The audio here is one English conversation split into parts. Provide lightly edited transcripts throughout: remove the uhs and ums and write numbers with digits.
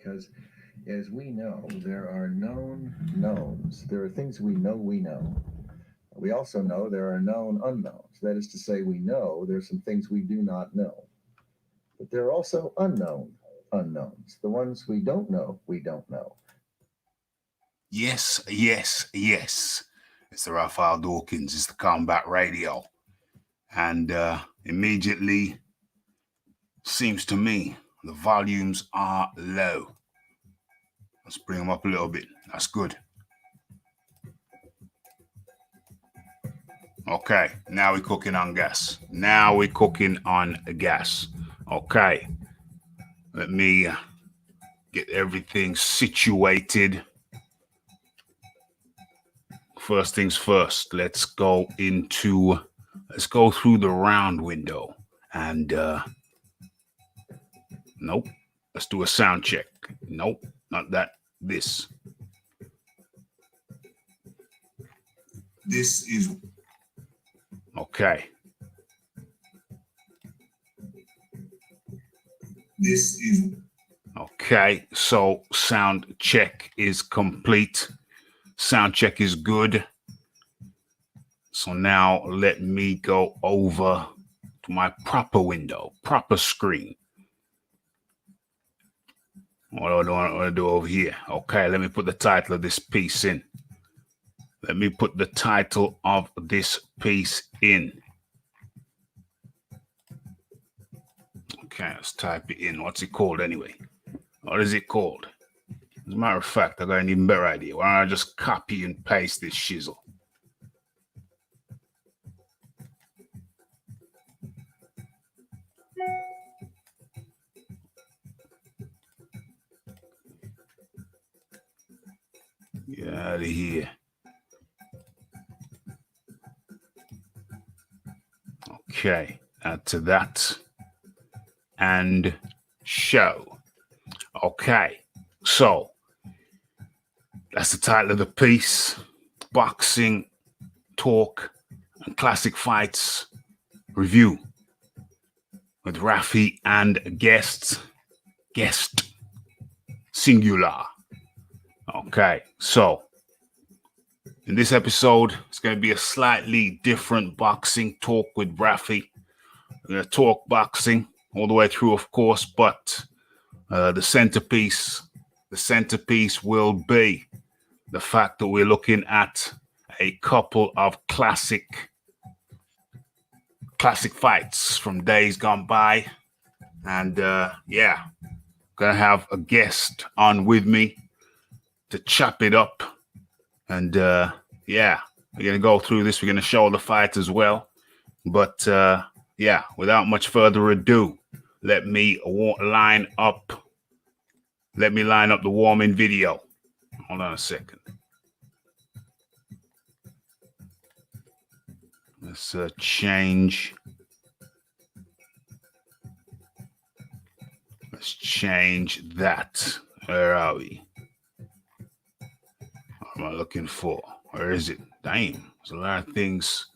because, as we know, there are known knowns. There are things we know we know. We also know there are known unknowns. That is to say, we know there are some things we do not know. But there are also unknown unknowns. The ones we don't know, we don't know. Yes, yes, yes. It's the Raphael Dawkins. It's the Combat Radio. And immediately, seems to me, the volumes are low. Let's bring them up a little bit. That's good. Okay, now we're cooking on gas. Now we're cooking on gas. Okay, let me get everything situated. First things first, let's go through the round window. And nope, let's do a sound check. Nope, not that. This is okay. This is okay. So sound check is complete. Sound check is good. So now let me go over to my proper window, proper screen. What do I want to do over here? Okay, let me put the title of this piece in. Let me put the title of this piece in. Okay, let's type it in. What's it called anyway? What is it called? As a matter of fact, I got an even better idea. Why don't I just copy and paste this shizzle? Get out of here. Okay, add to that. And show. Okay, so that's the title of the piece. Boxing, talk, and classic fights review with Rafi and guest singular. Okay, so in this episode, it's going to be a slightly different boxing talk with Rafi. We're going to talk boxing all the way through, of course, but the centerpiece will be the fact that we're looking at a couple of classic fights from days gone by. And gonna have a guest on with me to chop it up. And we're gonna go through this. We're gonna show the fights as well. But without much further ado, let me line up the warming video. Hold on a second. Let's change. Let's change that. Where are we? What am I looking for? Where is it? Damn, there's a lot of things.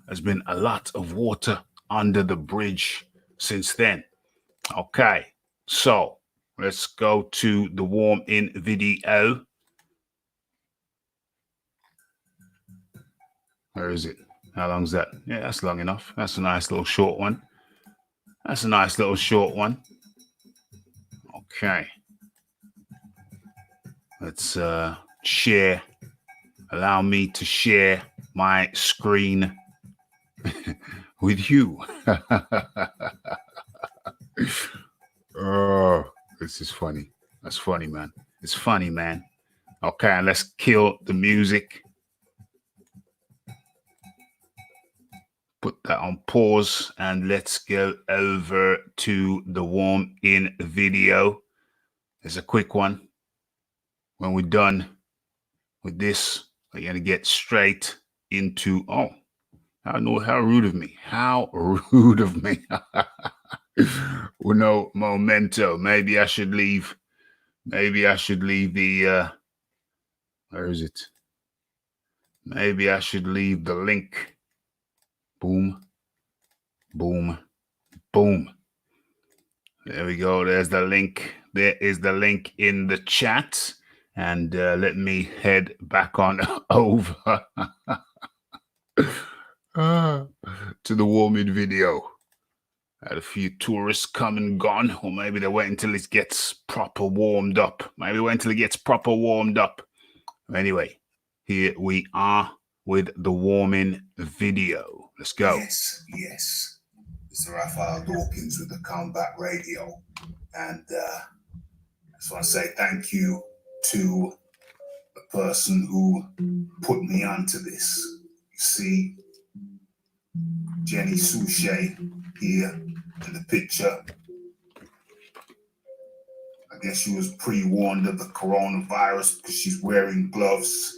There's been a lot of water under the bridge since then. Okay, so let's go to the warm-in video. Where is it? How long is that? Yeah, that's long enough. That's a nice little short one. Okay. Let's share. Allow me to share my screen with you. Oh, this is funny. That's funny, man. It's funny, man. Okay, and let's kill the music. Put that on pause and let's go over to the warm-in video. It's a quick one. When we're done with this, we're going to get straight into, how rude of me. How rude of me. With no memento. Maybe I should leave the, where is it? Maybe I should leave the link. Boom, boom, boom. There we go. There's the link. There is the link in the chat. And let me head back on over to the warming video. Had a few tourists come and gone, or maybe they wait until it gets proper warmed up. Maybe wait until it gets proper warmed up. Anyway, here we are with the warming video. Let's go. Yes. It's Raphael Dawkins with the Combat Radio. And I just want to say thank you to the person who put me onto this. You see, Jenny Souchet here in the picture. I guess she was pre-warned of the coronavirus because she's wearing gloves,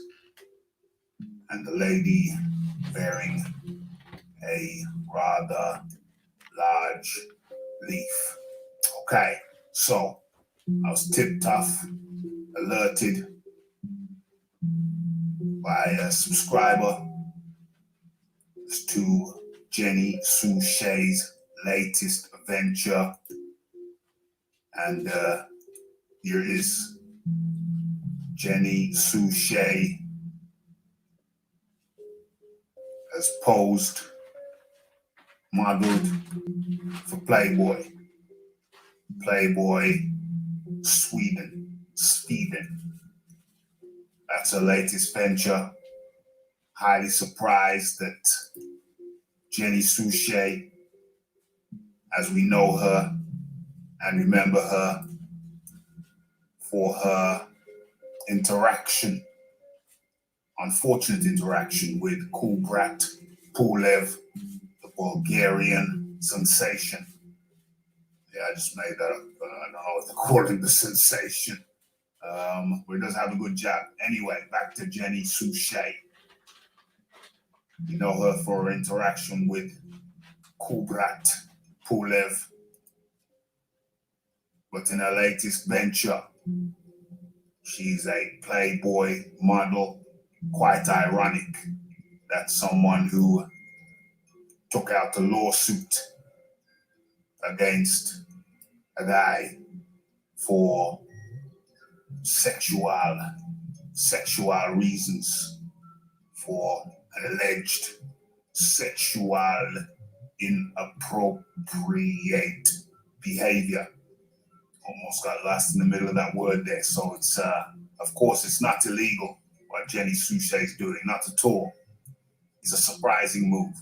and the lady wearing a rather large leaf. Okay, so I was tipped off, alerted by a subscriber as to Jenny Souchet's latest venture, and here is Jenny Souchet as posed, modeled for Playboy Sweden. That's her latest venture. Highly surprised that Jenny Souchet, as we know her and remember her for her unfortunate interaction with Kubrat Pulev, the Bulgarian sensation. Yeah, I just made that up. I don't know what to call him, the sensation. But he does have a good job. Anyway, back to Jenny Souchet. You know her for her interaction with Kubrat Pulev. But in her latest venture, she's a Playboy model. Quite ironic that someone who took out a lawsuit against a guy for sexual reasons, for an alleged sexual inappropriate behavior. Almost got lost in the middle of that word there. So it's, of course, it's not illegal what Jenny Souchet is doing, not at all. It's a surprising move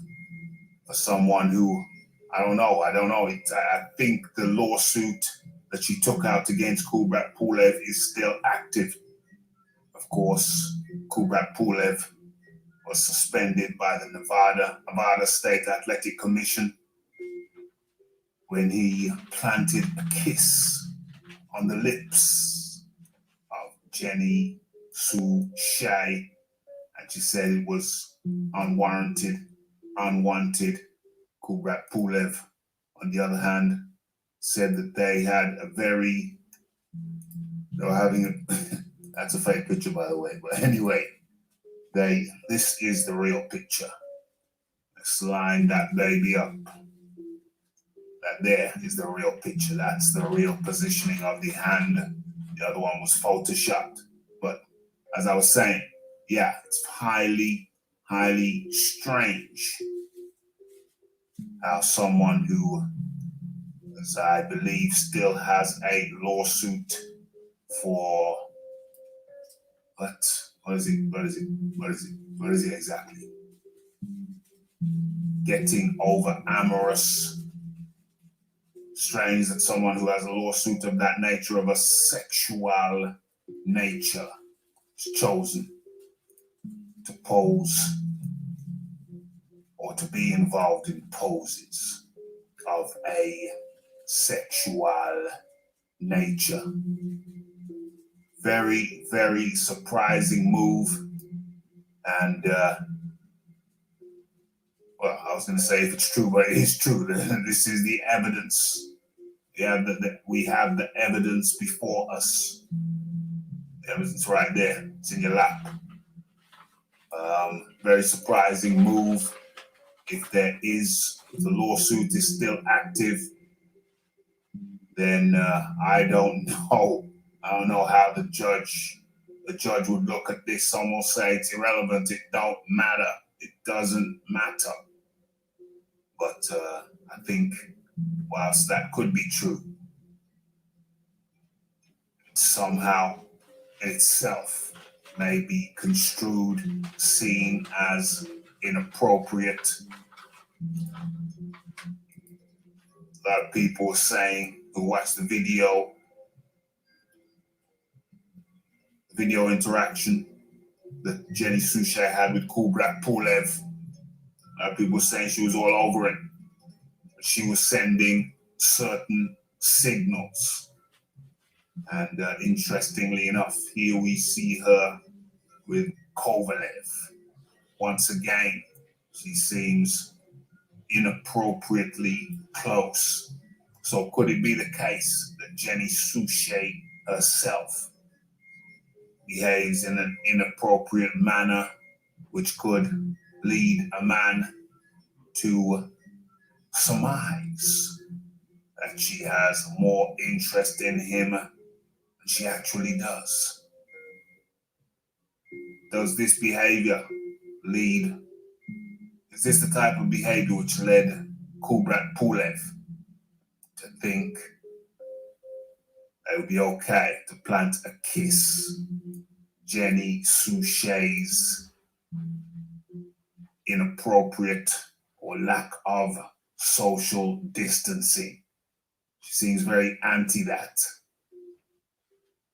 for someone who, I don't know. I think the lawsuit that she took out against Kubrat Pulev is still active. Of course, Kubrat Pulev was suspended by the Nevada State Athletic Commission when he planted a kiss on the lips of Jenny Souchet, and she said it was unwanted. Kubrat Pulev, on the other hand, said that they were having a, that's a fake picture, by the way, but anyway, this is the real picture. Let's line that baby up. That there is the real picture. That's the real positioning of the hand. The other one was photoshopped. But as I was saying, yeah, it's highly, highly strange how someone who, as I believe, still has a lawsuit for what is it exactly? Getting over amorous. Strange that someone who has a lawsuit of that nature, of a sexual nature, is chosen to pose or to be involved in poses of a sexual nature. Very, very surprising move. And, well, I was going to say if it's true, but it is true. This is the evidence. We have the evidence before us. The evidence right there. It's in your lap. Very surprising move. If the lawsuit is still active, then I don't know. I don't know how the judge would look at this. Some will say it's irrelevant. It don't matter. It doesn't matter. But I think whilst that could be true, somehow itself may be construed, seen as inappropriate. A lot of people are saying who watched the video interaction that Jenny Suchet had with Kubrat Pulev. A lot of people saying she was all over it. She was sending certain signals. And interestingly enough, here we see her with Kovalev. Once again, she seems inappropriately close. So could it be the case that Jenny Suchet herself behaves in an inappropriate manner, which could lead a man to surmise that she has more interest in him than she actually does? Does this behavior lead? Is this the type of behavior which led Kubrat Pulev to think it would be okay to plant a kiss? Jenny Suchet's inappropriate or lack of social distancing. She seems very anti that.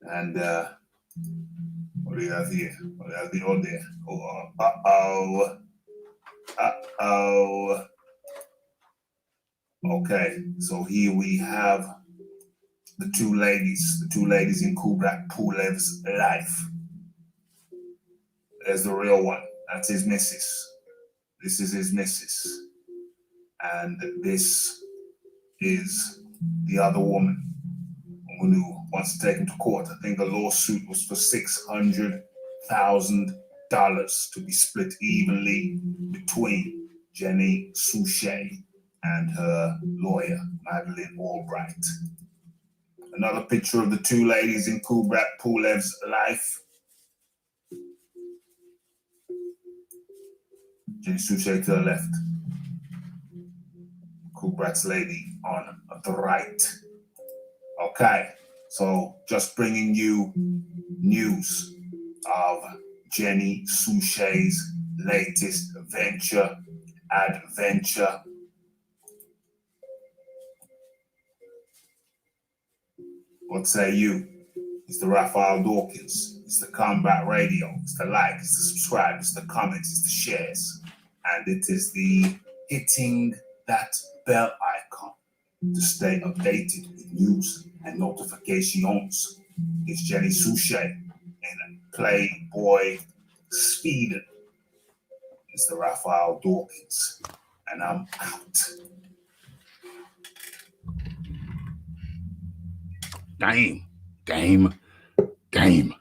And what do you have here? What do you have here? Oh, there. Oh, uh-oh. Okay, so here we have the two ladies in Kubrat Pulev's life. There's the real one. That's his missus. This is his missus. And this is the other woman who wants to take him to court. I think the lawsuit was for $600,000 to be split evenly between Jenny Suchet and her lawyer, Madeleine Albright. Another picture of the two ladies in Kubrat Pulev's life. Jenny Suchet to the left. Kubrat's lady on the right. Okay, so just bringing you news of Jenny Suchet's latest adventure. What say you? It's the Raphael Dawkins. It's the Combat Radio. It's the like. It's the subscribe. It's the comments. It's the shares. And it is the hitting that bell icon to stay updated with news and notifications. It's Jenny Suchet and Playboy Speeden. It's the Raphael Dawkins. And I'm out. Game.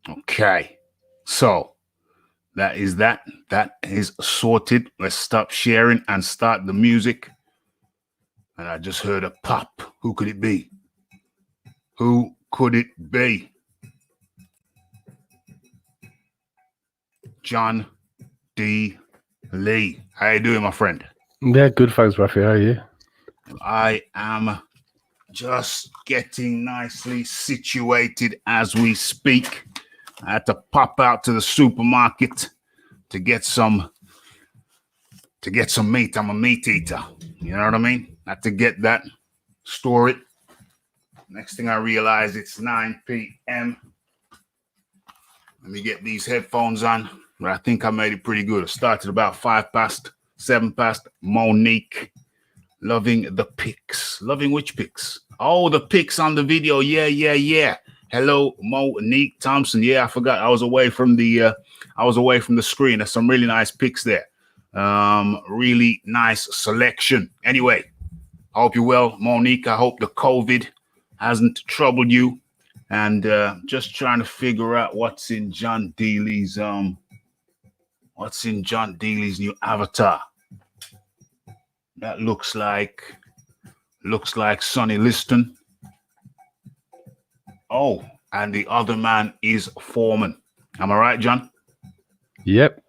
Okay, so that is that. That is sorted. Let's stop sharing and start the music. And I just heard a pop. Who could it be? Who could it be? John D. Lee. How you doing, my friend? Yeah, good, thanks, Raphael. How are you? I am just getting nicely situated as we speak. I had to pop out to the supermarket to get some meat. I'm a meat eater. You know what I mean? I had to get that, store it. Next thing I realize, it's 9 p.m. Let me get these headphones on. But I think I made it pretty good. I started about 5 past, 7 past. Monique. Loving the pics. Loving which pics? Oh, the pics on the video. Yeah. Hello, Monique Thompson. Yeah, I forgot. I was away from the screen. There's some really nice pics there. Really nice selection. Anyway, I hope you're well, Monique. I hope the COVID hasn't troubled you. And just trying to figure out what's in John Deely's new avatar. That looks like Looks like Sonny Liston. Oh, and the other man is Foreman. Am I right, John? Yep.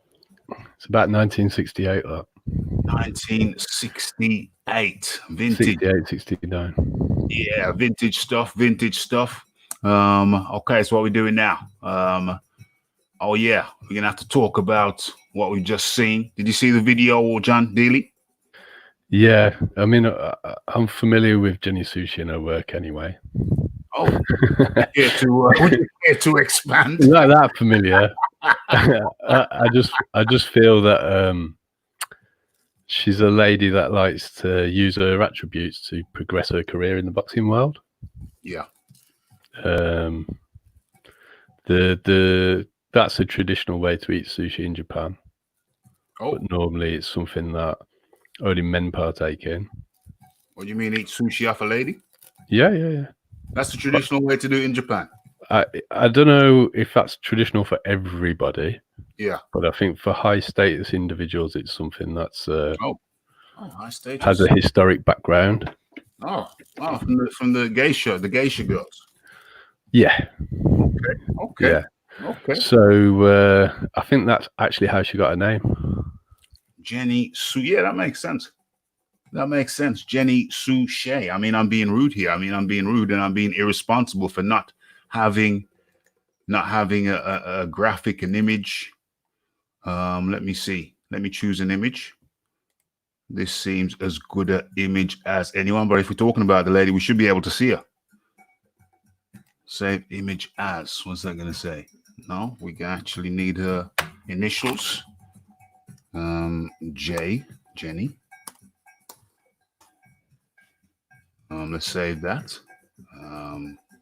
It's about 1968, that. 1968. Vintage. 68, 69. Yeah, vintage stuff, vintage stuff. Okay, so what we're doing now. Oh yeah, we're gonna have to talk about what we've just seen. Did you see the video, John Daly? Yeah, I mean, I'm familiar with Jenny Sushi and her work anyway. Oh, would you care to expand? Not that familiar. I just feel that she's a lady that likes to use her attributes to progress her career in the boxing world. Yeah. That's a traditional way to eat sushi in Japan. Oh. But normally it's something that only men partake in. What do you mean, eat sushi off a lady? Yeah. That's the traditional way to do it in Japan. I don't know if that's traditional for everybody. Yeah. But I think for high status individuals, it's something that's high status. Has a historic background. Oh, from the geisha girls. Yeah. Okay. Yeah. Okay. So I think that's actually how she got her name. Jenny Sue. Yeah, that makes sense. Jenny Sue Shea. I mean, I'm being rude here. I'm being rude and I'm being irresponsible for not having a graphic, an image. Let me see. Let me choose an image. This seems as good an image as anyone, but if we're talking about the lady, we should be able to see her. Save image as. What's that going to say? No, we actually need her initials. Jenny. Let's save that.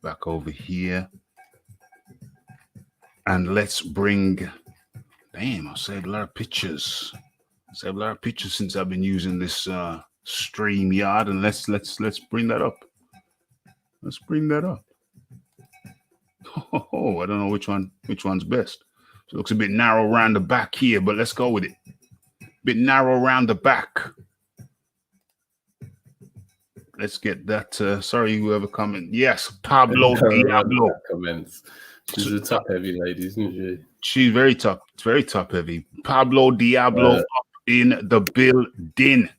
Back over here. And let's bring, damn, I've saved a lot of pictures. Since I've been using this StreamYard, and let's bring that up. Let's bring that up. Oh, I don't know which one's best. So it looks a bit narrow around the back here, but let's go with it. Bit narrow around the back. Let's get that. Sorry, whoever comment. Yes, Pablo Diablo. Comments. She's a top heavy lady, isn't she? She's very top. It's very top heavy. Pablo Diablo up in the building.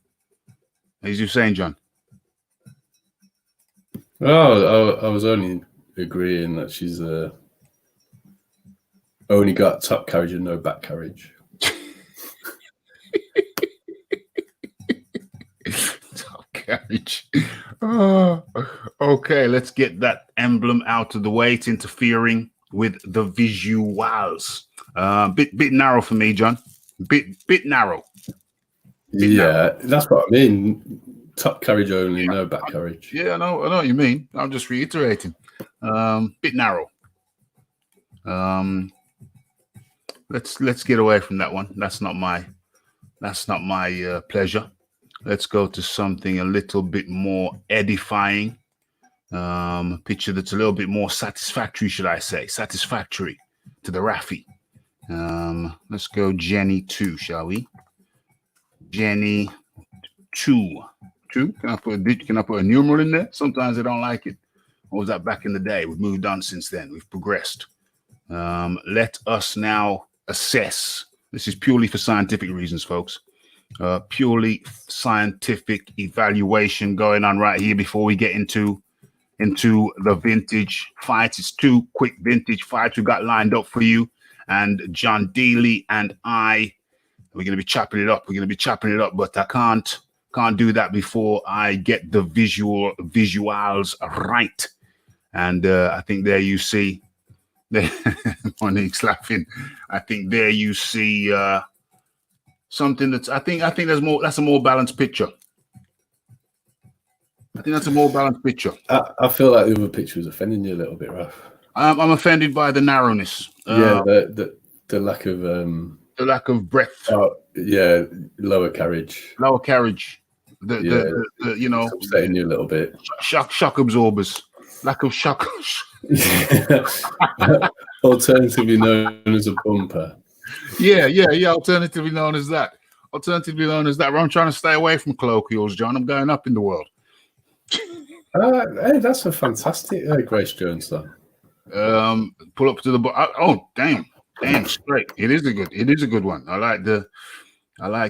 As you saying, John? Oh, I was only agreeing that she's only got top carriage and no back carriage. Top carriage. Oh, okay, let's get that emblem out of the way. It's interfering with the visuals. Bit narrow for me, John. Bit narrow. Yeah, that's what I mean. Top carriage only, no back carriage. Yeah, I know what you mean. I'm just reiterating. Bit narrow. Let's get away from that one. That's not my pleasure. Let's go to something a little bit more edifying. Picture that's a little bit more satisfactory, should I say? Satisfactory to the Rafi. Let's go Jenny 2, shall we? Jenny 2. Can I put a numeral in there? Sometimes I don't like it. What was that back in the day? We've moved on since then. We've progressed. Let us now assess. This is purely for scientific reasons, folks. Purely scientific evaluation going on right here before we get into the vintage fights. It's 2 quick vintage fights we got lined up for you. And John Dealey and I, we're going to be chopping it up. But I can't do that before I get the visuals right. And I think there you see, Monique's laughing. I think there you see something that's, I think that's a more balanced picture. I think that's a more balanced picture. I feel like the other picture was offending you a little bit, Ralph. I'm offended by the narrowness. Yeah, the lack of the lack of breadth. Yeah, lower carriage. The you know, it's upsetting you a little bit. Shock absorbers. Lack of shock. Alternatively known as a bumper. Yeah. Alternatively known as that. Where I'm trying to stay away from colloquials, John. I'm going up in the world. Hey, that's a fantastic Grace Jones song. Pull up to the oh, damn straight. It is a good one. I like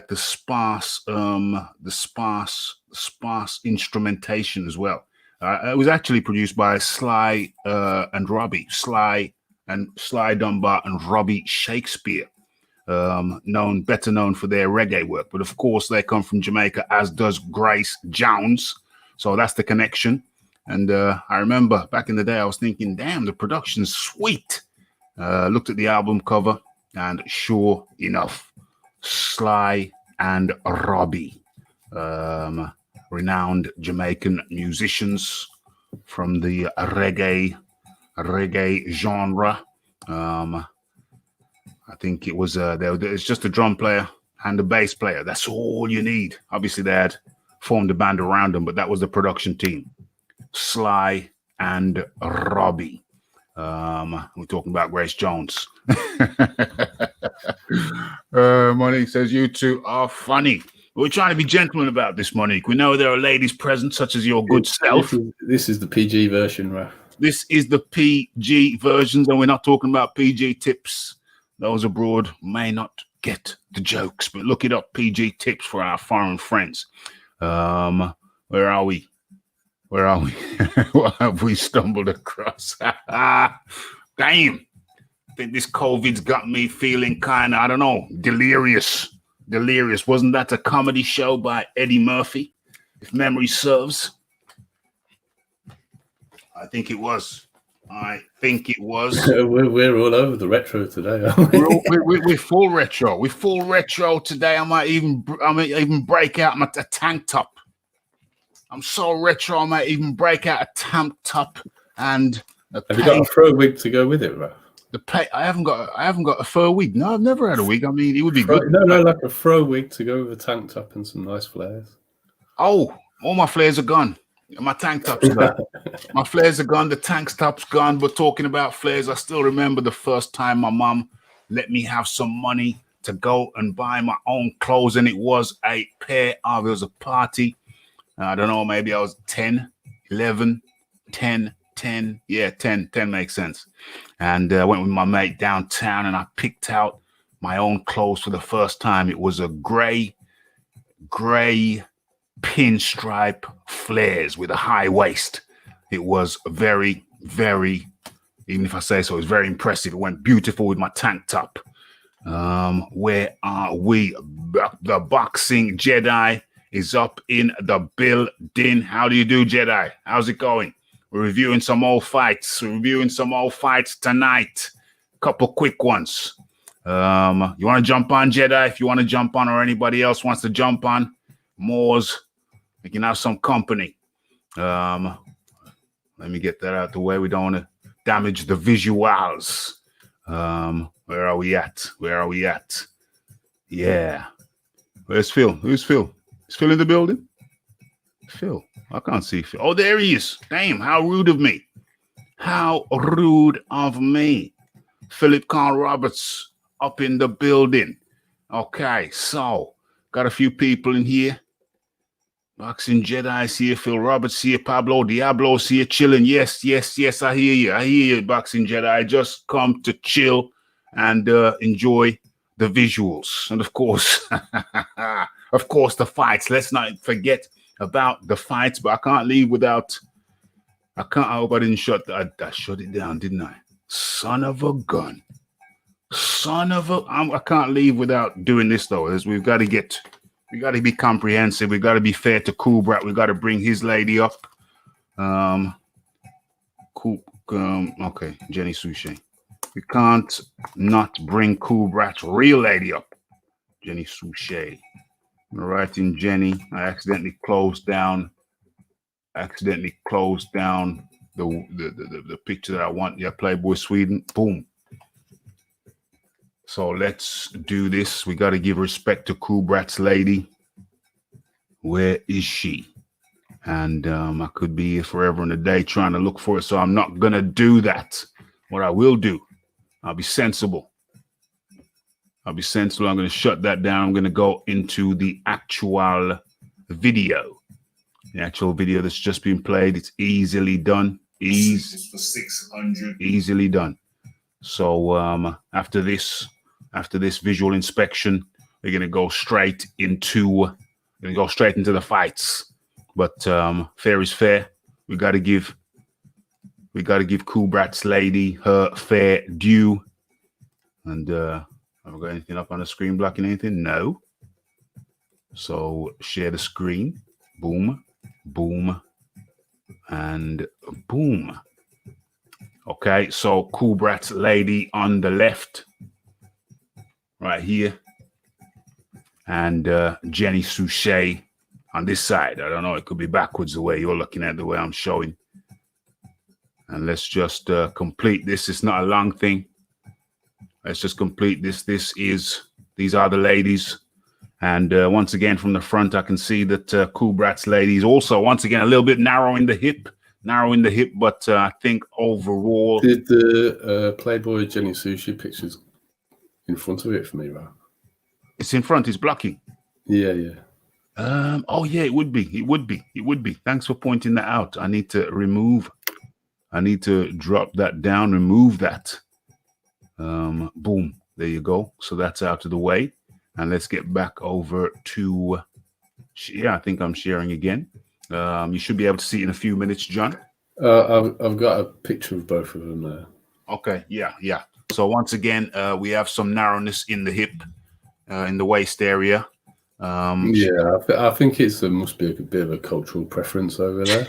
the sparse instrumentation as well. It was actually produced by Sly and Robbie, Sly Dunbar and Robbie Shakespeare, better known for their reggae work. But of course, they come from Jamaica, as does Grace Jones. So that's the connection. And I remember back in the day, I was thinking, damn, the production's sweet. Looked at the album cover, and sure enough, Sly and Robbie, renowned Jamaican musicians from the reggae genre. I think it was it's just a drum player and a bass player. That's all you need. Obviously, they had formed a band around them, but that was the production team. Sly and Robbie. We're talking about Grace Jones. Monique says, you two are funny. We're trying to be gentlemen about this, Monique. We know there are ladies present, such as your good self. This is the PG version, right? This is the PG versions, and we're not talking about PG tips. Those abroad may not get the jokes, but look it up, PG tips for our foreign friends. Where are we? What have we stumbled across? Damn. I think this COVID's got me feeling kind of, I don't know, delirious. Wasn't that a comedy show by Eddie Murphy, if memory serves? I think it was. We're all over the retro today, aren't we? We're full retro. We're full retro today. I might even break out my tank top. I'm so retro, I might even break out a tank top and have you got a fur wig to go with it, Ralph? I haven't got a fur wig. No, I've never had a wig. I mean, it would be good. No, like a fur wig to go with a tank top and some nice flares. Oh, all my flares are gone. My tank top's gone. My flares are gone. The tank top's gone. But talking about flares, I still remember the first time my mom let me have some money to go and buy my own clothes, and it was a party. I don't know, maybe I was 10, 11, 10. Yeah, 10 makes sense. And I went with my mate downtown, and I picked out my own clothes for the first time. It was a gray pinstripe flares with a high waist. It was very, very, even if I say so, it was very impressive. It went beautiful with my tank top. Where are we? The Boxing Jedi is up in the building. How do you do, Jedi? How's it going? We're reviewing some old fights. Tonight. Couple quick ones. You want to jump on, Jedi? If you want to jump on, or anybody else wants to jump on, Moors, we can have some company. Let me get that out the way. We don't want to damage the visuals. Where are we at? Yeah. Where's Phil? Who's Phil? Is Phil in the building? Phil. I can't see Phil. Oh, there he is. Damn, how rude of me. Philip Carl Roberts up in the building. Okay, so got a few people in here. Boxing Jedi's here, Phil Roberts here, Pablo Diablo's here, chilling. Yes, I hear you, Boxing Jedi. Just come to chill and enjoy the visuals. And of course, the fights. Let's not forget about the fights, but I can't leave without, I hope I didn't shut it down, didn't I? Son of a gun. I can't leave without doing this though, as we got to be comprehensive. We got to be fair to Kubrat. We got to bring his lady up. Okay, Jenny Suchet. We can't not bring Kubrat's real lady up. Jenny Suchet. I'm writing Jenny. I accidentally closed down the picture that I want. Yeah, Playboy Sweden. Boom. So let's do this. We got to give respect to Kubrat's lady. Where is she? And I could be here forever and a day trying to look for it. So I'm not going to do that. What I will do, I'll be sensible. I'm going to shut that down. I'm going to go into the actual video. The actual video that's just been played, it's easily done. It's for 600. Easily done. So after this visual inspection, we're gonna go straight into the fights. But fair is fair. We gotta give Cool Brat's lady her fair due. And have I got anything up on the screen blocking anything? No. So share the screen. Boom, boom, and boom. Okay, so Cool Brat's lady on the left, right here, and Jenny Suchet on this side. I don't know, it could be backwards the way you're looking at the way I'm showing. And let's just complete this. It's not a long thing. Let's just complete this. These are the ladies. And once again, from the front, I can see that Cool Brat's lady is also, once again, a little bit narrow in the hip, but I think overall... Did the Playboy Jenny Sushi pictures in front of it for me, right? It's in front, it's blocking. Yeah, yeah. Oh, yeah, it would be. Thanks for pointing that out. I need to drop that down, remove that. Boom, there you go. So that's out of the way. And let's get back over to, I think I'm sharing again. You should be able to see it in a few minutes, John. I've got a picture of both of them there. Okay, yeah. So once again, we have some narrowness in the hip, in the waist area. I think it must be a bit of a cultural preference over there.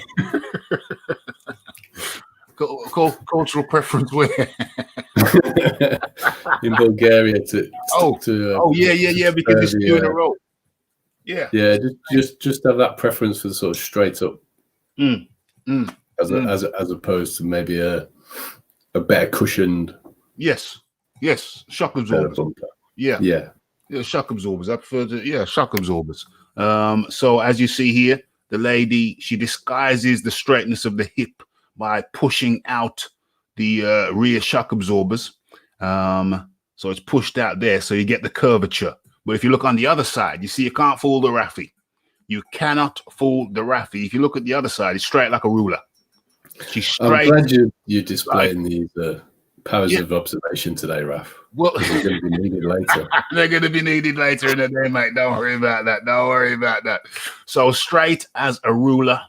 Cultural preference where? In Bulgaria because it's two in a row. Yeah, just have that preference for the sort of straight up, as opposed to maybe a better cushioned. Yes, shock absorbers. Yeah, shock absorbers. I prefer to shock absorbers. So as you see here, the lady, she disguises the straightness of the hip by pushing out the rear shock absorbers. So it's pushed out there, so you get the curvature. But if you look on the other side, you see you can't fool the Raffy. You cannot fool the Raffy. If you look at the other side, it's straight like a ruler. She's straight. I'm glad you're displaying these powers of observation today, Raph. Well, they're going to be needed later. They're going to be needed later in the day, mate. Don't worry about that. So straight as a ruler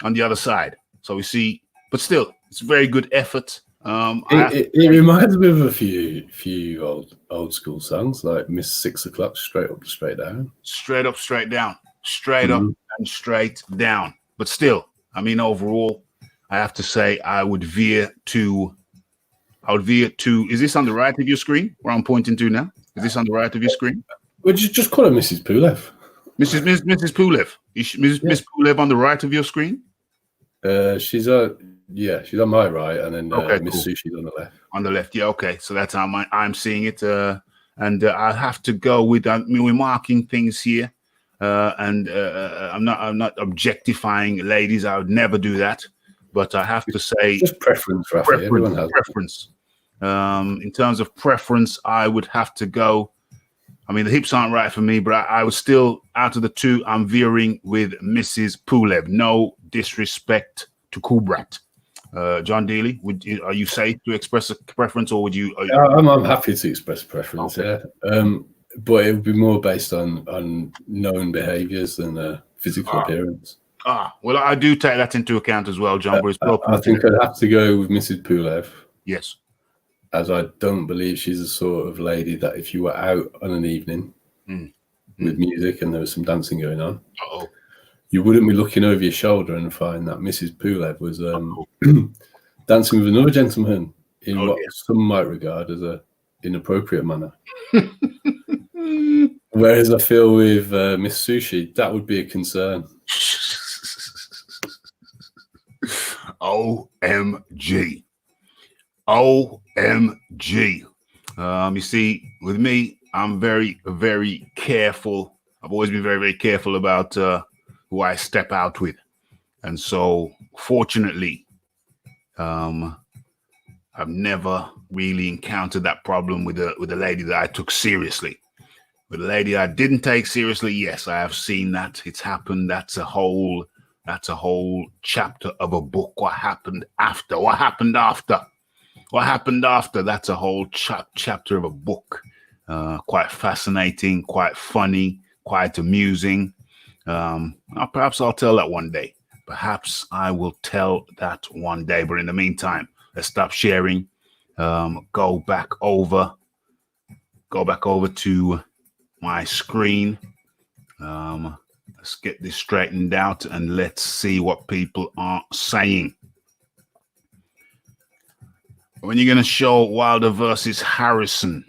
on the other side. So we see, but still, it's a very good effort. It reminds me of a few old school songs like Miss 6 O'Clock, straight up, straight down. Straight up, straight down. Straight up and straight down. But still, I mean, overall, I have to say I would veer to, is this on the right of your screen where I'm pointing to now? Is this on the right of your screen? Would you just call her Mrs. Pulev? Mrs. Pulev. Miss Pulev on the right of your screen? She's on my right, and then Miss cool. Sushi's on the left. On the left, yeah, okay. So that's how I'm seeing it. And I have to go with, we're marking things here. And I'm not objectifying ladies. I would never do that. But I have to say, just preference, Raphael. Everyone has preference. In terms of preference, I would have to go. I mean, the hips aren't right for me, but I was still, out of the two, I'm veering with Mrs. Pulev. No disrespect to Cool Brat. John Daly, are you safe to express a preference, or would you? I'm happy to express preference. Okay. Yeah, but it would be more based on known behaviours than physical appearance. Well, I do take that into account as well, John. I think I'd have to go with Mrs. Pulev. Yes. As I don't believe she's the sort of lady that if you were out on an evening with music and there was some dancing going on, you wouldn't be looking over your shoulder and find that Mrs. Pulev was dancing with another gentleman in what some might regard as a inappropriate manner. Whereas I feel with Miss Sushi, that would be a concern. OMG. You see, with me, I'm very, very careful. I've always been very, very careful about who I step out with. And so, fortunately, I've never really encountered that problem with a lady that I took seriously. With a lady I didn't take seriously, yes, I have seen that. It's happened. That's a whole That's a whole chapter of a book. What happened after? What happened after? What happened after? That's a whole chapter of a book. Quite fascinating, quite funny, quite amusing. Perhaps I'll tell that one day. Perhaps I will tell that one day. But in the meantime, let's stop sharing. Go back over to my screen. Let's get this straightened out and let's see what people are saying. When you're going to show Wilder versus Harrison?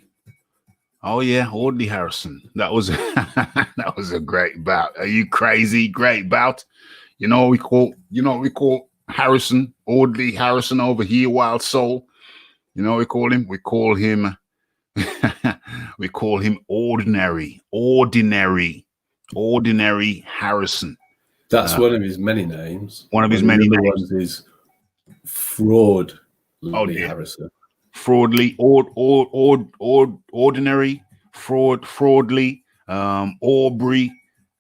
Oh yeah, Audley Harrison. That was that was a great bout. Are you crazy? Great bout. You know what we call Harrison, Audley Harrison over here, Wild Soul. You know what we call him? We call him ordinary Harrison. That's one of his many names. One of his many names. Ones is Fraud Harrison. Fraudly, ordinary, fraudly, Aubrey.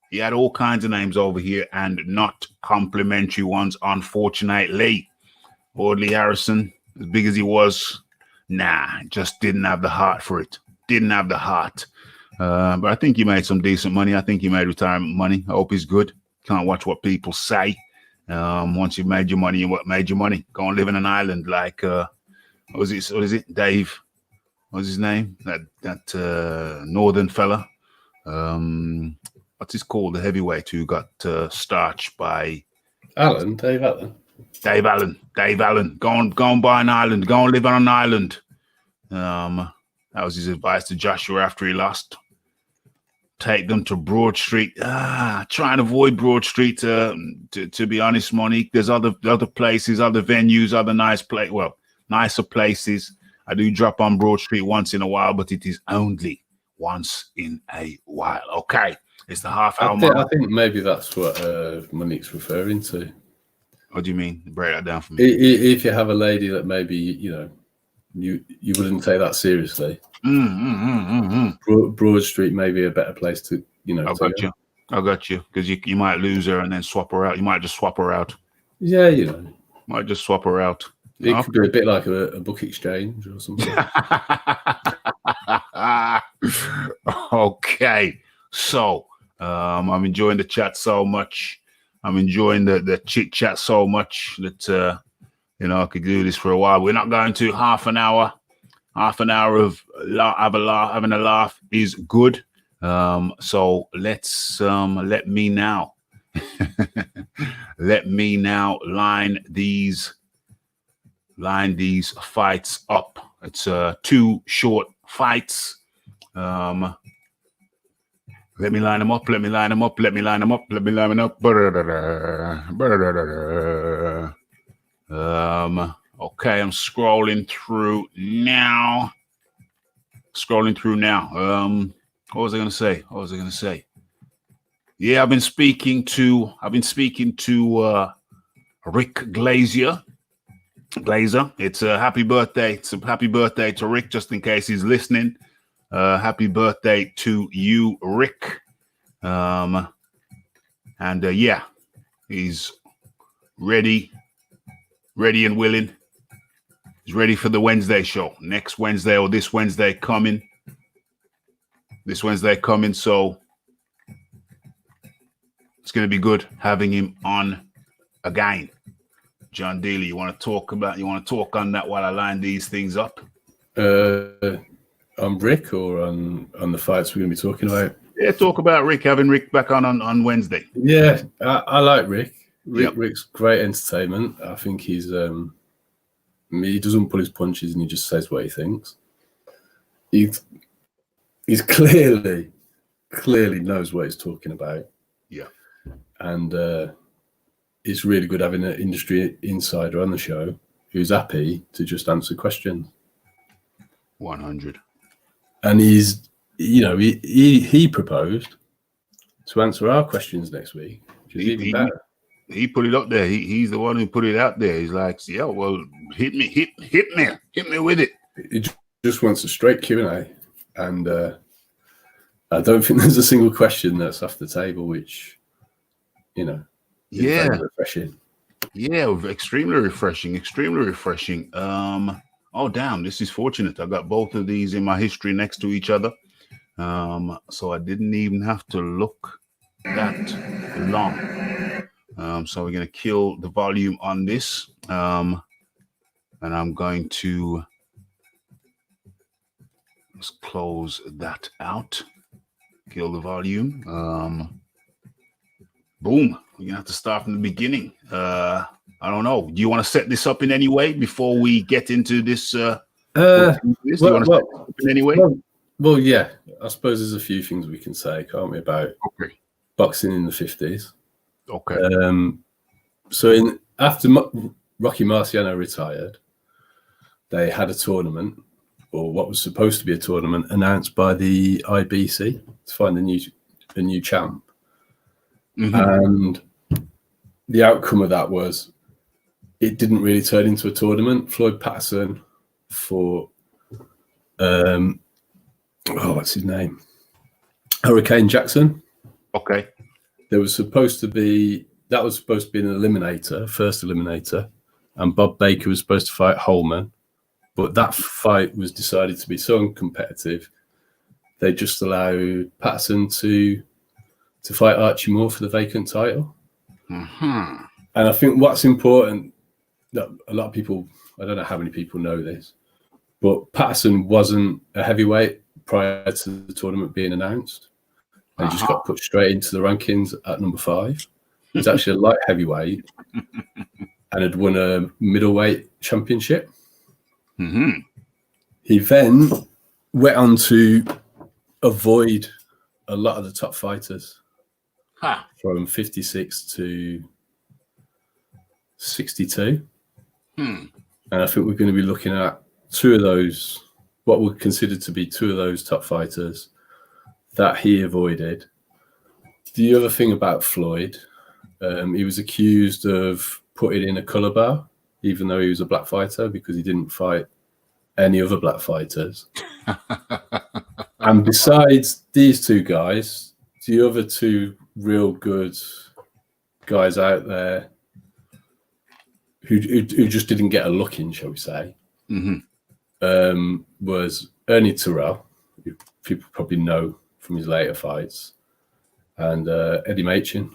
He had all kinds of names over here and not complimentary ones, unfortunately. Audley Harrison, as big as he was, just didn't have the heart for it. Didn't have the heart. But I think he made some decent money. I think he made retirement money. I hope he's good. Can't watch what people say. Once you've made your money, you made your money. Go and live in an island like what is it? Dave. What's his name? That northern fella. What's his called? The heavyweight who got starched by Dave Allen. Dave Allen. Go and buy an island. Go and live on an island. That was his advice to Joshua after he lost. Take them to Broad Street. Try and avoid Broad Street. To be honest, Monique, there's other places, other venues, other nicer places. I do drop on Broad Street once in a while, but it is only once in a while. Okay, it's the half-hour mark. I think maybe that's what Monique's referring to. What do you mean? Break that down for me. If you have a lady that maybe you wouldn't take that seriously. Broad Street may be a better place to I got you because you might lose her and then swap her out. You might just swap her out. Yeah, might just swap her out. It could be a bit like a book exchange or something. Okay, so I'm enjoying the chat so much. I'm enjoying the chit chat so much that I could do this for a while. We're not going to half an hour. Half an hour of having a laugh is good. So let's let me now line these fights up. It's 2 short fights. Let me line them up. Okay, I'm scrolling through now. What was I going to say? Yeah, I've been speaking to Rick Glazer. It's a happy birthday. It's a happy birthday to Rick, just in case he's listening. Happy birthday to you, Rick. And he's ready and willing. He's ready for the Wednesday show. Next Wednesday or this Wednesday coming. So it's going to be good having him on again. John Daly, you want to talk on that while I line these things up? On Rick or on the fights we're going to be talking about? Yeah, talk about Rick, having Rick back on Wednesday. Yeah, I like Rick. Rick's great entertainment. I think he's he doesn't pull his punches and he just says what he thinks. He's clearly knows what he's talking about. Yeah. And it's really good having an industry insider on the show who's happy to just answer questions. 100. And he's, he proposed to answer our questions next week, which is even better. He put it up there. He's the one who put it out there. He's like, yeah, well, hit me with it. He just wants a straight Q&A. And I don't think there's a single question that's off the table, which, Yeah. Very refreshing. Yeah, extremely refreshing. Extremely refreshing. Oh damn, this is fortunate. I got both of these in my history next to each other. So I didn't even have to look that long. So we're gonna kill the volume on this. And I'm going to just close that out. Kill the volume. Boom. We're gonna have to start from the beginning. I don't know. Do you want to set this up in any way before we get into this? Do you want to set this up in any way? Well, yeah. I suppose there's a few things we can say, can't we, about boxing in the 50s. Okay. So after Rocky Marciano retired, they had a tournament, or what was supposed to be a tournament, announced by the IBC to find a new champ. Mm-hmm. And the outcome of that was it didn't really turn into a tournament. Floyd Patterson fought, what's his name? Hurricane Jackson. Okay. That was supposed to be an eliminator, first eliminator, and Bob Baker was supposed to fight Holman, but that fight was decided to be so uncompetitive, they just allowed Patterson to fight Archie Moore for the vacant title. Mm-hmm. And I think what's important, that a lot of people, I don't know how many people know this, but Patterson wasn't a heavyweight prior to the tournament being announced. And he just got put straight into the rankings at number 5. He was actually a light heavyweight and had won a middleweight championship. Mm-hmm. He then went on to avoid a lot of the top fighters from 56 to 62. And I think we're going to be looking at two of those, what were considered to be two of those top fighters that he avoided. The other thing about Floyd, he was accused of putting in a colour bar, even though he was a black fighter, because he didn't fight any other black fighters. And besides these two guys, the other two real good guys out there who just didn't get a look in, shall we say, was Ernie Terrell, who people probably know from his later fights, and Eddie Machin.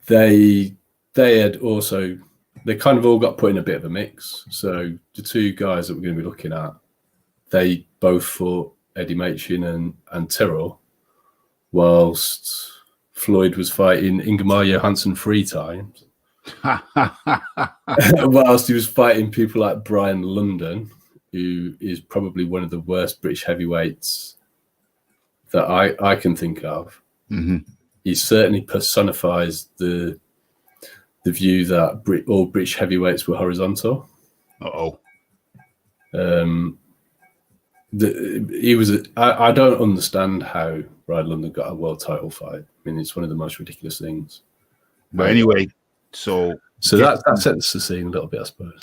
They had also, they kind of all got put in a bit of a mix. So the two guys that we're going to be looking at, they both fought Eddie Machin and Terrell, whilst Floyd was fighting Ingemar Johansson 3 times. Whilst he was fighting people like Brian London, who is probably one of the worst British heavyweights that I can think of. Mm-hmm. He certainly personifies the view that all British heavyweights were horizontal. He was. I don't understand how Brian London got a world title fight. I mean, it's one of the most ridiculous things. But anyway, so that sets the scene a little bit, I suppose.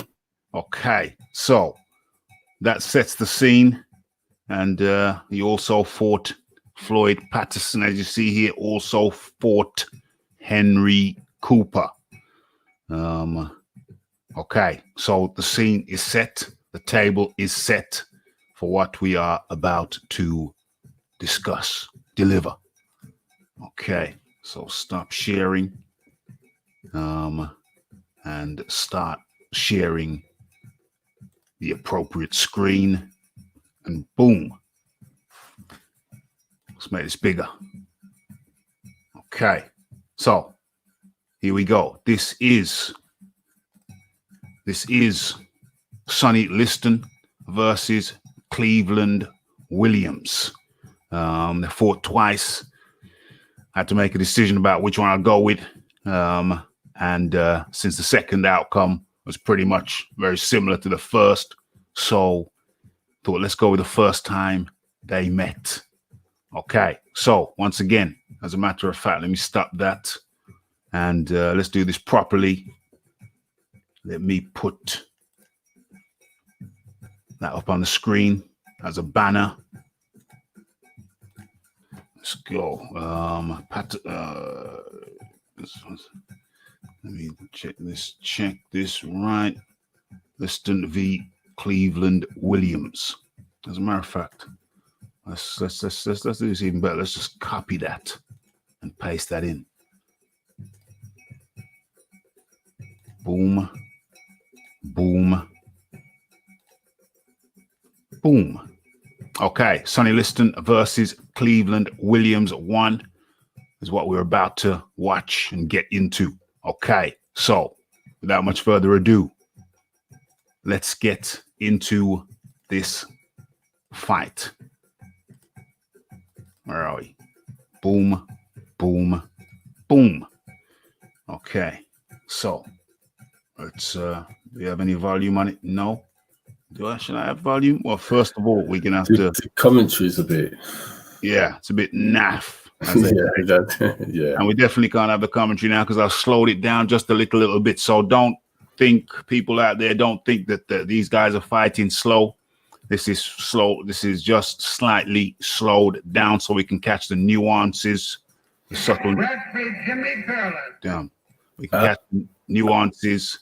Okay, so that sets the scene, and he also fought Floyd Patterson, as you see here. Also fought Henry Cooper. Okay, so the scene is set. The table is set for what we are about to discuss, deliver. Okay, so stop sharing, and start sharing the appropriate screen, and boom. Let's make this bigger. Okay, so here we go. This is Sonny Liston versus Cleveland Williams. They fought twice. I had to make a decision about which one I'll go with. And since the second outcome was pretty much very similar to the first, so thought let's go with the first time they met. Okay, so once again, as a matter of fact, let me stop that, and let's do this properly. Let me put that up on the screen as a banner. Let's go. Let me check this right. Liston v. Cleveland Williams. As a matter of fact, let's do this even better. Let's just copy that and paste that in. Boom, boom, boom. Okay, Sonny Liston versus Cleveland Williams 1 is what we're about to watch and get into. Okay, so without much further ado, let's get into this fight. Where are we? Boom, boom, boom. Okay, so let's do you have any volume on it? No. Should I have volume? Well, first of all, we're gonna have to. The commentary's a bit. Yeah, it's a bit naff. Yeah. And we definitely can't have the commentary now because I've slowed it down just a little bit. So don't think, people out there, don't think that these guys are fighting slow. This is slow. This is just slightly slowed down so we can catch the nuances, the subtle. Down. We can catch the nuances.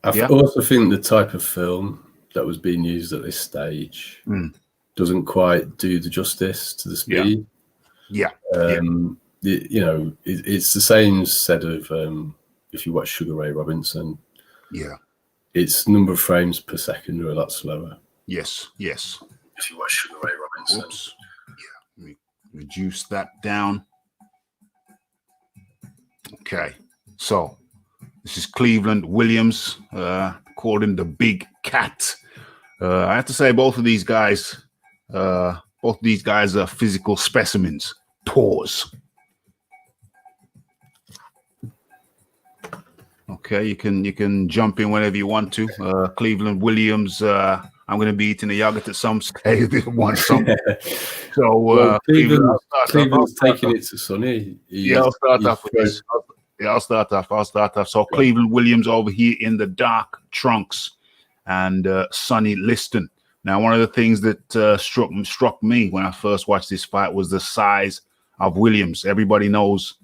I also think the type of film that was being used at this stage doesn't quite do the justice to the speed. It's the same set of if you watch Sugar Ray Robinson. Yeah, its number of frames per second are a lot slower. Yes. If you watch Sugar Ray Robinson. Oops. Yeah, let me reduce that down. Okay, so this is Cleveland Williams, called him the Big Cat. I have to say, both of these guys are physical specimens. Pause. Okay, you can jump in whenever you want to. Cleveland Williams. I'm going to be eating a yogurt at some stage. So Cleveland's taking it to Sonny. I'll start off with this. I'll start off. So Cleveland Williams over here in the dark trunks, and Sonny Liston. Now, one of the things that struck me when I first watched this fight was the size of Williams. Everybody knows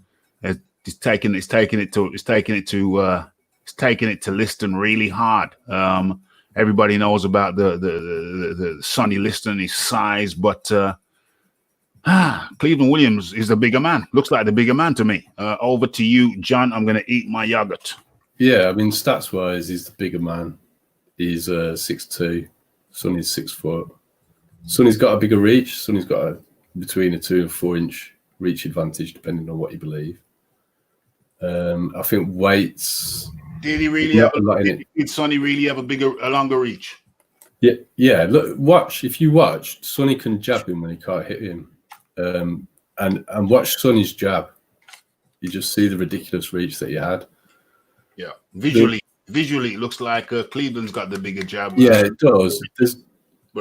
he's taking it to Liston really hard. Everybody knows about the Sonny Liston, his size, but Cleveland Williams is the bigger man. Looks like the bigger man to me. Over to you, John. I'm going to eat my yogurt. Yeah, I mean, stats-wise, he's the bigger man. He's 6'2". Sonny's 6 foot. Sonny's got a bigger reach. Sonny's got between a 2 and 4 inch reach advantage, depending on what you believe. I think weights. Did he really did Sonny really have a longer reach? Yeah. Look, if you watch, Sonny can jab him when he can't hit him. And watch Sonny's jab. You just see the ridiculous reach that he had. Yeah. Visually, it looks like Cleveland's got the bigger jab. Yeah, it does.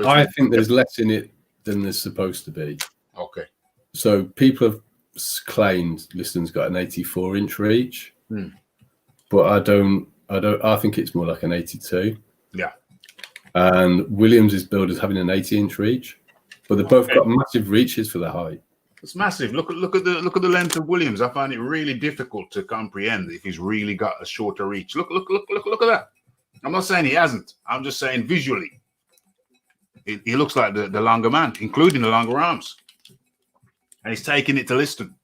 I think there's less in it than there's supposed to be. Okay. So people have claimed Liston's got an 84-inch reach, but I think it's more like an 82. Yeah. And Williams is billed as having an 80-inch reach, but they've both got massive reaches for their height. It's massive. Look at the length of Williams. I find it really difficult to comprehend if he's really got a shorter reach. Look at that. I'm not saying he hasn't. I'm just saying visually, he looks like the longer man, including the longer arms. And he's taking it to Liston.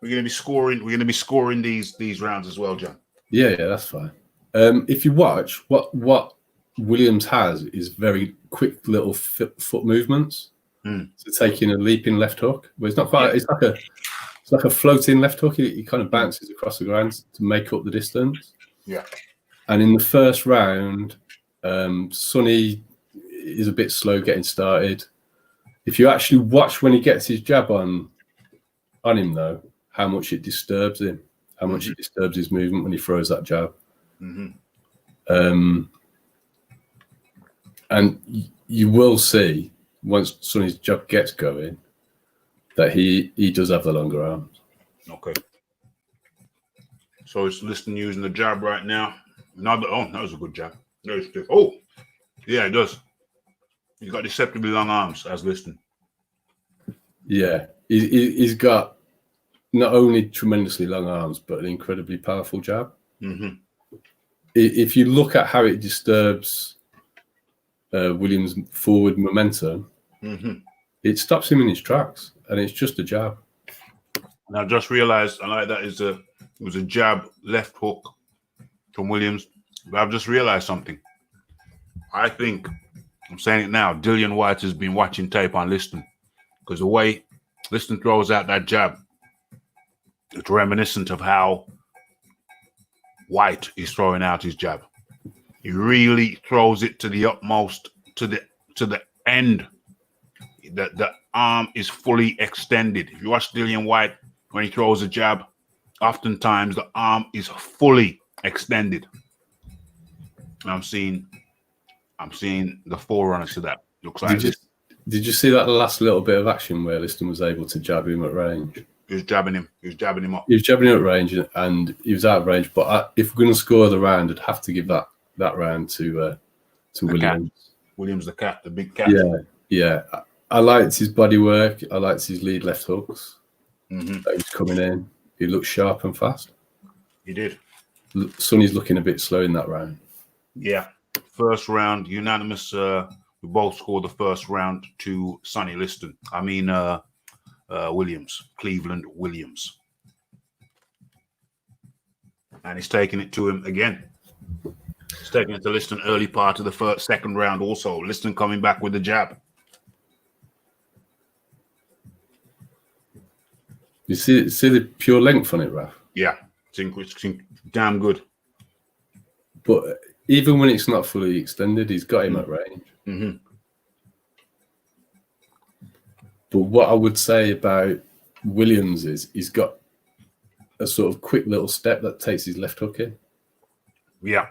We're going to be scoring these rounds as well, John. Yeah, that's fine. If you watch what Williams has is very quick little foot movements. So taking a leaping left hook, but it's not quite. It's like a floating left hook. He kind of bounces across the ground to make up the distance. Yeah. And in the first round, Sonny is a bit slow getting started. If you actually watch when he gets his jab on him, though, how much it disturbs him, how much it disturbs his movement when he throws that jab. And you will see once Sonny's jab gets going that he does have the longer arms. Okay. So it's Liston using the jab right now. That was a good jab. Oh, yeah, it does. He's got deceptively long arms, as Liston. Yeah, he's got not only tremendously long arms, but an incredibly powerful jab. Mm-hmm. If you look at how it disturbs Williams' forward momentum, it stops him in his tracks, and it's just a jab. And I just realized, I like that it was a jab left hook from Williams. But I've just realized something. I think, I'm saying it now, Dillian White has been watching tape on Liston, because the way Liston throws out that jab, it's reminiscent of how White is throwing out his jab. He really throws it to the utmost, to the end. The arm is fully extended. If you watch Dillian White when he throws a jab, oftentimes the arm is fully extended. And I'm seeing the forerunners to that. Looks like did you see that last little bit of action where Liston was able to jab him at range? He was jabbing him. He was jabbing him up. He was jabbing him at range, and he was out of range. But if we're going to score the round, I'd have to give that round to Williams. Cat. Williams, the cat, the big cat. Yeah. I liked his body work. I liked his lead left hooks. Mm-hmm. That he was coming in. He looked sharp and fast. He did. Sonny's looking a bit slow in that round. Yeah. First round, unanimous. We both scored the first round to Sonny Liston. I mean, Williams, Cleveland Williams. And he's taking it to him again. He's taking it to Liston early part of the second round also. Liston coming back with the jab. You see the pure length on it, Raph? Yeah, it's damn good. But even when it's not fully extended, he's got him at range. Mm-hmm. But what I would say about Williams is he's got a sort of quick little step that takes his left hook in. Yeah.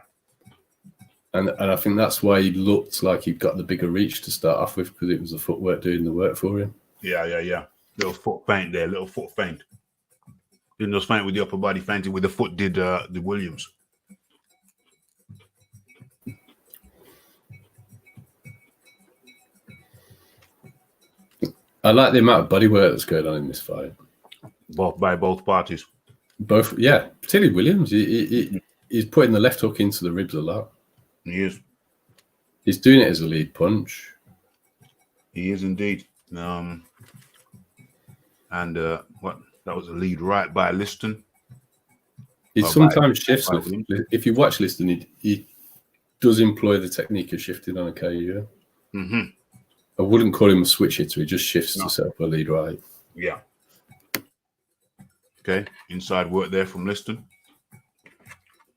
And I think that's why he looked like he'd got the bigger reach to start off with, because it was the footwork doing the work for him. Yeah. Little foot feint there, little foot feint. Didn't just feint with the upper body, fainted with the foot, did the Williams. I like the amount of body work that's going on in this fight. By both parties. Both, yeah. Particularly Williams. He's putting the left hook into the ribs a lot. He is. He's doing it as a lead punch. He is indeed. That was a lead right by Liston. He sometimes shifts. If you watch Liston, he does employ the technique of shifting on a KO. Mm-hmm. I wouldn't call him a switch hitter. He just shifts to set up a lead right. Yeah. Okay. Inside work there from Liston.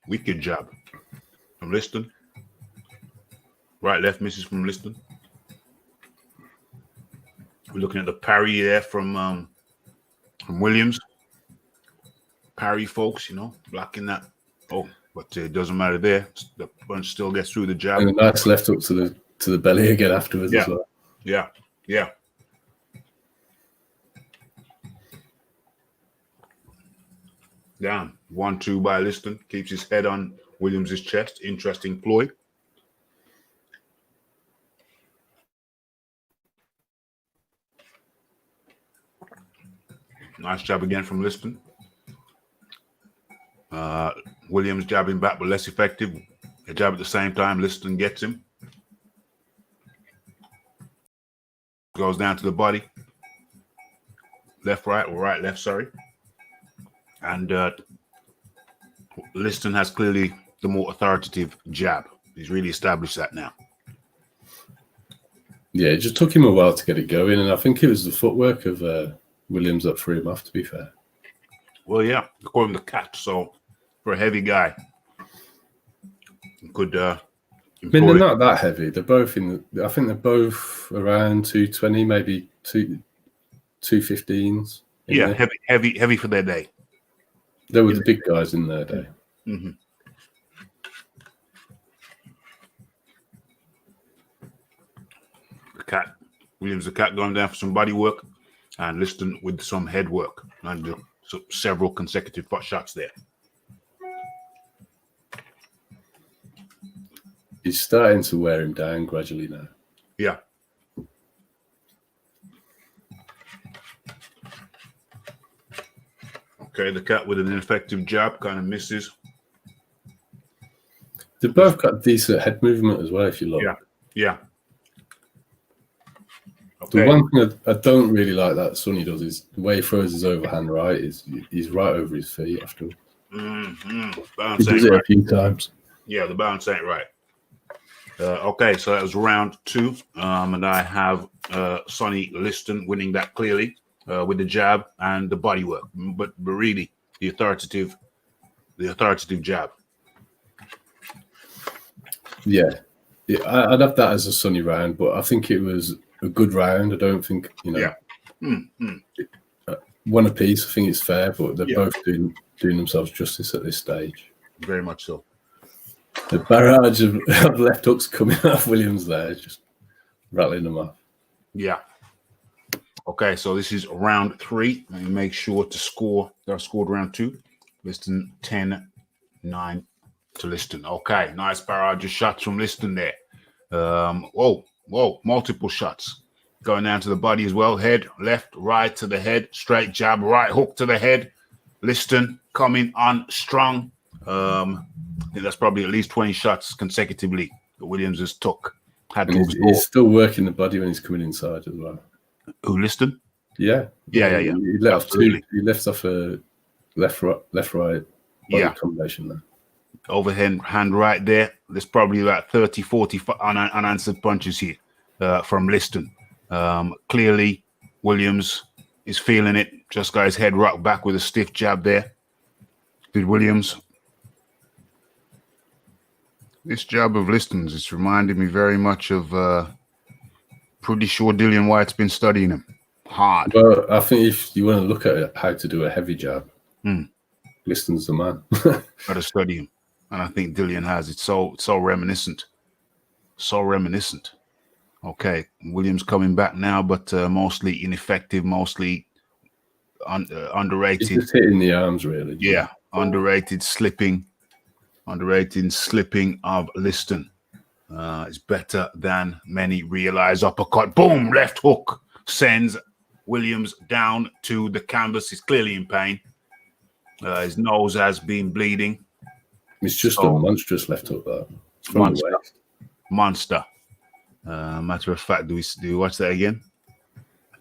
Wicked jab from Liston. Right, left misses from Liston. We're looking at the parry there from Williams. Parry, folks, blocking that. Oh, but it doesn't matter there. The punch still gets through the jab. And a nice left hook to the belly again afterwards as well. Yeah. Down. 1-2 by Liston. Keeps his head on Williams' chest. Interesting ploy. Nice jab again from Liston. Williams jabbing back, but less effective. A jab at the same time. Liston gets him. Goes down to the body. Left, right, or right, left, sorry. And Liston has clearly the more authoritative jab. He's really established that now. Yeah, it just took him a while to get it going, and I think it was the footwork of Williams that threw him off, to be fair. Well, yeah, they call him the cat, so for a heavy guy, he could I mean, they're not that heavy. They're both I think they're both around 220, maybe 215s. Yeah, heavy for their day. They were the big guys in their day. Mm-hmm. Williams the cat going down for some body work, and Liston with some head work, and several consecutive shots there. He's starting to wear him down gradually now. Yeah, Okay, the cat with an ineffective jab kind of misses. They both got decent head movement as well, if you look. Yeah. The Okay. one thing I don't really like that Sonny does is the way he throws his overhand right is he's right over his feet after. Bounce He does ain't it right. a few times. Yeah, the bounce ain't right. Okay, so that was round 2. And I have Sonny Liston winning that clearly with the jab and the body work. But really, the authoritative jab. Yeah, I'd have that as a Sonny round, but I think it was a good round. I don't think, one apiece. I think it's fair, but they're both doing themselves justice at this stage. Very much so. The barrage of left hooks coming off Williams there, just rattling them off. Yeah. Okay, so this is round 3. Let me make sure to score. I scored round 2. Liston 10-9 to Liston. Okay, nice barrage of shots from Liston there. Whoa, multiple shots. Going down to the body as well. Head, left, right to the head. Straight jab, right hook to the head. Liston coming on strong. I think that's probably at least 20 shots consecutively that Williams has took. He's still working the body when he's coming inside as well. Who, Liston? Yeah. Yeah. He let off two. He left off a left right body combination there. Overhand hand right there. There's probably about 30, 40 unanswered punches here from Liston. Clearly, Williams is feeling it. Just got his head rocked back with a stiff jab there. Did Williams. This jab of Liston's is reminding me very much of pretty sure Dillian White's been studying him hard. Well, I think if you want to look at how to do a heavy jab, Liston's the man. Got to study him. And I think Dillian has. It's so reminiscent. So reminiscent. Okay, Williams coming back now, but mostly ineffective, mostly underrated. He's just hitting the arms, really. Yeah, underrated slipping of Liston. Is better than many realize. Uppercut, boom, left hook sends Williams down to the canvas. He's clearly in pain. His nose has been bleeding. It's just a monstrous left hook, though. Monster. Matter of fact, do we watch that again?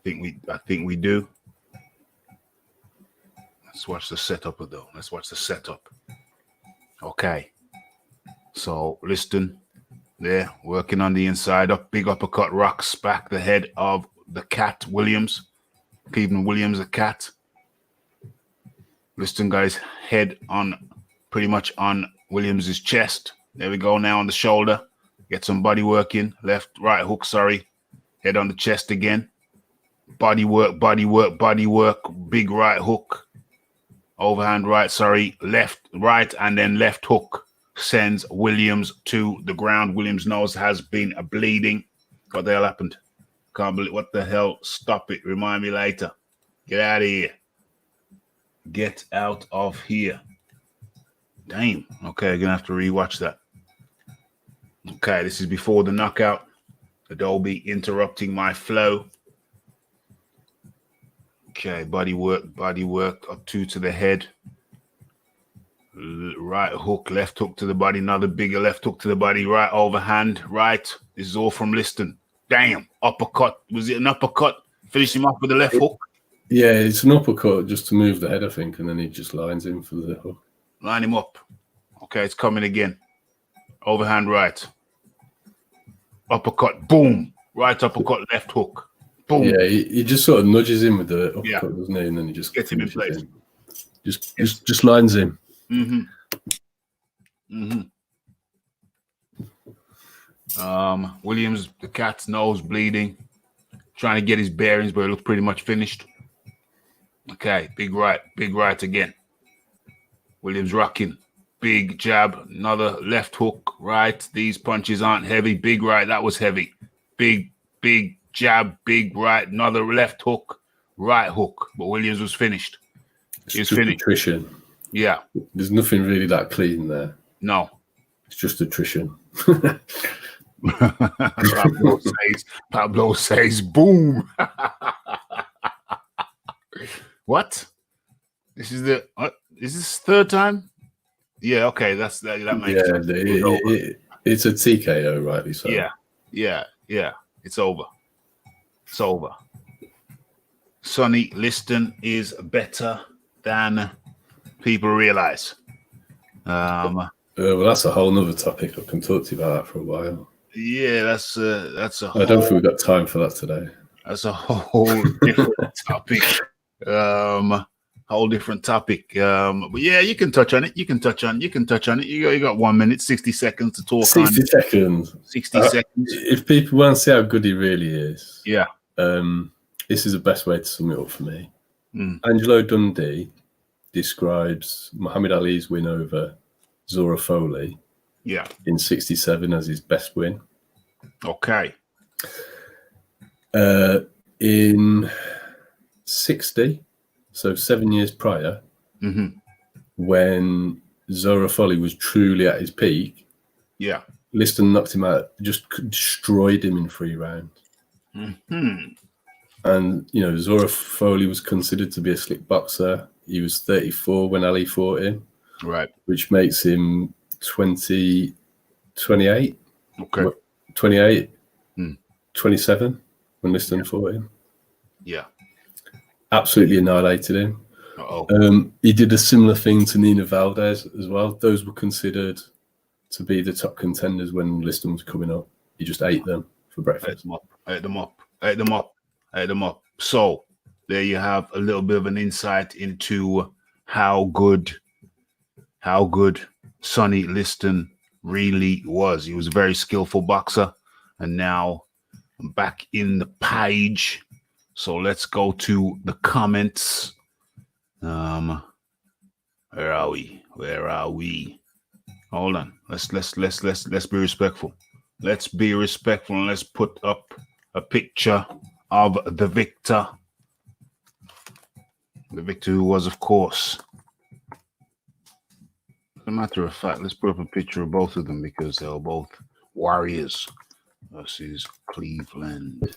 I think we do. Let's watch the setup though. Let's watch the setup. Okay. So Liston there working on the inside up, big uppercut rocks back the head of the cat Williams. Cleveland Williams, a cat. Liston got his head on pretty much on Williams's chest. There we go now on the shoulder. Get some body work in. Left, right hook, Head on the chest again. Body work. Big right hook. Overhand right, left, right, and then left hook sends Williams to the ground. Williams' nose has been bleeding. What the hell happened? Can't believe what the hell. Stop it. Remind me later. Get out of here. Get out of here. Damn. Okay, gonna have to rewatch that. Okay, this is before the knockout. Adobe interrupting my flow. Okay, body work up to the head. Right hook, left hook to the body, another bigger left hook to the body, right overhand, right. This is all from Liston. Damn, uppercut. Was it an uppercut? Finish him off with the left hook? Yeah, it's an uppercut just to move the head, I think, and then he just lines in for the hook. Line him up. Okay, it's coming again. Overhand right. Uppercut, boom. Right uppercut, left hook. Boom. Yeah, he just sort of nudges in with the uppercut, doesn't he? And then he just gets him in place. Just lines in. Williams, the cat's nose bleeding. Trying to get his bearings, but it looks pretty much finished. Okay, big right again. Williams rocking. Big jab, another left hook, right. These punches aren't heavy. Big right, that was heavy. Big jab, big right, another left hook, right hook. But Williams was finished. He was finished. Attrition. Yeah. There's nothing really that clean there. No. It's just attrition. Pablo says, boom. What? This is is this third time? Yeah, okay, that makes sense. It's a TKO, rightly so. Yeah. It's over. It's over. Sonny Liston is better than people realize. Well, that's a whole nother topic. I can talk to you about that for a while. Yeah, that's a I don't think we've got time for that today. That's a whole different topic. Whole different topic. But yeah, you can touch on it. You can touch on it. You got 1 minute, 60 seconds to talk 60 seconds. 60 seconds. If people want to see how good he really is, yeah. This is the best way to sum it up for me. Angelo Dundee describes Muhammad Ali's win over Zora Folley in 67 as his best win. Okay. In 60, so 7 years prior, when Zora Folley was truly at his peak, Liston knocked him out, just destroyed him in 3 rounds. And, you know, Zora Folley was considered to be a slick boxer. He was 34 when Ali fought him. Right. Which makes him 28. Okay. 28, 27 when Liston fought him. Yeah. Absolutely annihilated him. He did a similar thing to Nina Valdez as well. Those were considered to be the top contenders when Liston was coming up. He just ate them for breakfast. Ate them up. So there you have a little bit of an insight into how good Sonny Liston really was. He was a very skillful boxer, and now I'm back in the page. So let's go to the comments. Where are we? Hold on. Let's be respectful. Let's be respectful and let's put up a picture of the victor. The victor who was, of course. As a matter of fact, let's put up a picture of both of them because they were both Warriors versus Cleveland.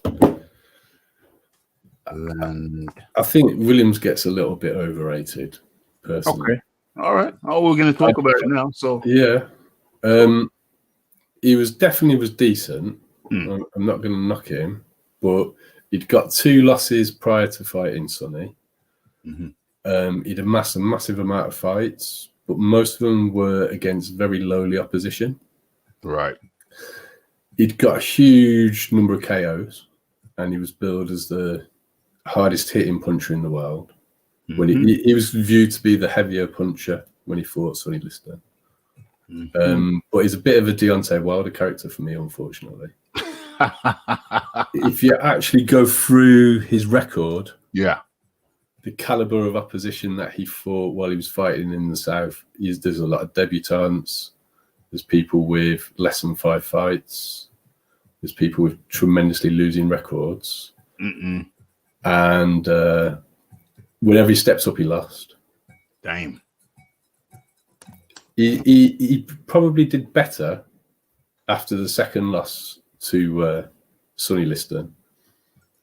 I think Williams gets a little bit overrated, personally. Okay. All right. Oh, we're going to talk about it now. So yeah, he was decent. I'm not going to knock him, but he'd got 2 losses prior to fighting Sonny. He'd amassed a massive amount of fights, but most of them were against very lowly opposition. Right. He'd got a huge number of KOs, and he was billed as the hardest hitting puncher in the world. When he was viewed to be the heavier puncher when he fought Sonny Liston. But he's a bit of a Deontay Wilder character for me, unfortunately. If you actually go through his record, the caliber of opposition that he fought while he was fighting in the South, there's a lot of debutants. There's people with less than 5 fights. There's people with tremendously losing records. And whenever he steps up, he lost. Damn. He probably did better after the second loss to Sonny Liston.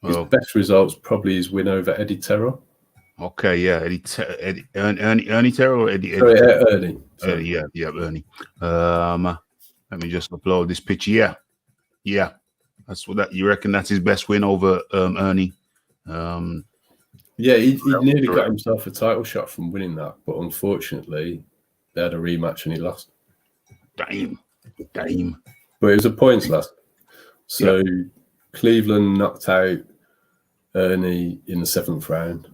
His best results probably his win over Eddie Terrell. Okay, yeah, Ernie Terrell or Eddie? Ernie. Yeah, Ernie. Let me just upload this picture. Yeah. That's what that you reckon that's his best win over Ernie. Yeah, he nearly got himself a title shot from winning that, but unfortunately, they had a rematch and he lost. Damn. But it was a points loss. So Cleveland knocked out Ernie in the 7th round,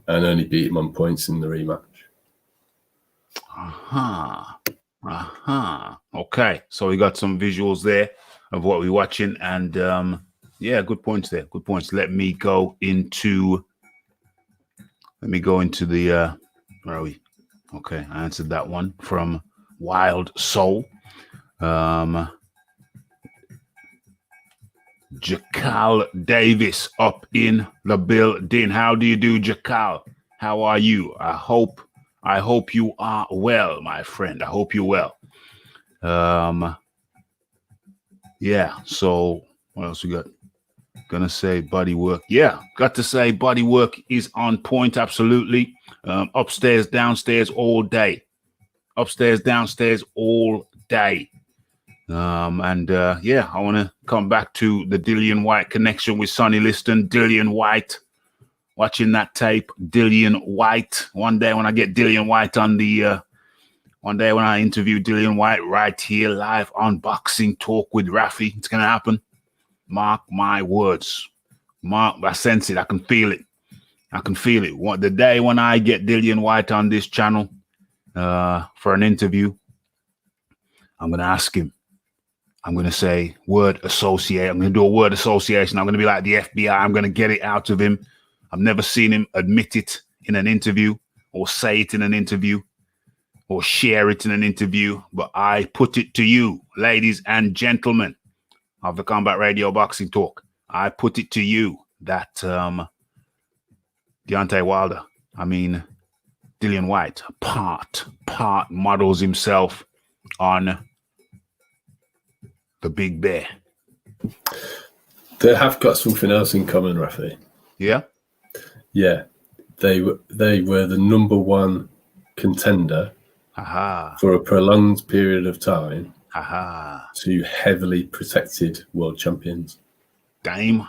and Ernie beat him on points in the rematch. Okay, so we got some visuals there of what we're watching, and good points there. Good points. Let me go into the where are we? Okay, I answered that one from Wild Soul. Jakal Davis up in the building. How do you do, Jakal? How are you? I hope you are well, my friend. I hope you're well. So what else we got? Gonna say body work. Yeah, got to say body work is on point, absolutely. Upstairs, downstairs, all day. Upstairs, downstairs, all day. I want to come back to the Dillian White connection with Sonny Liston. Dillian White, watching that tape. Dillian White. One day when I get Dillian White on the, one day when I interview Dillian White right here live on Boxing Talk with Rafi, it's going to happen. Mark my words. I sense it. I can feel it. I can feel it. The day when I get Dillian White on this channel for an interview, I'm going to ask him. I'm going to say word associate. I'm going to do a word association. I'm going to be like the FBI. I'm going to get it out of him. I've never seen him admit it in an interview or say it in an interview or share it in an interview. But I put it to you, ladies and gentlemen of the Combat Radio Boxing Talk. I put it to you that Deontay Wilder, Dillian White, part models himself on the Big Bear. They have got something else in common, Rafi. Yeah? Yeah. They were the number one contender for a prolonged period of time to heavily protected world champions. Dame.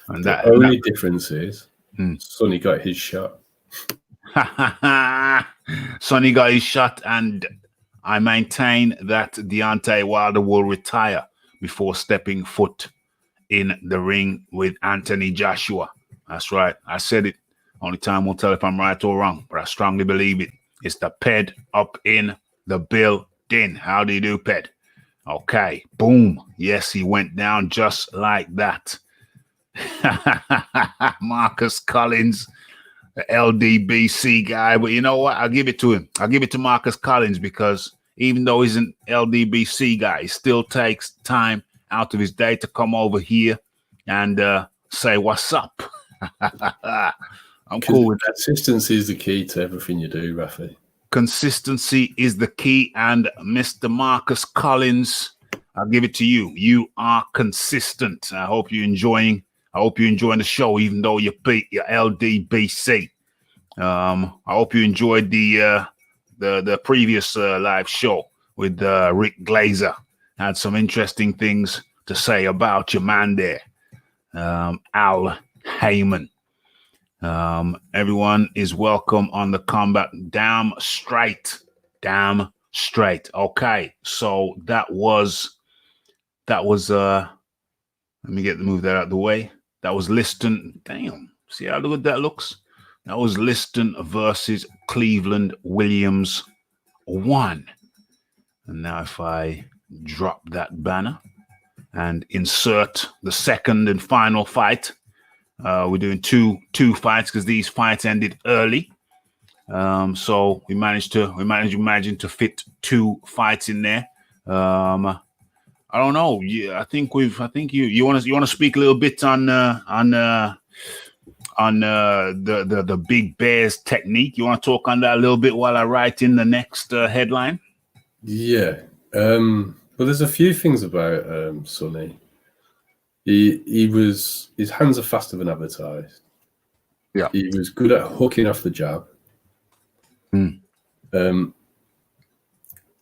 And the only difference is Sonny got his shot. Sonny got his shot, and I maintain that Deontay Wilder will retire before stepping foot in the ring with Anthony Joshua. That's right. I said it. Only time will tell if I'm right or wrong, but I strongly believe it. It's the Ped up in the building. How do you do, Ped? Okay. Boom. Yes, he went down just like that. Marcus Collins, the LDBC guy. But you know what? I'll give it to him. I'll give it to Marcus Collins because even though he's an LDBC guy, he still takes time out of his day to come over here and say, what's up? I'm cool with that. Consistency is the key to everything you do, Rafi. Consistency is the key. And Mr. Marcus Collins, I'll give it to you. You are consistent. I hope you're enjoying the show, even though you beat your LDBC. I hope you enjoyed the previous live show with Rick Glazer. Had some interesting things to say about your man there, Al Heyman. Everyone is welcome on the combat. Damn straight. Okay, so that was let me move that out of the way. That was Liston. Damn, see how good that looks? That was Liston versus Cleveland Williams 1. And now if I drop that banner and insert the second and final fight, we're doing two fights because these fights ended early. So we managed to fit 2 fights in there. I don't know. Yeah, I think you want to speak a little bit on the Big Bear's technique. You want to talk on that a little bit while I write in the next headline? Yeah. Well, there's a few things about Sonny. His hands are faster than advertised. Yeah. He was good at hooking off the jab.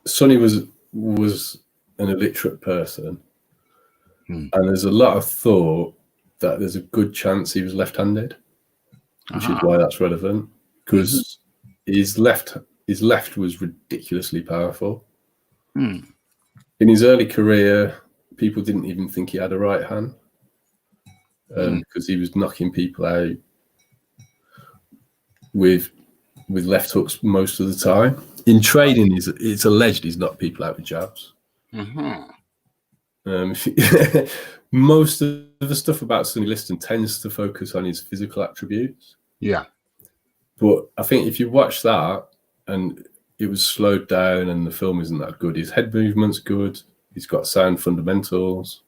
Sonny was an illiterate person, and there's a lot of thought that there's a good chance he was left-handed, which is why that's relevant, because his left was ridiculously powerful. In his early career, people didn't even think he had a right hand because he was knocking people out with left hooks most of the time. In training, it's alleged he's knocked people out with jabs. Most of the stuff about Sonny Liston tends to focus on his physical attributes. Yeah. But I think if you watch that and it was slowed down and the film isn't that good, his head movement's good. He's got sound fundamentals.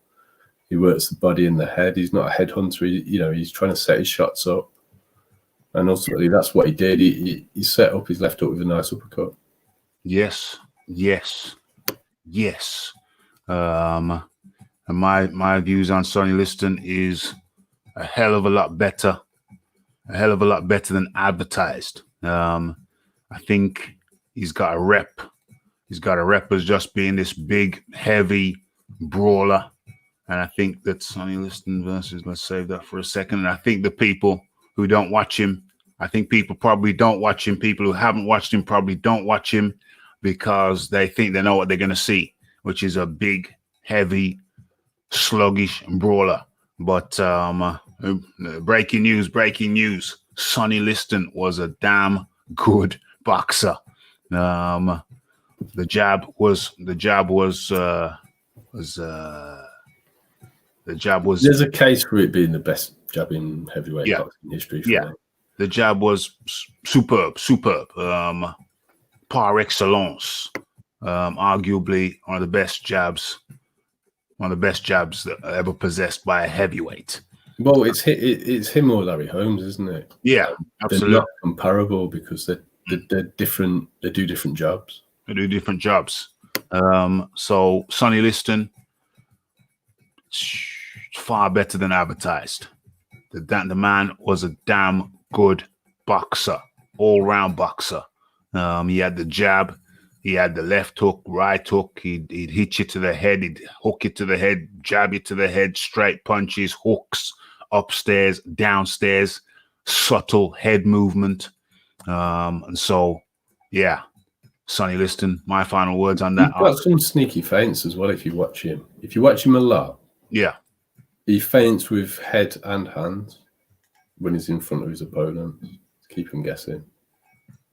He works the body and the head. He's not a headhunter. He's trying to set his shots up. And ultimately, that's what he did. He set up his left hook with a nice uppercut. Yes. And my views on Sonny Liston is a hell of a lot better a hell of a lot better than advertised. I think he's got a rep. He's got a rep as just being this big, heavy brawler. And I think that Sonny Liston versus, let's save that for a second. And I think the people who don't watch him, I think people probably don't watch him. People who haven't watched him probably don't watch him because they think they know what they're going to see, which is a big, heavy, sluggish brawler. But breaking news. Sonny Liston was a damn good boxer. The jab was. There's a case for it being the best jab in heavyweight boxing history. Yeah, me. The jab was superb. Par excellence. Arguably one of the best jabs that ever possessed by a heavyweight. Well, it's him or Larry Holmes, isn't it? Yeah, absolutely. They're not comparable because they're different. They do different jobs. So Sonny Liston, far better than advertised. The man was a damn good boxer, all-round boxer. He had the jab, he had the left hook, right hook. He'd hit you to the head, he'd hook you to the head, jab you to the head, straight punches, hooks, upstairs, downstairs, subtle head movement. And so, yeah, Sonny Liston, my final words on that. He's got some sneaky feints as well if you watch him. If you watch him a lot, yeah, he feints with head and hands when he's in front of his opponent to keep him guessing.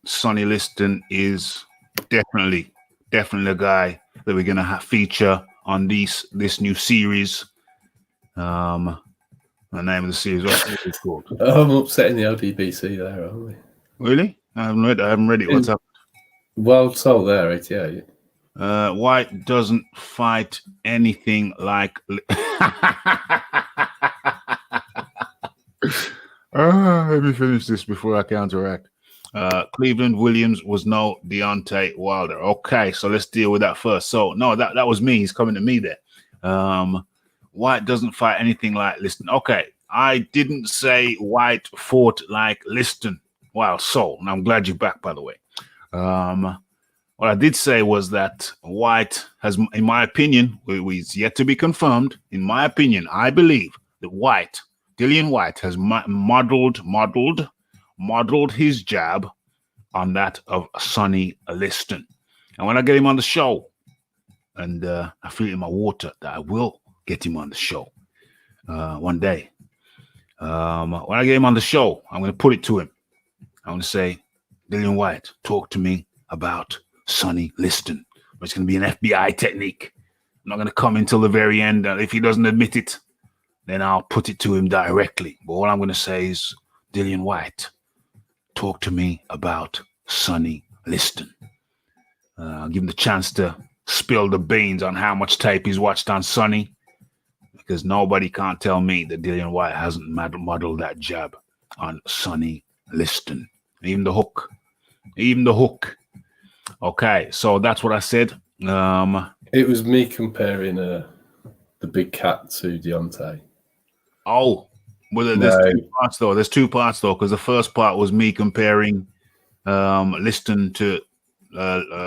Sonny Liston is definitely a guy that we're going to feature on this new series. The name of the series, what's it called? I'm upsetting the LDBC there, aren't we? Really? I haven't read it. What's up? Well told there, 88. White doesn't fight anything like. Let me finish this before I counteract. Cleveland Williams was no Deontay Wilder. Okay, so let's deal with that first. So no, that was me. He's coming to me there. White doesn't fight anything like Liston. Okay, I didn't say White fought like Liston. Wow, so and I'm glad you're back, by the way. What I did say was that White has, in my opinion, it's yet to be confirmed. In my opinion, I believe that Dillian White, has modeled his jab on that of Sonny Liston. And when I get him on the show, and I feel it in my water that I will get him on the show one day. When I get him on the show, I'm going to put it to him. I'm going to say, Dillian White, talk to me about Sonny Liston. It's going to be an FBI technique. I'm not going to come until the very end. If he doesn't admit it, then I'll put it to him directly. But all I'm going to say is, Dillian White, talk to me about Sonny Liston. I'll give him the chance to spill the beans on how much tape he's watched on Sonny, because nobody can't tell me that Dillian White hasn't modeled that jab on Sonny Liston. Even the hook. Okay, so that's what I said. It was me comparing the big cat to Deontay. Oh, well, there's two parts though. Because the first part was me comparing Liston to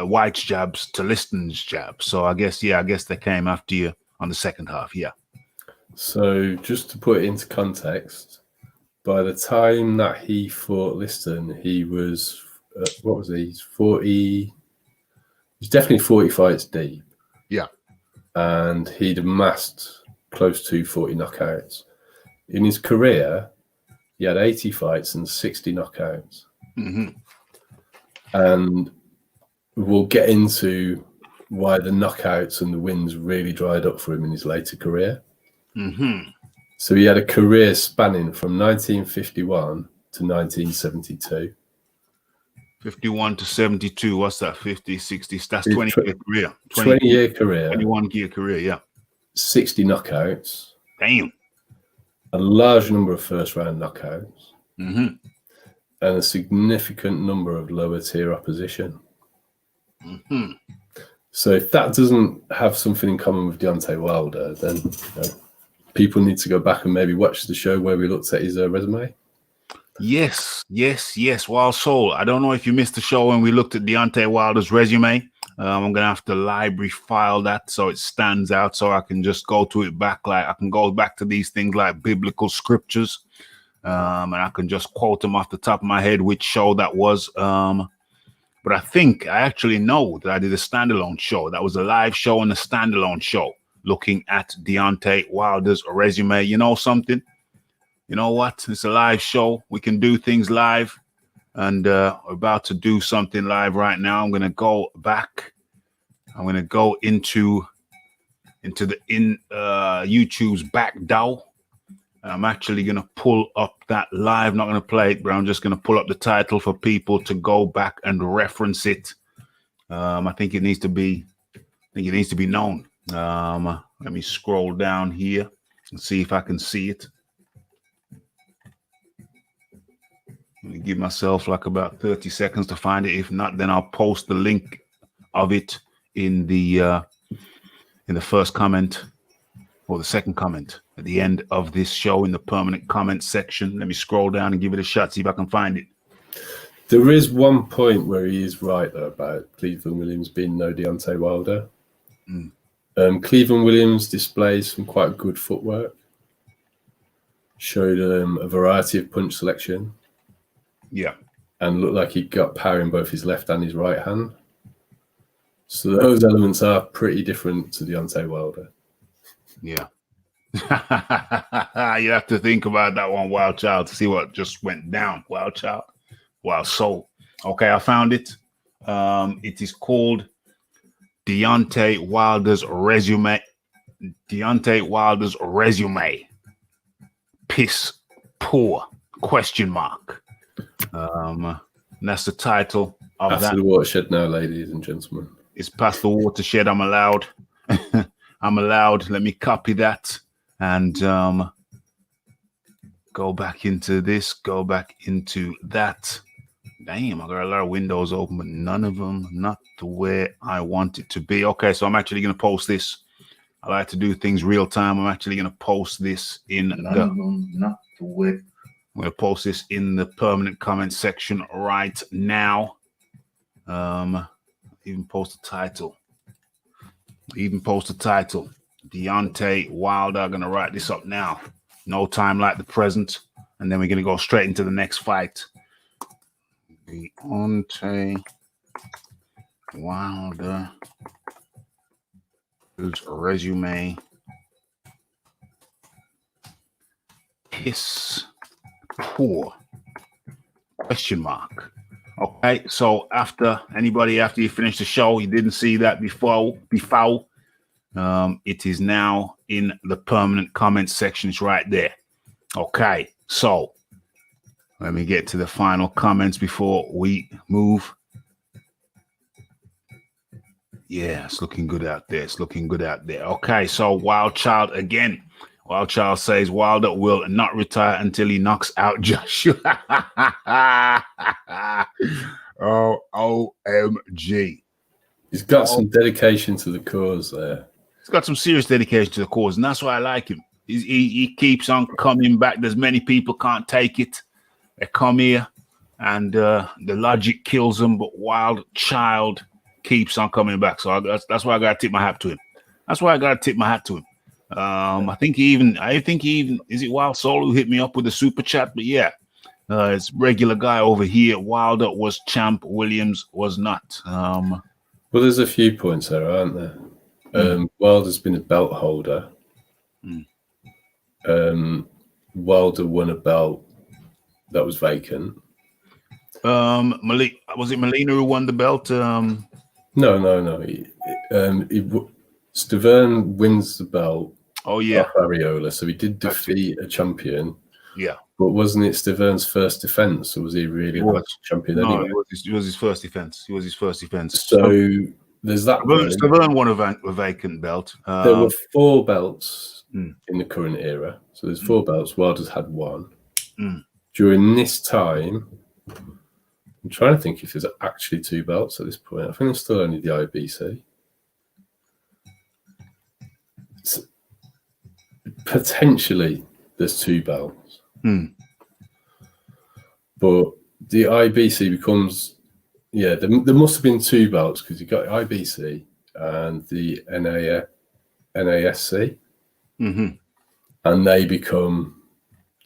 White's jabs to Liston's jabs. So I guess they came after you on the second half. Yeah. So just to put it into context, by the time that he fought Liston, he was what was he? 40. He's definitely 40 fights deep. Yeah. And he'd amassed close to 40 knockouts. In his career, he had 80 fights and 60 knockouts. Mm-hmm. And we'll get into why the knockouts and the wins really dried up for him in his later career. Mm-hmm. So he had a career spanning from 1951 to 1972. 51 to 72. What's that? 50, 60. That's 20-year career. 20-year career. 21-year career, yeah. 60 knockouts. Damn. A large number of first-round knockouts. Mm-hmm. And a significant number of lower-tier opposition. Mm-hmm. So if that doesn't have something in common with Deontay Wilder, then people need to go back and maybe watch the show where we looked at his resume. Yes. Wild Soul. I don't know if you missed the show when we looked at Deontay Wilder's resume. I'm gonna have to library file that so it stands out, so I can just go to it back. Like I can go back to these things like biblical scriptures, and I can just quote them off the top of my head which show that was. But I think I actually know that I did a standalone show. That was a live show and a standalone show looking at Deontay Wilder's resume. You know something? You know what? It's a live show. We can do things live. And we're about to do something live right now. I'm going to go back. I'm going to go into the YouTube's back door. I'm actually going to pull up that live. Not going to play it, but I'm just going to pull up the title for people to go back and reference it. I think it needs to be known. Let me scroll down here and see if I can see it. Let me give myself like about 30 seconds to find it. If not, then I'll post the link of it in the first comment or the second comment at the end of this show in the permanent comment section. Let me scroll down and give it a shot, see if I can find it. There is one point where he is right though about Cleveland Williams being no Deontay Wilder. Cleveland Williams displays some quite good footwork. Showed a variety of punch selection. Yeah. And looked like he got power in both his left and his right hand. So those elements are pretty different to Deontay Wilder. Yeah. You have to think about that one, Wild Child, to see what just went down. Wild Child. Wild Soul. Okay, I found it. It is called Deontay Wilder's resume. Deontay Wilder's resume. Piss poor? ? And that's the title of After that. the watershed now, ladies and gentlemen. It's past the watershed. I'm allowed. I'm allowed. Let me copy that and go back into this. Go back into that. Damn, I got a lot of windows open, but none of them not the way I want it to be. Okay, so I'm actually going to post this. I like to do things real time. I'm actually going to post this in not the way. I'm going to post this in the permanent comment section right now. Even post the title. Deontay Wilder. I'm going to write this up now. No time like the present. And then we're going to go straight into the next fight. Deontay Wilder. His resume. Piss poor? ? Okay, so after you finish the show, you didn't see that before. It is now in the permanent comment section. It's right there. Okay, so let me get to the final comments before we move. Yeah, it's looking good out there. Okay, so Wild Child again. Wild Child says Wilder will not retire until he knocks out Joshua. Oh, OMG. He's got some dedication to the cause there. He's got some serious dedication to the cause, and that's why I like him. He keeps on coming back. There's many people can't take it. They come here, and the logic kills them, but Wild Child keeps on coming back. So that's why I got to tip my hat to him. I think he even is it Wild Soul who hit me up with a super chat, but yeah, it's regular guy over here. Wilder was champ, Williams was not. Well, there's a few points there, aren't there? Wilder's been a belt holder. Wilder won a belt that was vacant. Was it Molina who won the belt? No. Stavern wins the belt. Oh yeah, Ariola. So he did defeat a champion. Yeah, but wasn't it Stavern's first defense, or was he really a champion anyway? It was his first defense. So there's that. Stavern won a vacant belt. There were 4 belts in the current era. So there's 4 belts. Wilder's had 1. During this time, I'm trying to think if there's actually 2 belts at this point. I think there's still only the IBC. So potentially, there's 2 belts. But the IBC becomes, there must have been two belts because you got IBC and the NASC, and they become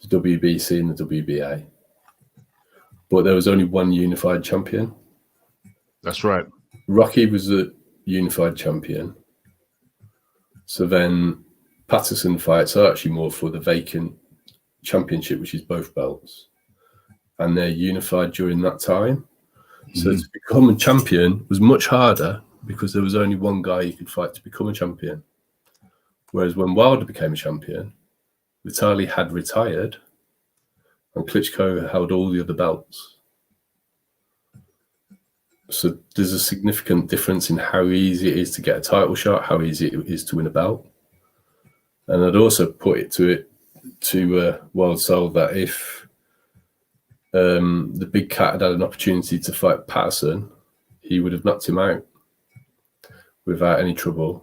the WBC and the WBA. But there was only one unified champion. That's right. Rocky was a unified champion. So then Patterson fights are actually more for the vacant championship, which is both belts. And they're unified during that time. So to become a champion was much harder because there was only one guy you could fight to become a champion. Whereas when Wilder became a champion, Vitali had retired and Klitschko held all the other belts. So there's a significant difference in how easy it is to get a title shot, how easy it is to win a belt. And I'd also put it to Wild Soul that if the big cat had an opportunity to fight Patterson, he would have knocked him out without any trouble.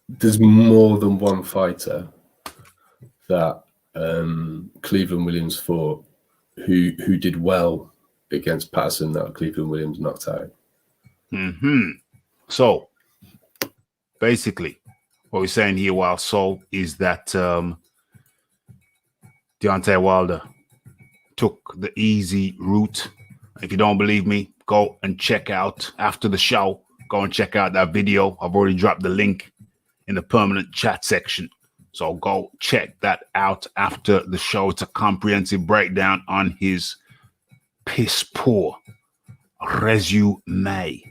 There's more than one fighter that Cleveland Williams fought who did well against Patterson that Cleveland Williams knocked out. So basically what we're saying here, Wild Soul, is that Deontay Wilder took the easy route. If you don't believe me, go and check out after the show. Go and check out that video. I've already dropped the link in the permanent chat section. So go check that out after the show. It's a comprehensive breakdown on his piss poor resume.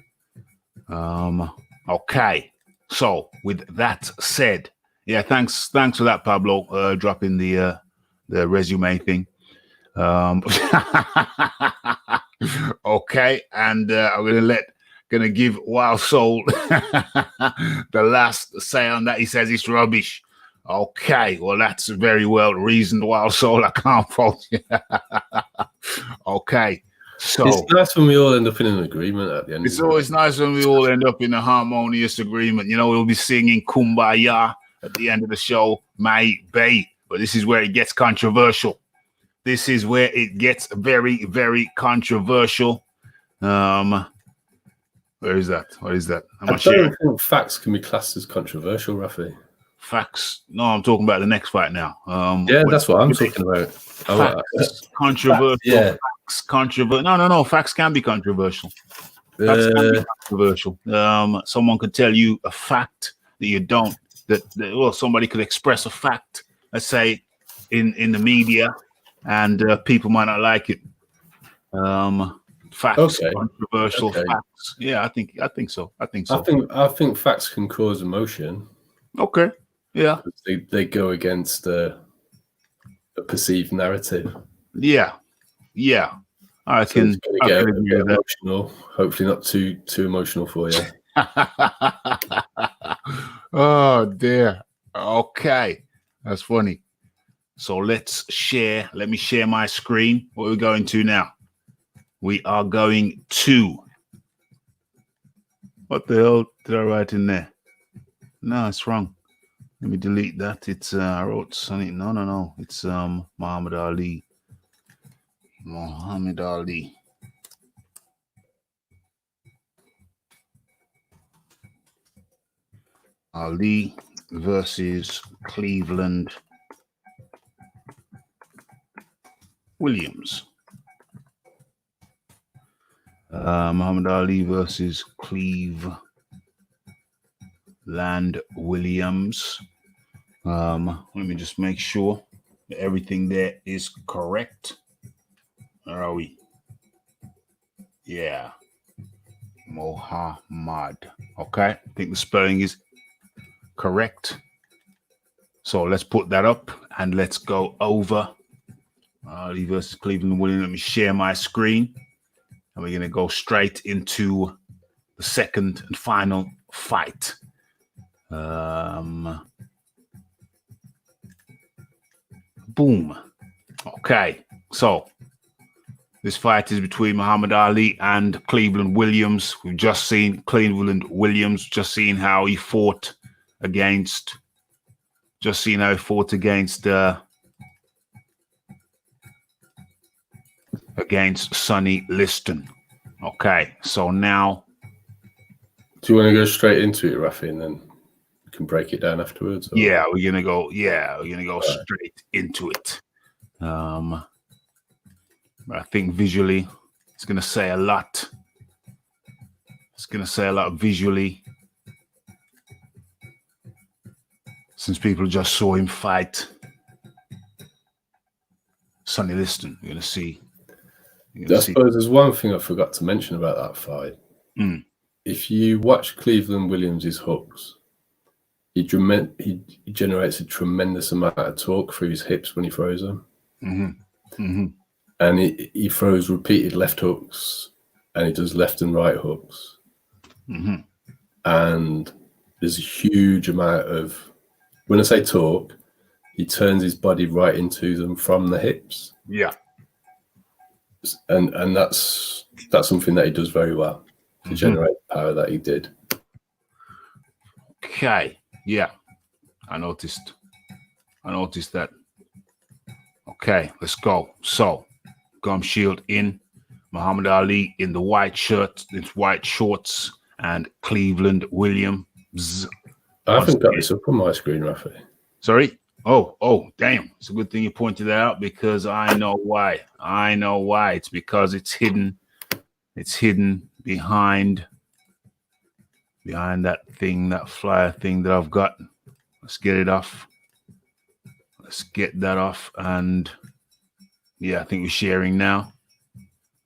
Okay. So with that said, yeah, thanks for that, Pablo, dropping the resume thing. Okay, and I'm gonna give Wild Soul the last say on that. He says it's rubbish. Okay, well that's very well reasoned, Wild Soul. I can't fault you. Okay, so it's nice when we all end up in an agreement at the end. It's always nice when we all end up in a harmonious agreement. You know, we'll be singing Kumbaya at the end of the show, maybe. But this is where it gets controversial. This is where it gets very, very controversial. Where is that? What is that? I don't think facts can be classed as controversial, Rafi. Facts? No, I'm talking about the next fight now. That's what I'm talking about. Facts, controversial. Yeah. Facts, controversial. No. Facts can be controversial. Facts can be controversial. Someone could tell you a fact that you don't. Well, somebody could express a fact, let's say, in the media, and people might not like it. Facts, controversial facts. Yeah, I think so. I think facts can cause emotion. Okay. Yeah. They go against a perceived narrative. Yeah. I can get emotional. Hopefully not too emotional for you. Oh dear. Okay. That's funny. So let me share my screen. What are we going to now? We are going to, what the hell did I write in there? No, it's wrong. Let me delete that. It's I wrote Sonny. No. It's Muhammad Ali. Ali versus Cleveland Williams. Muhammad Ali versus Cleveland Williams. Let me just make sure that everything there is correct. Where are we? Yeah. Mohammed. Okay. I think the spelling is correct. So let's put that up and let's go over Ali versus Cleveland Williams. Let me share my screen. And we're going to go straight into the second and final fight. Boom. Okay. So this fight is between Muhammad Ali and Cleveland Williams. We've just seen Cleveland Williams, just seen how he fought against just seen how he fought against Sonny Liston. Okay, so now. Do you want to go straight into it, Rafi, and then we can break it down afterwards? Or? Yeah, we're gonna go straight into it. I think visually, it's gonna say a lot. It's gonna say a lot visually, since people just saw him fight Sonny Liston. You're gonna see. I suppose there's one thing I forgot to mention about that fight. If you watch Cleveland Williams' hooks, he generates a tremendous amount of torque through his hips when he throws them. And he throws repeated left hooks, and he does left and right hooks. And there's a huge amount of, when I say torque, he turns his body right into them from the hips. Yeah. And that's something that he does very well to generate the power that he did. Okay. Yeah. I noticed that. Okay, let's go. So, Gum Shield in, Muhammad Ali in the white shirt, it's white shorts, and Cleveland Williams. I haven't got this up on my screen, Rafi. Sorry? Oh, damn. It's a good thing you pointed that out, because I know why. It's because it's hidden. It's hidden behind that thing, that flyer thing that I've got. Let's get it off. Let's get that off. And yeah, I think we're sharing now.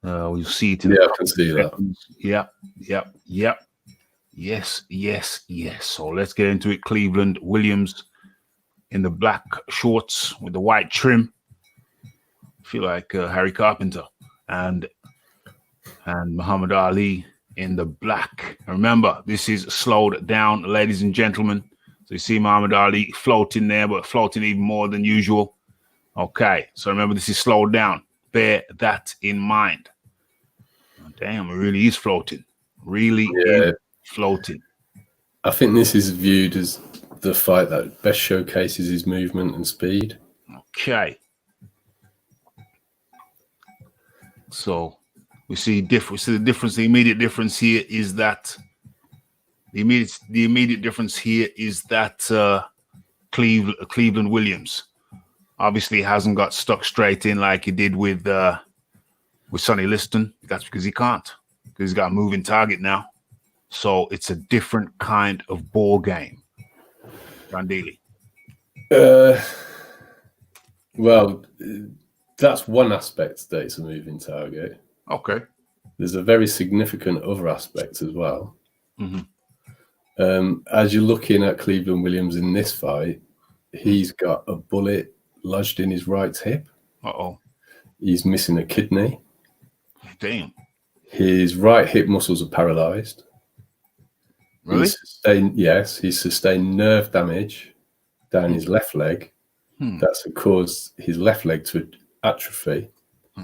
We'll see it. I can see that. Yep. Yes. So let's get into it. Cleveland Williams in the black shorts with the white trim. I feel like Harry Carpenter. And Muhammad Ali in the black. Remember, this is slowed down, ladies and gentlemen. So you see Muhammad Ali floating there, but floating even more than usual. Okay, so remember, this is slowed down. Bear that in mind. Oh, damn, it really is floating. Is floating. I think this is viewed as the fight that best showcases his movement and speed. Okay. So we see difference. The difference. The immediate difference here is that Cleveland Williams obviously hasn't got stuck straight in like he did with Sonny Liston. That's because he can't, because he's got a moving target now. So it's a different kind of ball game. Randili. Well, that's one aspect that it's a moving target. Okay. There's a very significant other aspect as well. As you're looking at Cleveland Williams in this fight, he's got a bullet lodged in his right hip. He's missing a kidney. Damn. His right hip muscles are paralyzed. Really? He's sustained nerve damage down his left leg. That's caused his left leg to atrophy.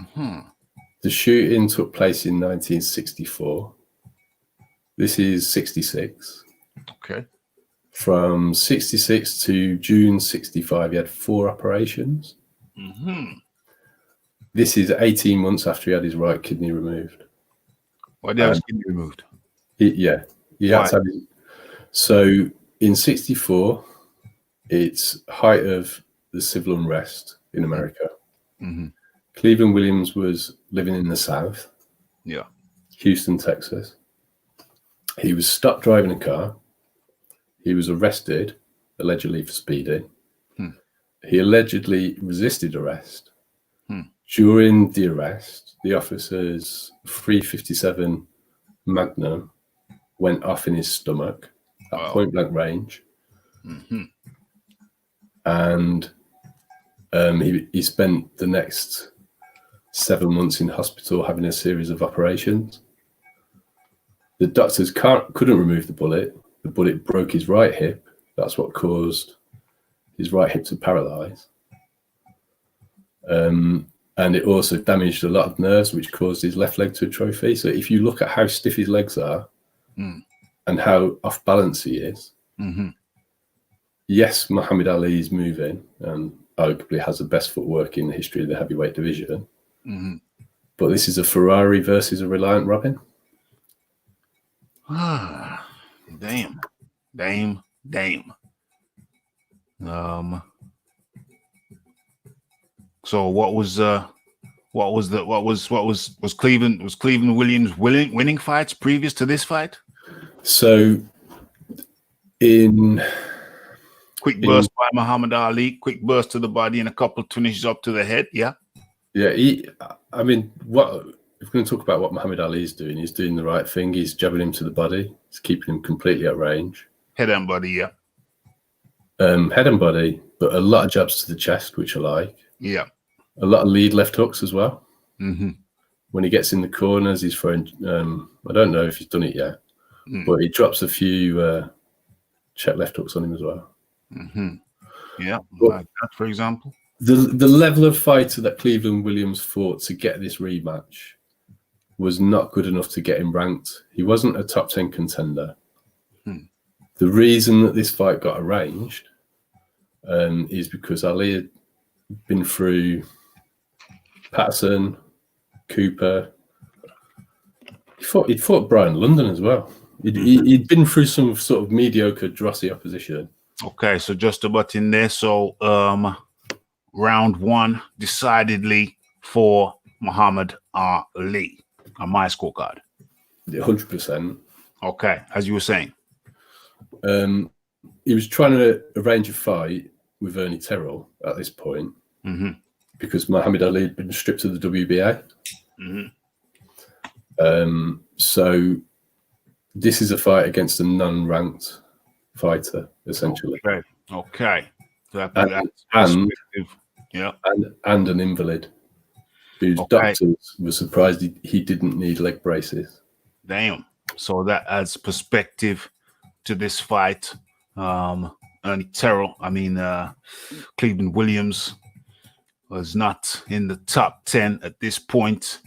The shooting took place in 1964. This is 66. Okay. From 66 to June 65, he had 4 operations. This is 18 months after he had his right kidney removed. Why did he have his kidney removed? He had to have his, so in 64, it's height of the civil unrest in America. Cleveland Williams was living in the South. Yeah. Houston, Texas. He was stopped driving a car. He was arrested, allegedly for speeding. He allegedly resisted arrest. During the arrest, the officer's .357 Magnum went off in his stomach at point blank range. And he spent the next 7 months in hospital having a series of operations. The doctors couldn't remove the bullet. The bullet broke his right hip. That's what caused his right hip to paralyze. And it also damaged a lot of nerves, which caused his left leg to atrophy. So if you look at how stiff his legs are and how off balance he is, yes, Muhammad Ali is moving and arguably has the best footwork in the history of the heavyweight division. Mm-hmm. But this is a Ferrari versus a Reliant Robin. Damn. So was Cleveland Williams winning fights previous to this fight? So Quick burst by Muhammad Ali, quick burst to the body and a couple of finishes up to the head. Yeah. Yeah. What if we're going to talk about what Muhammad Ali is doing? He's doing the right thing. He's jabbing him to the body. He's keeping him completely at range. Head and body, yeah. Head and body, but a lot of jabs to the chest, which I like. Yeah. A lot of lead left hooks as well. Mm-hmm. When he gets in the corners, he's throwing. I don't know if he's done it yet, but he drops a few check left hooks on him as well. Mm-hmm. Yeah, like that, for example. The level of fighter that Cleveland Williams fought to get this rematch was not good enough to get him ranked. He wasn't a top 10 contender. The reason that this fight got arranged is because Ali had been through Patterson, Cooper. He'd fought Brian London as well. He'd been through some sort of mediocre, drossy opposition. Okay, so just about in there. So round one, decidedly for Muhammad Ali on my scorecard. 100%. Okay, as you were saying. He was trying to arrange a fight with Ernie Terrell at this point because Muhammad Ali had been stripped of the WBA. So this is a fight against a non-ranked fighter, essentially. Okay. So and an invalid whose doctors were surprised he didn't need leg braces. Damn. So that adds perspective to this fight. Ernie Terrell, Cleveland Williams was not in the top 10 at this point.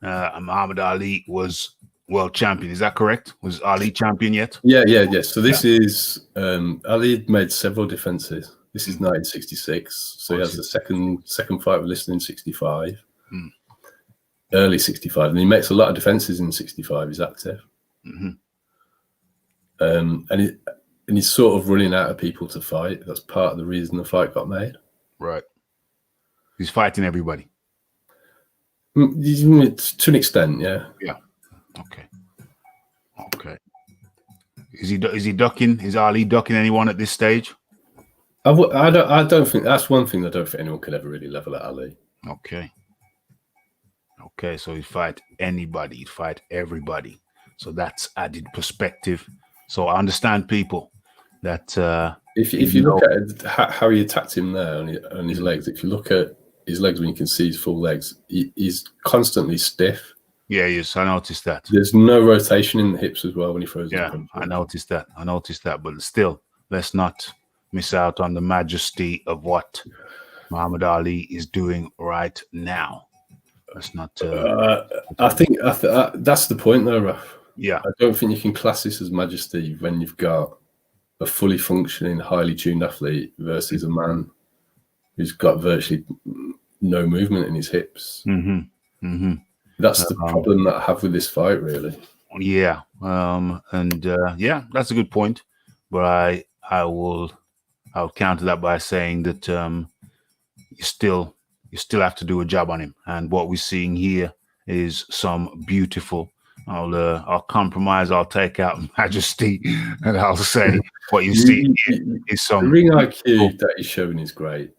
Muhammad Ali was world champion. Is that correct? Was Ali champion yet? Yeah. So this is Ali had made several defenses. This is 1966. So he has the second fight with Liston in 65, early 65, and he makes a lot of defenses in 65. He's active, and he's sort of running out of people to fight. That's part of the reason the fight got made. Right. He's fighting everybody. To an extent, yeah. Yeah. Okay. Is he ducking? Is Ali ducking anyone at this stage? I don't think that's one thing. I don't think anyone could ever really level at Ali. Okay. So he'd fight anybody. He'd fight everybody. So that's added perspective. So I understand people that if you look at how he attacked him there on his legs, if you look at his legs when you can see his full legs, he's constantly stiff. Yeah, yes, I noticed that. There's no rotation in the hips as well when he throws. Yeah, I noticed that. But still, let's not miss out on the majesty of what Muhammad Ali is doing right now. Let's not. I think that's the point, though, Raph. Yeah, I don't think you can class this as majesty when you've got a fully functioning, highly tuned athlete versus a man who's got virtually no movement in his hips. That's the problem that I have with this fight, really. Yeah, that's a good point. But I'll counter that by saying that you still have to do a job on him. And what we're seeing here is some beautiful. I'll compromise. I'll take out majesty, and I'll say what you see here is some. The ring IQ that he's showing is great.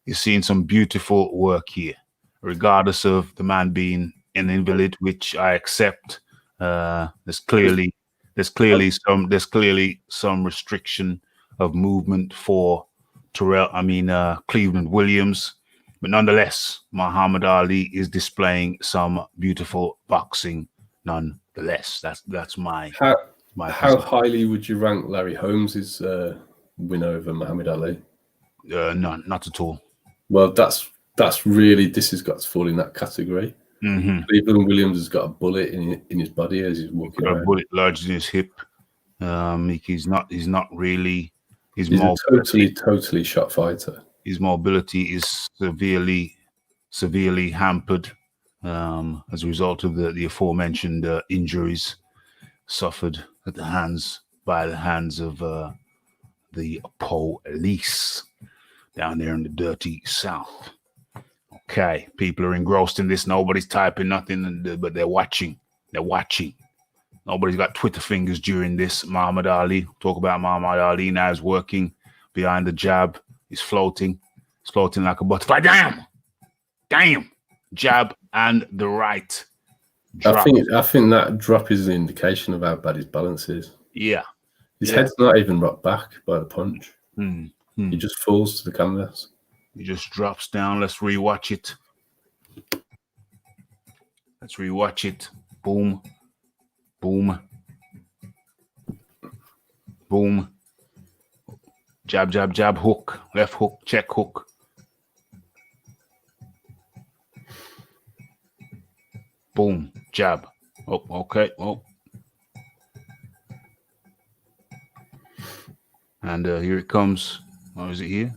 You're seeing some beautiful work here, regardless of the man being an invalid, which I accept. There's clearly some restriction of movement for Cleveland Williams, but nonetheless, Muhammad Ali is displaying some beautiful boxing. Nonetheless, that's my. How highly would you rank Larry Holmes' win over Muhammad Ali? None, not at all. Well, that's really, this has got to fall in that category. Cleveland Williams has got a bullet in his body as he's walking around. A bullet lodged in his hip. He's not really His He's mobility, a totally shot fighter. his mobility is severely hampered as a result of the aforementioned injuries suffered at the hands of the police down there in the dirty South. Okay, people are engrossed in this. Nobody's typing nothing, but they're watching. They're watching. Nobody's got Twitter fingers during this. Muhammad Ali, talk about Muhammad Ali now, is working behind the jab. He's floating. He's floating like a butterfly. Damn. Jab and the right drop. I think that drop is an indication of how bad his balance is. Yeah. His head's not even rocked back by the punch. He He just falls to the canvas. He just drops down. Let's rewatch it. Boom. Boom. Boom. Jab, jab, jab, hook. Left hook, check hook. Boom. Jab. Oh, okay. Oh. And here it comes. Oh, is it here?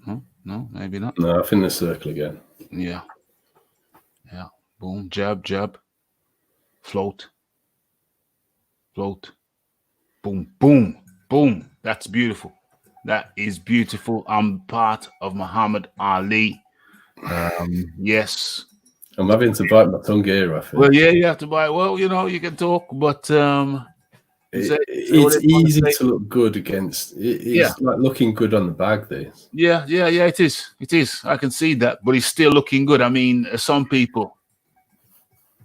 Oh, no, maybe not. No, I think the circle again. Yeah. Boom. Jab, jab. Float. Boom, boom, boom. That's beautiful. That is beautiful. I'm part of Muhammad Ali. Yes. I'm having to bite my tongue here, I think. Well, yeah, you have to buy. Well, you can talk, but it's easy to look good against. It's like looking good on the bag. This. Yeah. It is. I can see that, but he's still looking good. I mean, some people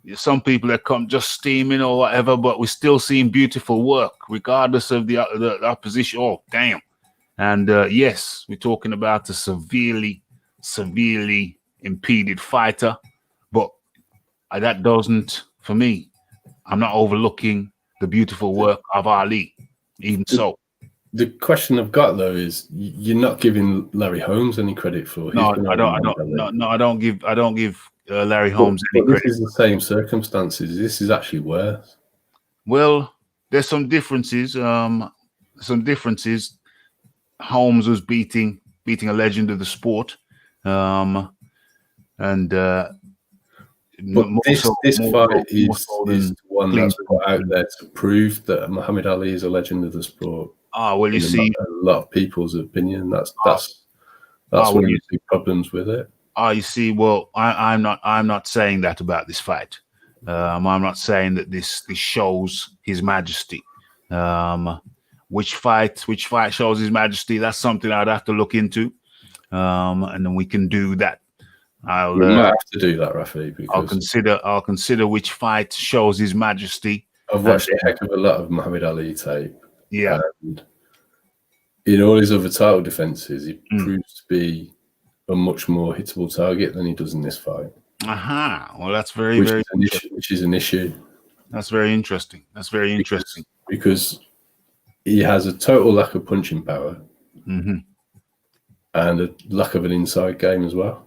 that come just steaming or whatever, but we're still seeing beautiful work, regardless of the opposition. Oh, damn! And yes, we're talking about a severely impeded fighter, but that doesn't, for me, I'm not overlooking the beautiful work of Ali. Even so, the question I've got though is you're not giving Larry Holmes any credit for. No, I don't give Larry Holmes any credit. This is the same circumstances. This is actually worse. Well, there's some differences. Holmes was beating a legend of the sport, and this fight is one that's put out there to prove that Muhammad Ali is a legend of the sport. Well, you see, a lot of people's opinion. That's one of the big problems with it. You see, well, I'm not saying that about this fight. I'm not saying that this shows His Majesty. Which fight shows His Majesty? That's something I'd have to look into, and then we can do that. We might have to do that, Raphael. I'll consider which fight shows His Majesty. I've watched a heck of a lot of Muhammad Ali tape. Yeah. And in all his other title defenses, he proves to be a much more hittable target than he does in this fight. Well, that's very which is an issue. That's very interesting. Because he has a total lack of punching power and a lack of an inside game as well.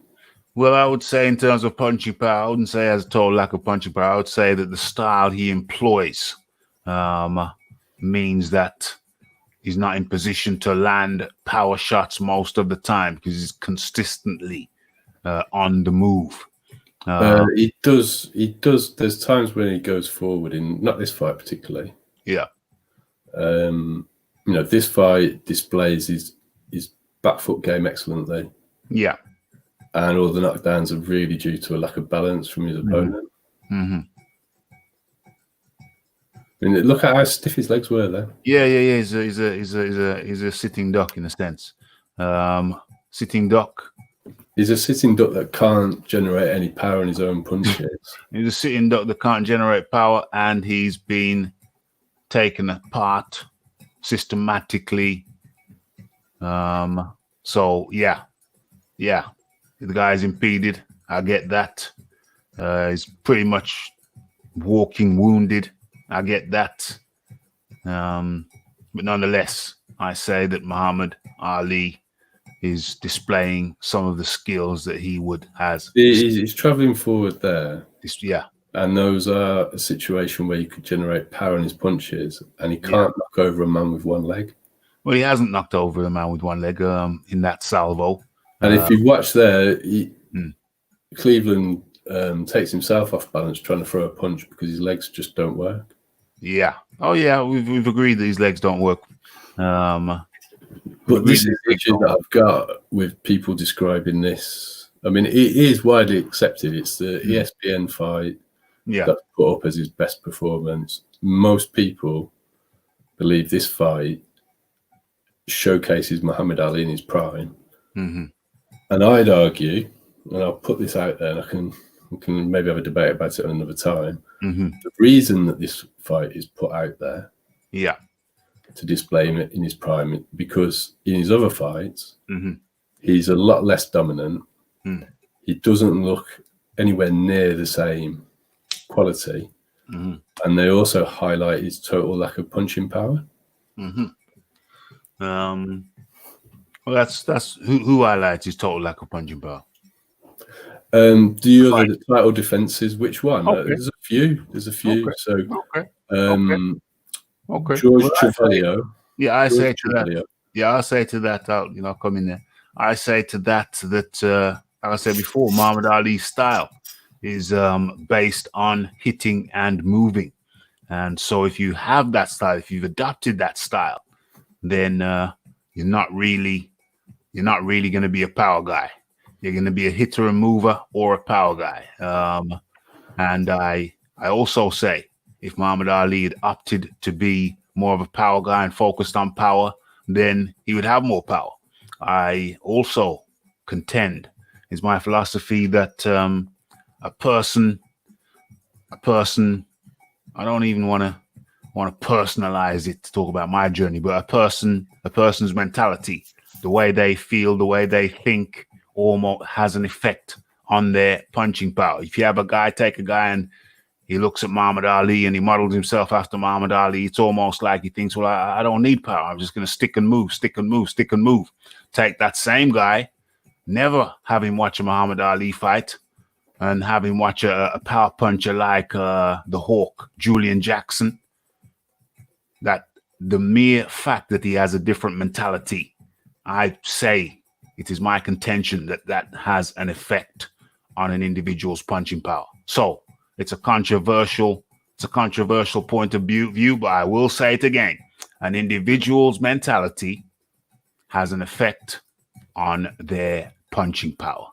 Well, I would say in terms of punching power, I wouldn't say he has a total lack of punching power. I would say that the style he employs means that he's not in position to land power shots most of the time because he's consistently on the move. He does. There's times when he goes forward not this fight particularly. Yeah. This fight displays his back foot game excellently. Yeah. And all the knockdowns are really due to a lack of balance from his opponent. I mean, look at how stiff his legs were there. Yeah. He's a sitting duck in a sense. Sitting duck. He's a sitting duck that can't generate any power in his own punches. He's a sitting duck that can't generate power, and he's been taken apart systematically. So yeah. The guy's impeded. I get that. He's pretty much walking wounded. I get that. But nonetheless, I say that Muhammad Ali is displaying some of the skills that he has. He's traveling forward there. Yeah. And those are a situation where you could generate power in his punches, and he can't knock over a man with one leg. Well, he hasn't knocked over the man with one leg in that salvo. And if you watch there, Hmm. Cleveland takes himself off balance trying to throw a punch because his legs just don't work. Yeah. Oh, yeah. We've agreed that his legs don't work. But this is the issue that I've got with people describing this. I mean, it is widely accepted. It's the ESPN fight that's put up as his best performance. Most people believe this fight showcases Muhammad Ali in his prime. Mm-hmm. And I'd argue, and I'll put this out there, and we can maybe have a debate about it another time. Mm-hmm. The reason that this fight is put out there, to display him in his prime, because in his other fights, he's a lot less dominant. He doesn't look anywhere near the same quality, and they also highlight his total lack of punching power. Well, that's who highlights his total lack of punching power. The other title defenses, which one? Okay. There's a few. Okay. So, Okay. George Trevelyan. I say to that. I'll come in there. I say to that like I said before, Muhammad Ali's style is based on hitting and moving, and so if you have that style, if you've adopted that style, then you're not really going to be a power guy. You're going to be a hitter and mover or a power guy. And I also say if Muhammad Ali had opted to be more of a power guy and focused on power, then he would have more power. I also contend, is my philosophy, that a person, I don't even want to personalize it to talk about my journey, but a person's mentality, the way they feel, the way they think, almost has an effect on their punching power. If you have take a guy and he looks at Muhammad Ali and he models himself after Muhammad Ali, it's almost like he thinks, well, I don't need power. I'm just going to stick and move. Take that same guy, never have him watch a Muhammad Ali fight, and have him watch a power puncher like the Hawk, Julian Jackson. That the mere fact that he has a different mentality, I say it is my contention that has an effect on an individual's punching power. So it's a controversial point of view, but I will say it again. An individual's mentality has an effect on their punching power.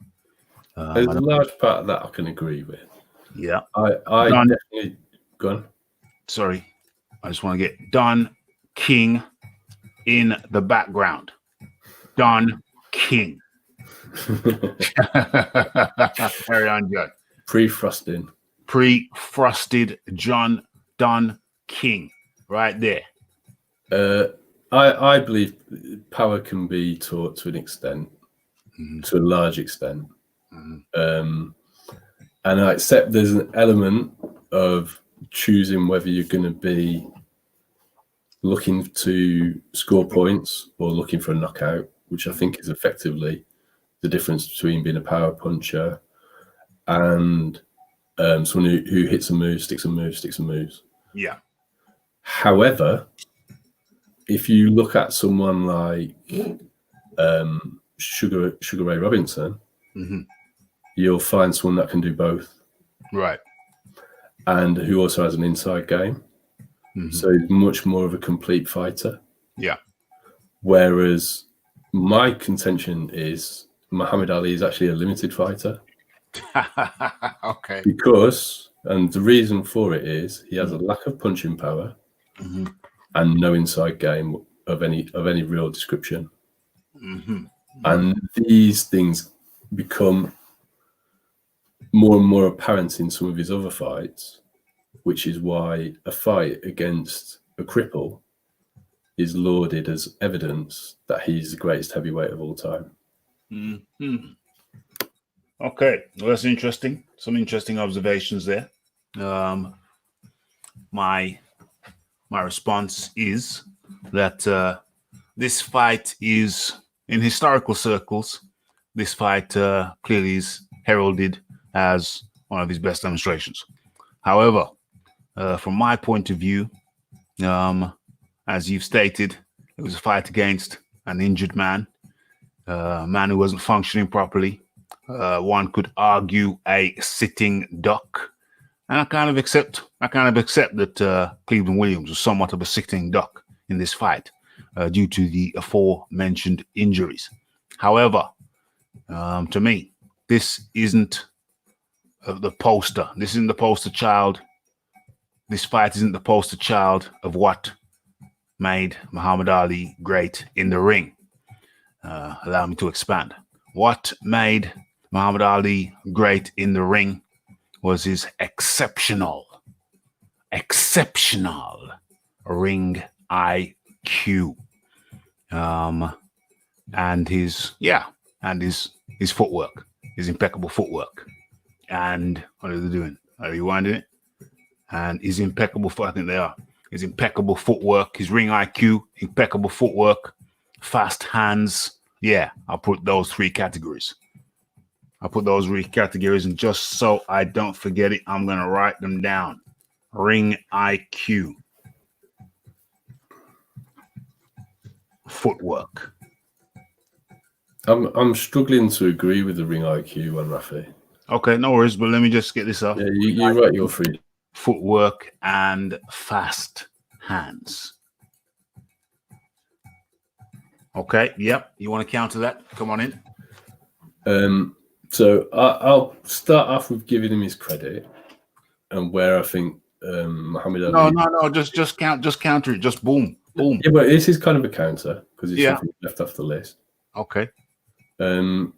There's a large part of that I can agree with. Yeah. I definitely go on. Sorry. I just want to get Don King in the background. Don King. Carry on, John. Pre-frosted Don King. Right there. I believe power can be taught to an extent, to a large extent. And I accept there's an element of choosing whether you're going to be looking to score points or looking for a knockout, which I think is effectively the difference between being a power puncher and someone who hits and moves, sticks and moves. Yeah. However, if you look at someone like Sugar Ray Robinson, you'll find someone that can do both. Right. And who also has an inside game. So he's much more of a complete fighter. Yeah. Whereas my contention is Muhammad Ali is actually a limited fighter. Okay. Because, and the reason for it is he has a lack of punching power and no inside game of any real description. And these things become more and more apparent in some of his other fights, which is why a fight against a cripple is lauded as evidence that he's the greatest heavyweight of all time. Okay, well, that's interesting. Some interesting observations there. My response is that this fight is, in historical circles, this fight clearly is heralded as one of his best demonstrations. However, from my point of view, as you've stated, It was a fight against an injured man, a man who wasn't functioning properly. One could argue a sitting duck, and I kind of accept that Cleveland Williams was somewhat of a sitting duck in this fight due to the aforementioned injuries. However, to me, this isn't the poster. This isn't the poster child. This fight isn't the poster child of what made Muhammad Ali great in the ring. Allow me to expand. What made Muhammad Ali great in the ring was his exceptional ring IQ, and his footwork, his impeccable footwork. And what are they doing? Are you winding it? And his impeccable I think they are. His impeccable footwork, his ring IQ, impeccable footwork, fast hands. Yeah, I'll put those three categories. And just so I don't forget it, I'm going to write them down. Ring IQ. Footwork. I'm struggling to agree with the ring IQ one, Rafi. Okay, no worries, but let me just get this up. Yeah, you write your three. Footwork and fast hands. Okay, yep. You want to counter that? Come on in. So I'll start off with giving him his credit and where I think Muhammad Ali. No. Just counter it. Just boom. Yeah, but this is kind of a counter because it's something left off the list. Okay.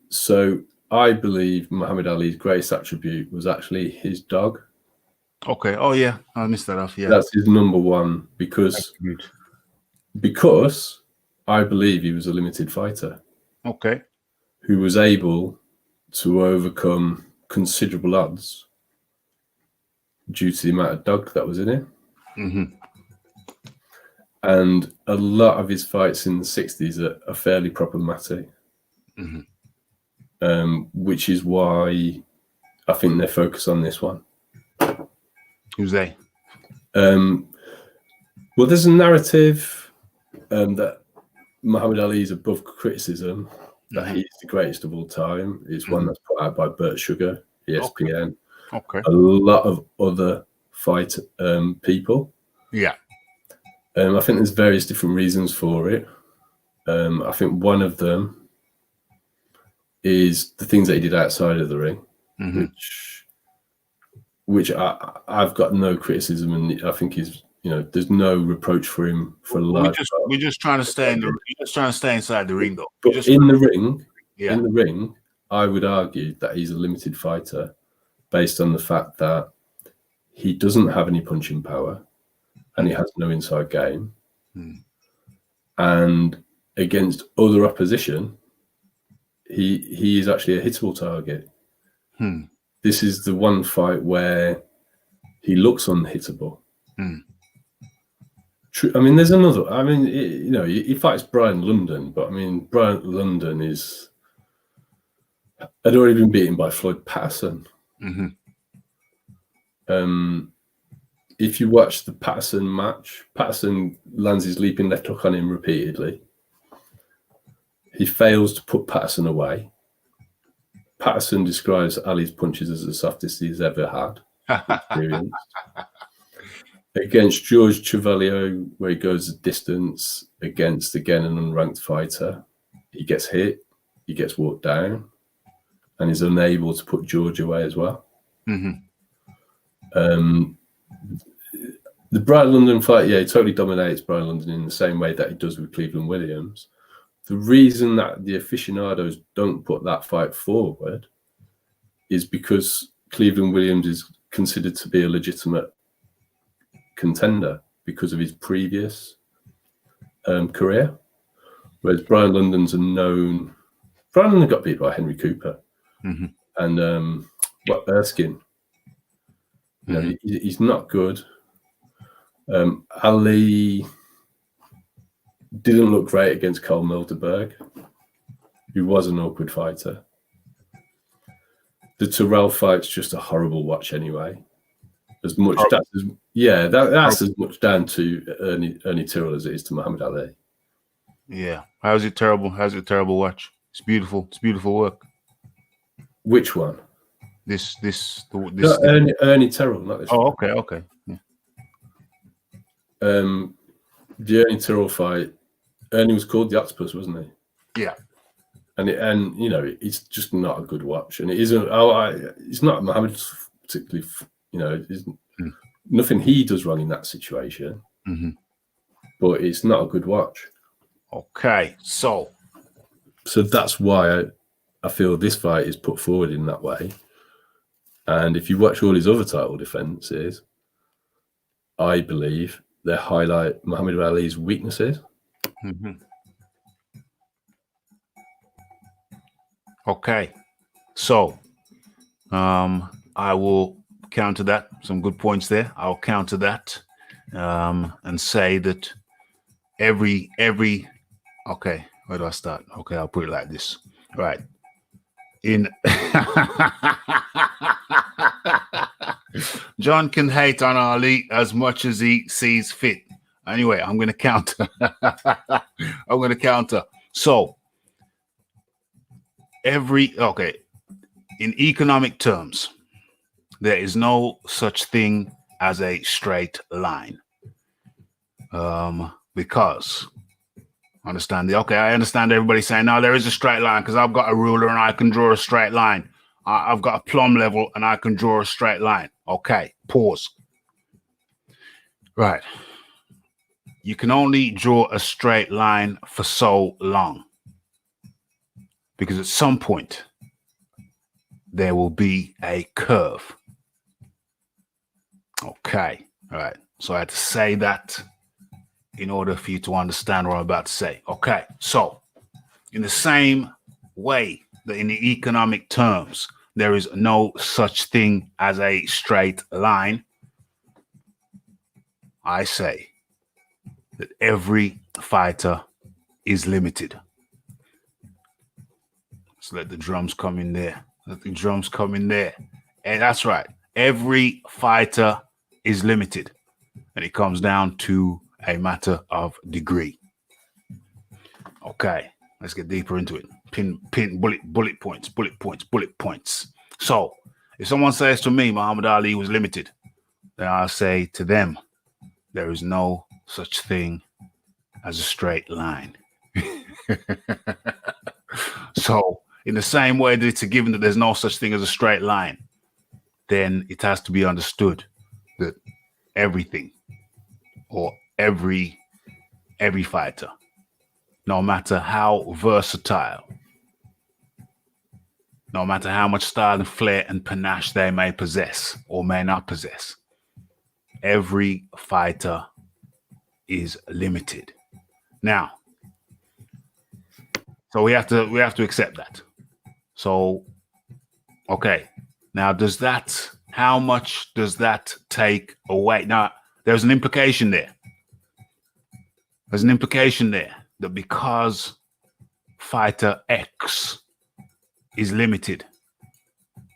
So I believe Muhammad Ali's greatest attribute was actually his dog. Okay. Oh yeah, I missed that off. Yeah, that's his number one because I believe he was a limited fighter. Okay. Who was able to overcome considerable odds due to the amount of dog that was in him. Mm-hmm. And a lot of his fights in the 60s are fairly problematic. Mm-hmm. Which is why I think they focus on this one. Who's they? Well, there's a narrative that Muhammad Ali is above criticism, that he's the greatest of all time. It's one that's put out by Bert Sugar, ESPN. Okay. A lot of other fight people. Yeah. I think there's various different reasons for it. I think one of them is the things that he did outside of the ring, which I've got no criticism, and I think there's no reproach for him for life. We're just trying to stay inside the ring, though. But in the ring, I would argue that he's a limited fighter based on the fact that he doesn't have any punching power and he has no inside game. And against other opposition, he is actually a hittable target. This is the one fight where he looks unhittable. True. I mean, there's another. I mean, he fights Brian London, but I mean, Brian London had already been beaten by Floyd Patterson. If you watch the Patterson match, Patterson lands his leaping left hook on him repeatedly. He fails to put Patterson away. Patterson describes Ali's punches as the softest he's ever had experienced. Against George Chevalier, where he goes the distance against, again, an unranked fighter, he gets hit, he gets walked down, and is unable to put George away as well. The Brian London fight, he totally dominates Brian London in the same way that he does with Cleveland Williams. The reason that the aficionados don't put that fight forward is because Cleveland Williams is considered to be a legitimate contender because of his previous career, whereas Brian London's Brian London got beat by Henry Cooper and Erskine. He's not good. Ali didn't look great against Cole Milderberg, who was an awkward fighter. The Terrell fight's just a horrible watch anyway. That's as much down to Ernie Tyrrell as it is to Muhammad Ali. Yeah. How's it terrible? How's it terrible watch? It's beautiful. It's beautiful work. Which one? This. No, Ernie Terrell, not this Oh, one. okay. Yeah. The Ernie Terrell fight. Ernie was called the Octopus, wasn't he? Yeah. And you know, it's just not a good watch, and it isn't. It's not Muhammad particularly. You know, nothing he does wrong in that situation, but it's not a good watch. Okay, so that's why I feel this fight is put forward in that way. And if you watch all his other title defenses, I believe they highlight Muhammad Ali's weaknesses. Okay, so I will counter that. Some good points there. I'll counter that and say that every okay, where do I start? Okay, I'll put it like this. Right. John can hate on Ali as much as he sees fit. Anyway, I'm going to counter. So in economic terms, there is no such thing as a straight line. Because I understand everybody saying, no, there is a straight line because I've got a ruler and I can draw a straight line. I've got a plumb level and I can draw a straight line. Okay, pause. Right. You can only draw a straight line for so long. Because at some point, there will be a curve. Okay, all right. So I had to say that in order for you to understand what I'm about to say. Okay, so in the same way that in the economic terms, there is no such thing as a straight line, I say that every fighter is limited. So let the drums come in there. And that's right. Every fighter is limited. And it comes down to a matter of degree. Okay, let's get deeper into it. Bullet points. So if someone says to me, Muhammad Ali was limited, then I'll say to them, there is no such thing as a straight line. So in the same way that it's a given that there's no such thing as a straight line, then it has to be understood that everything or every fighter, no matter how versatile, no matter how much style and flair and panache they may possess or may not possess, every fighter is limited. Now, so we have to accept that. So, okay. Now, how much does that take away? Now, there's an implication there. There's an implication there that because fighter X is limited,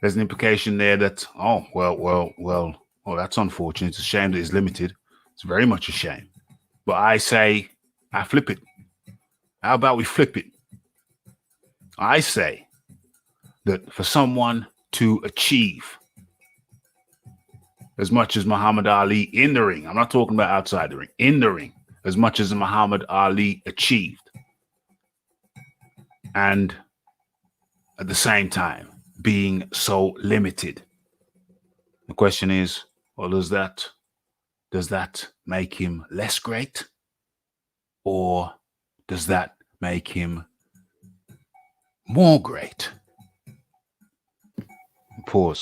there's an implication there that, that's unfortunate. It's a shame that it's limited. It's very much a shame. But I say, I flip it. How about we flip it? I say that for someone to achieve as much as Muhammad Ali in the ring, I'm not talking about outside the ring, in the ring, as much as Muhammad Ali achieved, and at the same time being so limited, the question is, well, does that make him less great, or does that make him more great? We're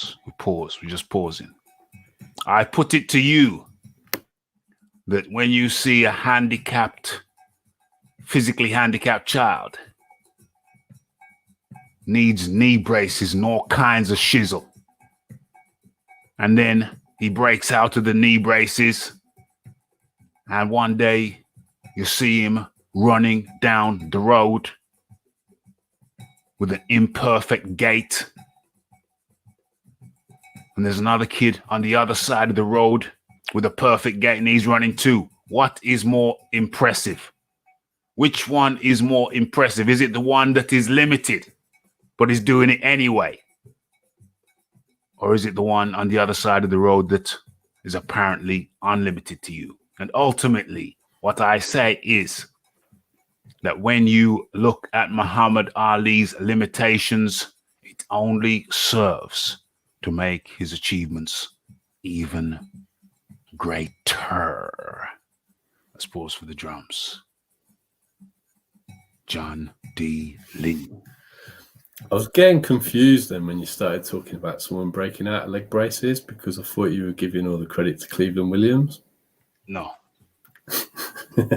just pausing. I put it to you that when you see a physically handicapped child needs knee braces and all kinds of shizzle, and then he breaks out of the knee braces, and one day you see him running down the road with an imperfect gait, and there's another kid on the other side of the road with a perfect gait and he's running too. What is more impressive? which one is more impressive? Is it the one that is limited, but is doing it anyway? Or is it the one on the other side of the road that is apparently unlimited to you? And ultimately, what I say is that when you look at Muhammad Ali's limitations, it only serves to make his achievements even greater. Let's pause for the drums. John D. Lee. I was getting confused then when you started talking about someone breaking out of leg braces, because I thought you were giving all the credit to Cleveland Williams. No. No.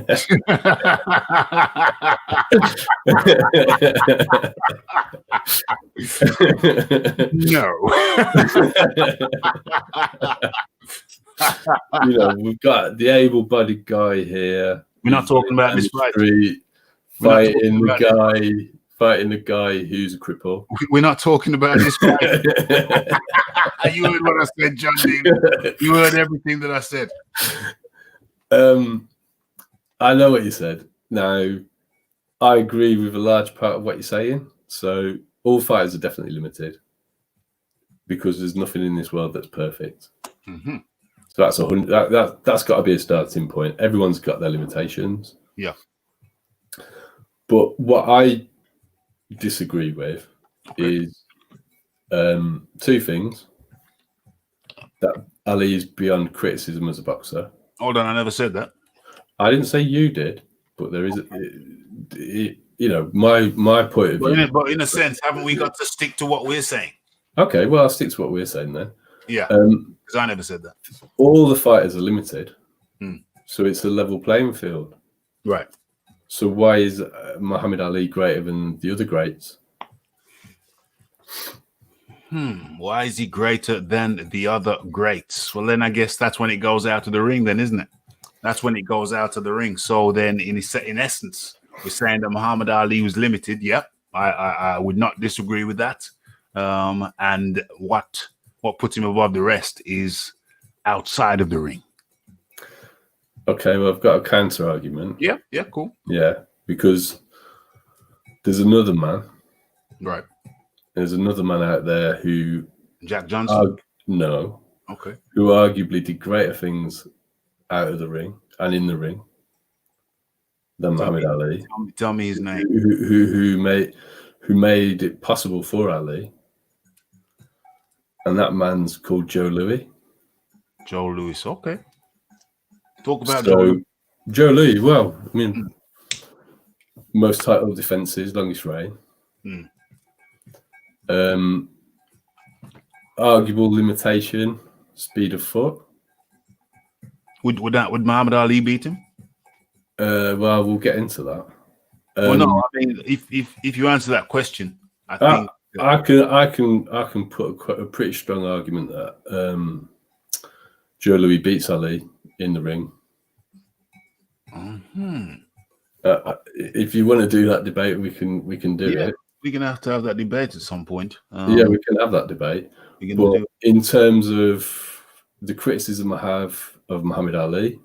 We've got the able-bodied guy here. We're not talking about this fight. Fighting the guy who's a cripple. We're not talking about this fight. You heard what I said, John Dean. You heard everything that I said. I know what you said. Now, I agree with a large part of what you're saying. So all fighters are definitely limited because there's nothing in this world that's perfect. Mm-hmm. So that's got to be a starting point. Everyone's got their limitations. Yeah. But what I disagree with is two things. That Ali is beyond criticism as a boxer. Hold on, I never said that. I didn't say you did, but there is, my point of view. But in a sense, haven't we got to stick to what we're saying? Okay, well, I'll stick to what we're saying then. Yeah, because I never said that. All the fighters are limited, so it's a level playing field. Right. So why is Muhammad Ali greater than the other greats? Why is he greater than the other greats? Well, then I guess that's when it goes out to the ring, then, isn't it? That's when it goes out to the ring. So then, in essence, we're saying that Muhammad Ali was limited. Yep, I would not disagree with that. And what puts him above the rest is outside of the ring. Okay, well, I've got a counter argument. Yeah, cool. Yeah, because there's another man. Right. There's another man out there who... Jack Johnson? No. Okay. Who arguably did greater things out of the ring and in the ring than Muhammad Ali. Tell me his name. Who made it possible for Ali. And that man's called Joe Louis. Joe Louis, okay. Talk about Joe Louis, well, I mean, most title defenses, longest reign. Arguable limitation, speed of foot. Would Muhammad Ali beat him? Well, we'll get into that. Well, no, I mean, if you answer that question, I think I can put a pretty strong argument that Joe Louis beats Ali in the ring. If you want to do that debate, we can do it. We're gonna have to have that debate at some point. Yeah, we can have that debate. But in terms of the criticism I have of Muhammad Ali,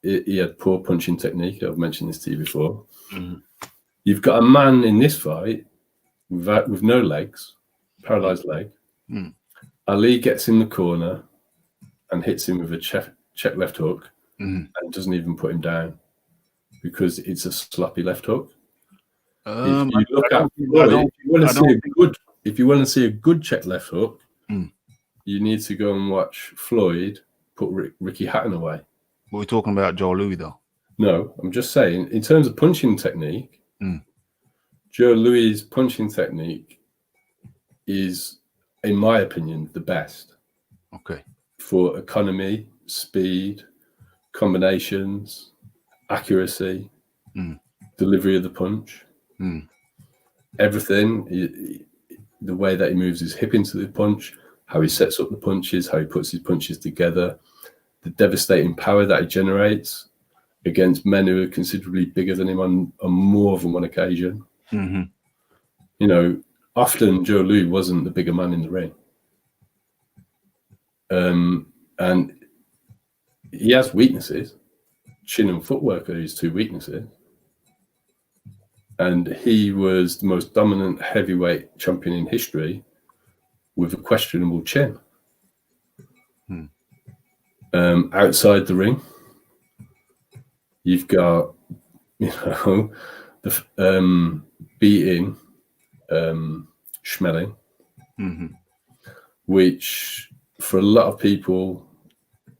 he had poor punching technique. I've mentioned this to you before. You've got a man in this fight with no legs, paralyzed leg. Ali gets in the corner and hits him with a check left hook and doesn't even put him down because it's a sloppy left hook. If you want to see a good check left hook, you need to go and watch Floyd put Ricky Hatton away. But we're talking about Joe Louis, though. No, I'm just saying, in terms of punching technique, Joe Louis' punching technique is, in my opinion, the best. Okay. For economy, speed, combinations, accuracy, delivery of the punch. Everything, the way that he moves his hip into the punch, how he sets up the punches, how he puts his punches together, the devastating power that he generates against men who are considerably bigger than him on more than one occasion. You know, often Joe Louis wasn't the bigger man in the ring. And he has weaknesses. Chin and footwork are his two weaknesses. and he was the most dominant heavyweight champion in history with a questionable chin. Outside the ring, you've got, the beating Schmeling, which for a lot of people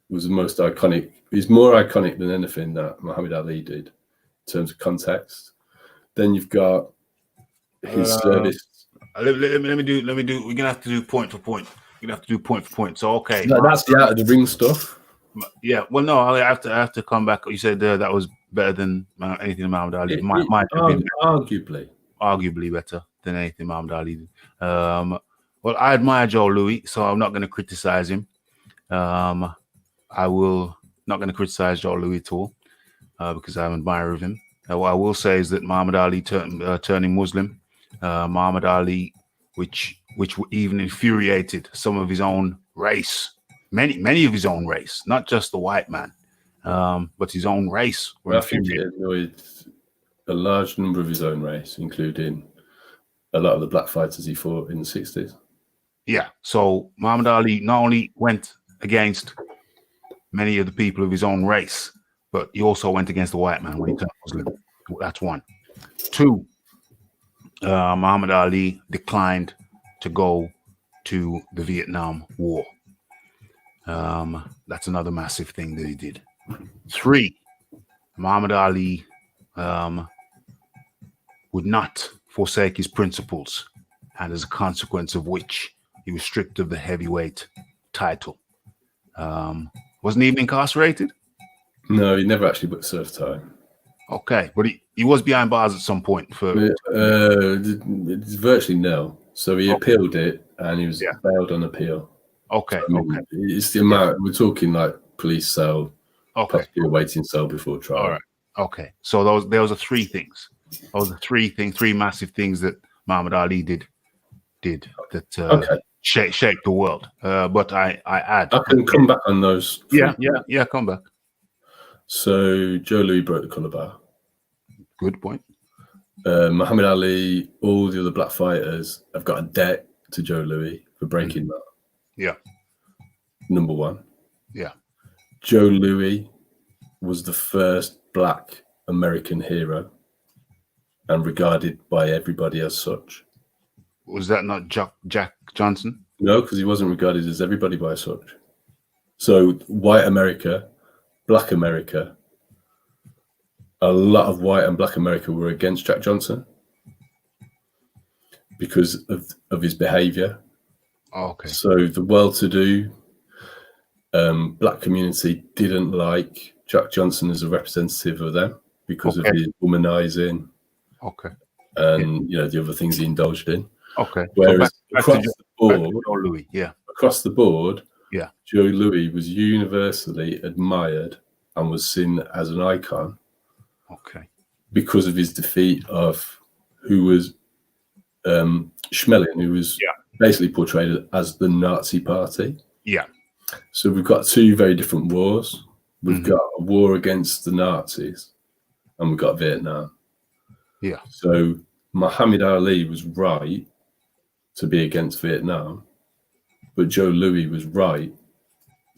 was the most iconic. He's more iconic than anything that Muhammad Ali did in terms of context. Then you've got his service. Let me do. We're gonna have to do point for point. We're gonna have to do point for point. So okay, That's the out of the ring stuff. Yeah. Well, no, I have to come back. You said that was better than anything Muhammad Ali. Might have been arguably better than anything Muhammad Ali did. Well, I admire Joe Louis, so I'm not going to criticize him. I will not going to criticize Joe Louis at all because I'm an admirer of him. What I will say is that Muhammad Ali turning Muslim, Muhammad Ali, which even infuriated some of his own race, many of his own race, not just the white man, but his own race. I think he annoyed a large number of his own race, including a lot of the black fighters he fought in the 60s. Yeah, so Muhammad Ali not only went against many of the people of his own race, but he also went against the white man when he turned Muslim. That's one. Two, Muhammad Ali declined to go to the Vietnam War. That's another massive thing that he did. Three, Muhammad Ali would not forsake his principles, and as a consequence of which he was stripped of the heavyweight title. Wasn't even incarcerated? No, he never actually served time. Okay, but he was behind bars at some point for. It's virtually nil. So he appealed it, and he was bailed on appeal. Okay, so, I mean, it's the amount we're talking, like police cell, possibly a waiting cell before trial. All right. Okay, so those are three things. Those are three massive things that Muhammad Ali did that shaped the world. But I add, I can come back on those. Yeah, come back. So Joe Louis broke the colour bar. Good point. Muhammad Ali, all the other black fighters have got a debt to Joe Louis for breaking that. Yeah. Number one. Yeah. Joe Louis was the first black American hero and regarded by everybody as such. Was that not Jack Johnson? No, because he wasn't regarded as everybody by such. So white America, black America, a lot of white and black America were against Jack Johnson because of his behavior. Oh, okay. So the well-to-do black community didn't like Jack Johnson as a representative of them because of his womanizing. Okay. And the other things he indulged in. Okay. Whereas across the board, Joe Louis was universally admired and was seen as an icon. Okay. Because of his defeat of who was Schmeling, who was basically portrayed as the Nazi party. Yeah. So we've got two very different wars. We've got a war against the Nazis, and we've got Vietnam. Yeah. So Muhammad Ali was right to be against Vietnam, but Joe Louis was right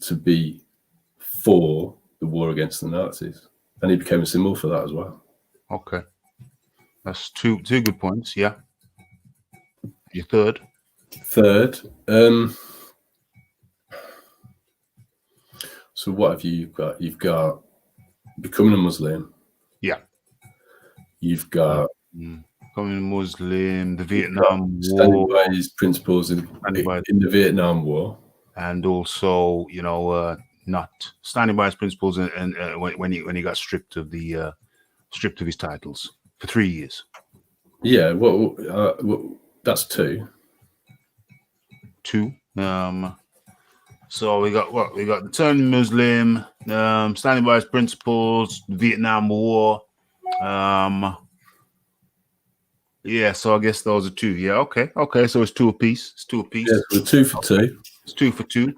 to be for the war against the Nazis, and he became a symbol for that as well. Okay, that's two good points. Yeah. Your third. So what have you got? You've got becoming a Muslim. Yeah. You've got becoming a Muslim, the Vietnam War, standing by his principles in the Vietnam War, and also not standing by his principles and when he got stripped of his titles for 3 years. Yeah, well, that's two. So we got the turning Muslim, standing by his principles, Vietnam War. Yeah, so I guess those are two. Yeah, okay. So it's two apiece. Yeah, so 2 for 2. It's 2 for 2.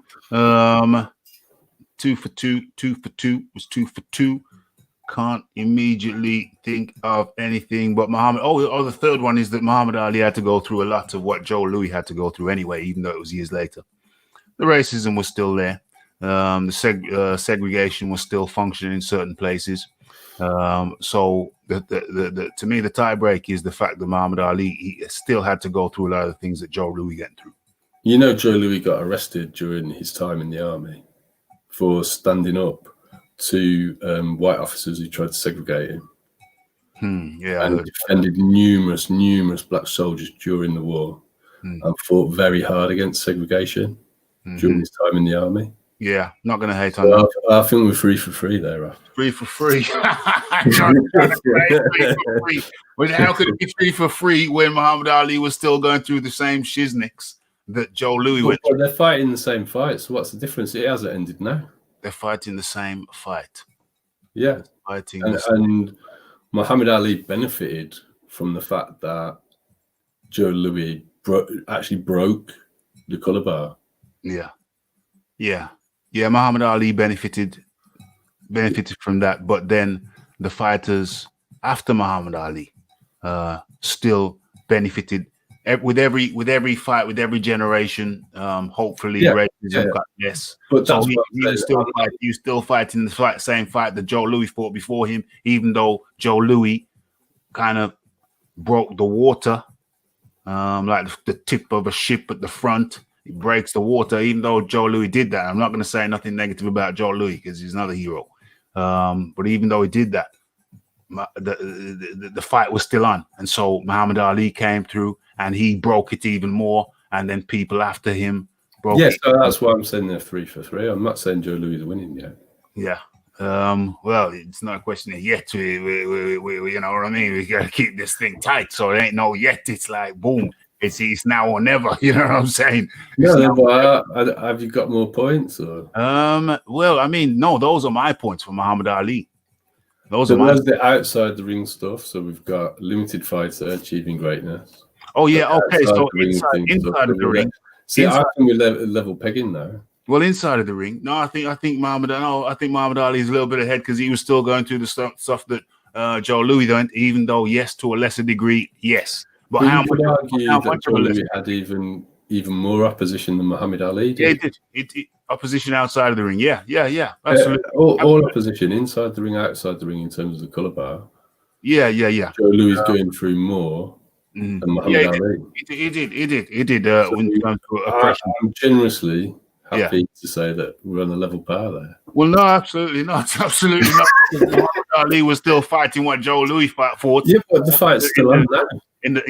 2 for 2. 2 for 2 was 2 for 2. can't immediately think of anything but Muhammad. Oh, the third one is that Muhammad Ali had to go through a lot of what Joe Louis had to go through anyway, even though it was years later. The racism was still there. The segregation was still functioning in certain places. So to me, the tie break is the fact that Muhammad Ali, he still had to go through a lot of the things that Joe Louis went through. You know, Joe Louis got arrested during his time in the army for standing up to white officers who tried to segregate him. Yeah, and defended numerous black soldiers during the war, and fought very hard against segregation during his time in the army. Yeah, not going to hate on that. I think we're 3 for 3 there, Raph. 3 for 3. 3 for 3. Well, how could it be 3 for 3 when Muhammad Ali was still going through the same shiznicks that Joe Louis went through? They're fighting the same fight, so what's the difference? It hasn't ended now. They're fighting the same fight. Yeah. And Muhammad Ali benefited from the fact that Joe Louis actually broke the color bar. Yeah, Muhammad Ali benefited from that, but then the fighters after Muhammad Ali still benefited with every fight, with every generation. Hopefully, racism got less. But so he was still fighting the same fight that Joe Louis fought before him, even though Joe Louis kind of broke the water, like the tip of a ship at the front. It breaks the water, even though Joe Louis did that. I'm not going to say nothing negative about Joe Louis because he's not a hero. But even though he did that, the fight was still on. And so Muhammad Ali came through and he broke it even more. And then people after him broke it. So that's why I'm saying they're 3 for 3. I'm not saying Joe Louis is winning yet. Yeah. Well, it's not a question of yet. We you know what I mean? We got to keep this thing tight. So it ain't no yet. It's like, boom. It's now or never, you know what I'm saying? Have you got more points? Or? Well, I mean, no, those are my points for Muhammad Ali. Those are the outside the ring stuff. So we've got limited fighter achieving greatness. Oh yeah, okay. So inside of the ring. See, I think we're level pegging now. Well, inside of the ring, no, I think Muhammad Ali is a little bit ahead because he was still going through the stuff that Joe Louis done, even though yes, to a lesser degree, yes. But how much Joe Louis had even more opposition than Muhammad Ali did? Yeah, it did. Opposition outside of the ring. Yeah. Absolutely. All opposition inside the ring, outside the ring in terms of the color bar. Yeah. Joe Louis going through more than Muhammad Ali. It did. In terms of oppression. I'm generously happy to say that we're on a level par there. Well, no, absolutely not. Absolutely not. Muhammad Ali was still fighting what Joe Louis fought. Yeah, but the fight's still on now. In the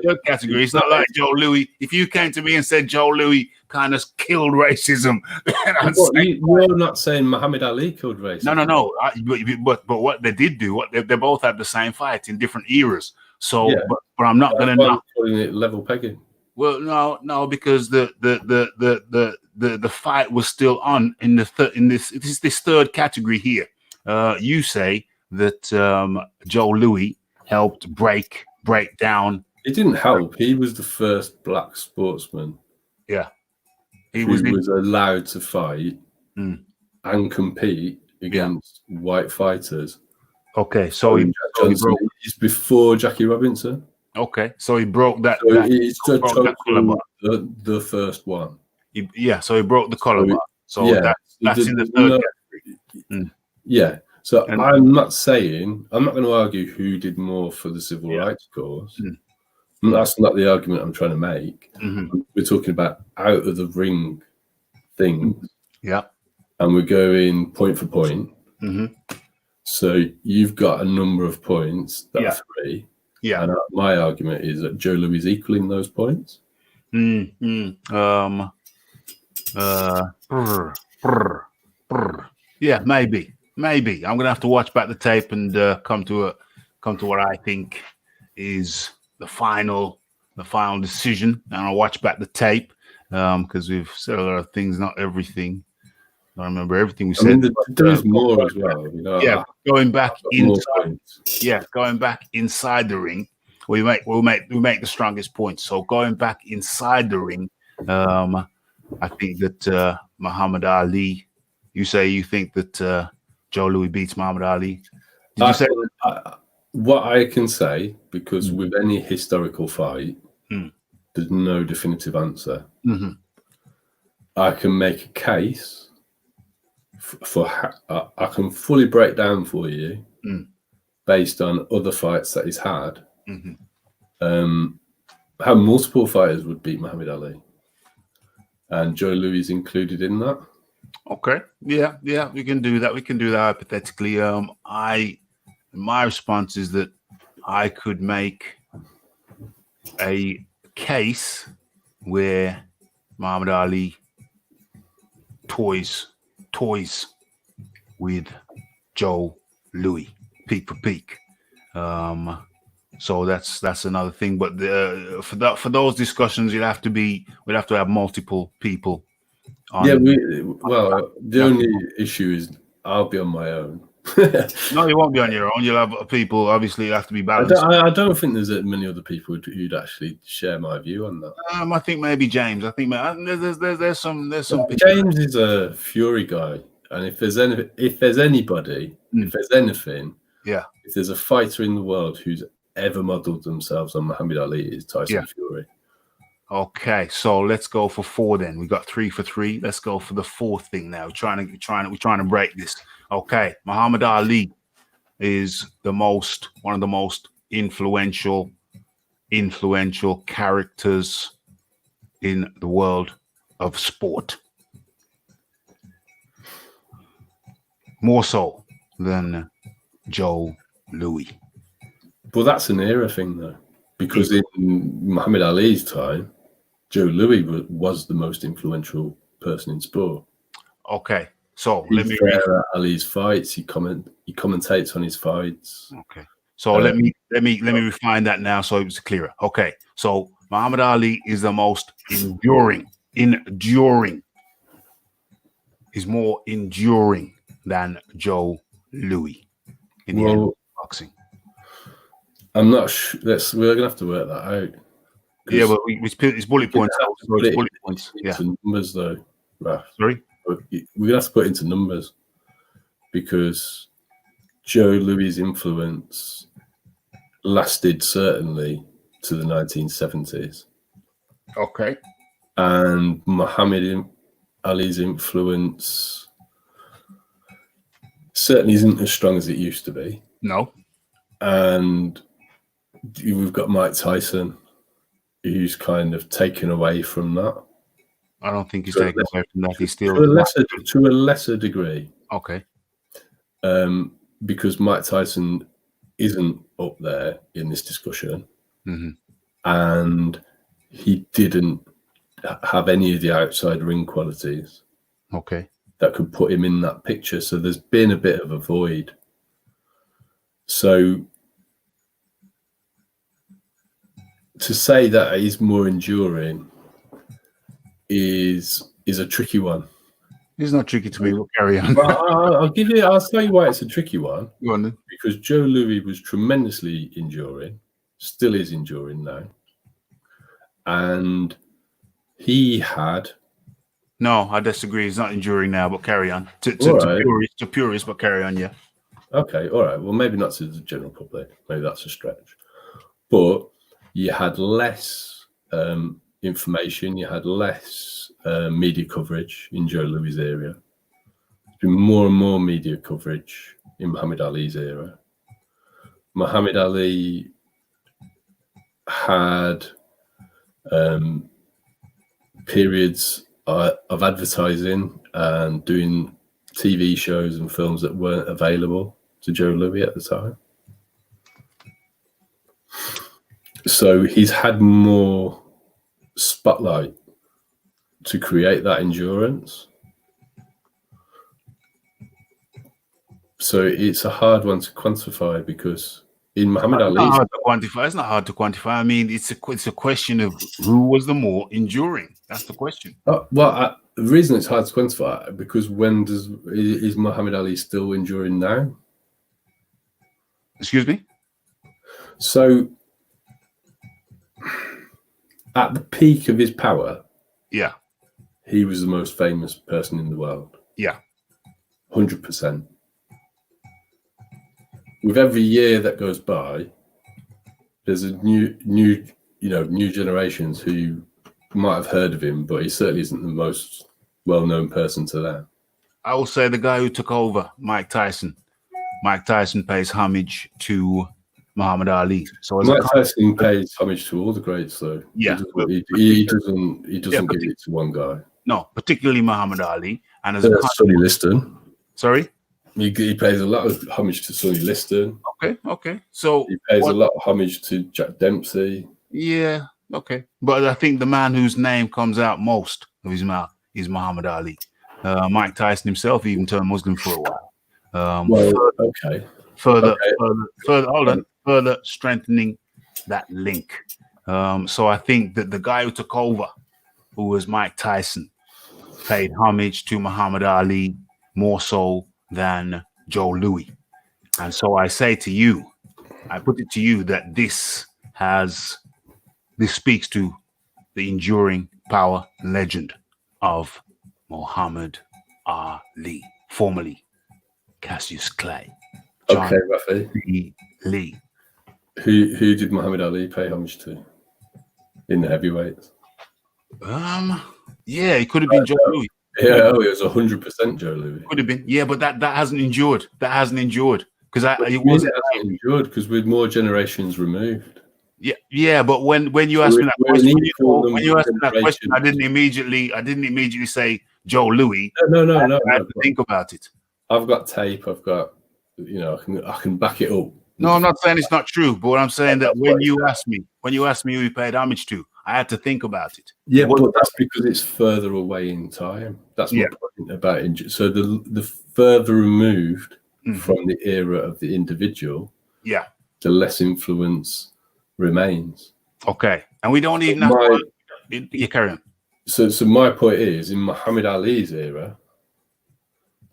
third category, it's not like Joe Louis. If you came to me and said Joe Louis kind of killed racism, you're not saying Muhammad Ali killed racism. No. But what they did do, they both had the same fight in different eras. So, but I'm not going to calling it level pegging. Well, no, because the fight was still on in this third category here. You say that Joe Louis helped break down. It didn't help. He was the first black sportsman. Yeah. He was allowed to fight and compete against white fighters. Okay, so he broke. It's before Jackie Robinson. Okay, so he broke that. So he's the first one. So he broke the collar bar. So that's in the third category. Yeah. So I'm not going to argue who did more for the civil rights cause. That's not the argument I'm trying to make. We're talking about out of the ring things. Yeah. And we're going point for point. So you've got a number of points that are 3. Yeah. And my argument is that Joe Louis is equaling those points. Yeah, maybe. I'm gonna have to watch back the tape and come to what I think is the final decision. And I'll watch back the tape because we've said a lot of things, not everything. I remember everything we said. There's more as well. You know, going back inside. Yeah, going back inside the ring, we make the strongest points. So going back inside the ring, I think that Muhammad Ali. You say you think that Joe Louis beats Muhammad Ali? Did you say? What I can say, because with any historical fight, there's no definitive answer. Mm-hmm. I can make a case I can fully break down for you based on other fights that he's had. How multiple fighters would beat Muhammad Ali, and Joe Louis is included in that. Okay, yeah, we can do that. We can do that hypothetically. My response is that I could make a case where Muhammad Ali toys with Joe Louis, peak for peak. So that's another thing. But for those discussions, we'd have to have multiple people. The only issue is I'll be on my own. No, you won't be on your own. You'll have people. Obviously, you have to be balanced. I don't think there's many other people who'd actually share my view on that. I think maybe James. I think there's some. James is a Fury guy, and if there's anything, if there's anything, if there's a fighter in the world who's ever modelled themselves on Muhammad Ali, is Tyson Fury. Okay, so let's go for 4 then. We got 3 for 3. Let's go for the 4th thing now. We're trying to break this. Okay, Muhammad Ali is one of the most influential characters in the world of sport. More so than Joe Louis. Well, that's an era thing, though, because in Muhammad Ali's time, Joe Louis was the most influential person in sport. Okay, so let me read Ali's fights. He commentates on his fights. Okay, so let me refine that now so it's clearer. Okay, so Muhammad Ali is the most enduring. He's more enduring than Joe Louis in the end of boxing. I'm not sure. We're gonna have to work that out. Yeah, but it's bullet points. Into numbers, though. Raph. Sorry, we're gonna have to put it into numbers because Joe Louis' influence lasted certainly to the 1970s. Okay. And Muhammad Ali's influence certainly isn't as strong as it used to be. No. And we've got Mike Tyson, who's kind of taken away from that. I don't think he's taken away from that. He's still to a lesser degree. Okay. Because Mike Tyson isn't up there in this discussion, and he didn't have any of the outside ring qualities. Okay. That could put him in that picture. So there's been a bit of a void. So to say that he's more enduring is a tricky one. It's not tricky to me. We'll carry on. Well, I'll tell you why it's a tricky one. Go on then. Because Joe Louis was tremendously enduring, still is enduring now. And he had... No, I disagree. He's not enduring now, but carry on. To purists, but carry on, yeah. Okay, all right. Well, maybe not to the general public. Maybe that's a stretch. But you had less information. You had less media coverage in Joe Louis' era. There's been more and more media coverage in Muhammad Ali's era. Muhammad Ali had periods of advertising and doing TV shows and films that weren't available to Joe Louis at the time. So he's had more spotlight to create that endurance. So it's a hard one to quantify because in Muhammad Ali, it's not hard to quantify. I mean, it's a question of who was the more enduring. That's the question. The reason it's hard to quantify because is Muhammad Ali still enduring now? Excuse me? So at the peak of his power, yeah, he was the most famous person in the world. Yeah, 100%. with every year that goes by, there's a new generations who might have heard of him, but he certainly isn't the most well-known person to them. I will say the guy who took over, Mike Tyson. Mike Tyson pays homage to Muhammad Ali. So Mike Tyson pays homage to all the greats, though. Yeah, he doesn't give it to one guy. No, particularly Muhammad Ali, and as Sonny Liston. Sorry, he pays a lot of homage to Sonny Liston. Okay. So he pays a lot of homage to Jack Dempsey. Yeah, okay. But I think the man whose name comes out most of his mouth is Muhammad Ali. Mike Tyson himself even turned Muslim for a while. Further strengthening that link. So I think that the guy who took over, who was Mike Tyson, paid homage to Muhammad Ali more so than Joe Louis. And so I say to you, I put it to you that this speaks to the enduring power and legend of Muhammad Ali, formerly Cassius Clay. Okay, Raphael. Lee. Who did Muhammad Ali pay homage to in the heavyweights? Yeah, it could have been Joe Louis. Yeah, it was 100% Joe Louis. Could have been, yeah, but that hasn't endured. That hasn't endured because it wasn't endured because with more generations removed. Yeah, but when you asked me that question, when you asked me that question, I didn't immediately say Joe Louis. No. I had to think about it. I've got tape. I've got, I can back it up. No, I'm not saying it's not true, but what I'm saying that when you asked me who he paid homage to, I had to think about it. Yeah, but that's because it's further away in time. That's my point about it. So the further removed from the era of the individual, the less influence remains. Okay, and we don't even have to carry on. So my point is, in Muhammad Ali's era,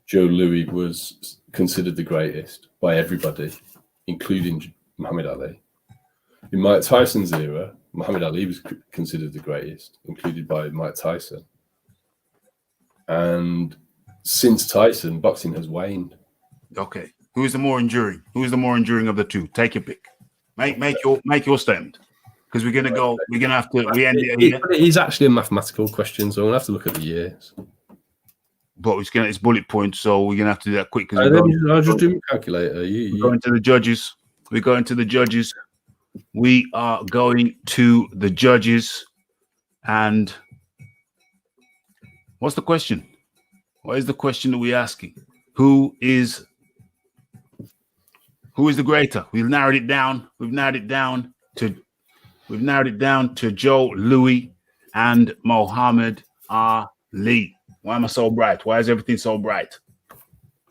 Joe Louis was considered the greatest by everybody, including Muhammad Ali. In Mike Tyson's era, Muhammad Ali was considered the greatest, included by Mike Tyson. And since Tyson, boxing has waned. Okay, who is the more enduring? Who is the more enduring of the two? Take your pick. Make your statement, because we're gonna have to. We end it. It's actually a mathematical question, so I'm gonna have to look at the years. But it's bullet points, so we're gonna have to do that quick. I'll just do my calculator. We're going to the judges. We're going to the judges. We are going to the judges. And what's the question? What is the question that we're asking? Who is the greater? We've narrowed it down. We've narrowed it down to Joe Louis and Muhammad Ali. Why am I so bright? Why is everything so bright?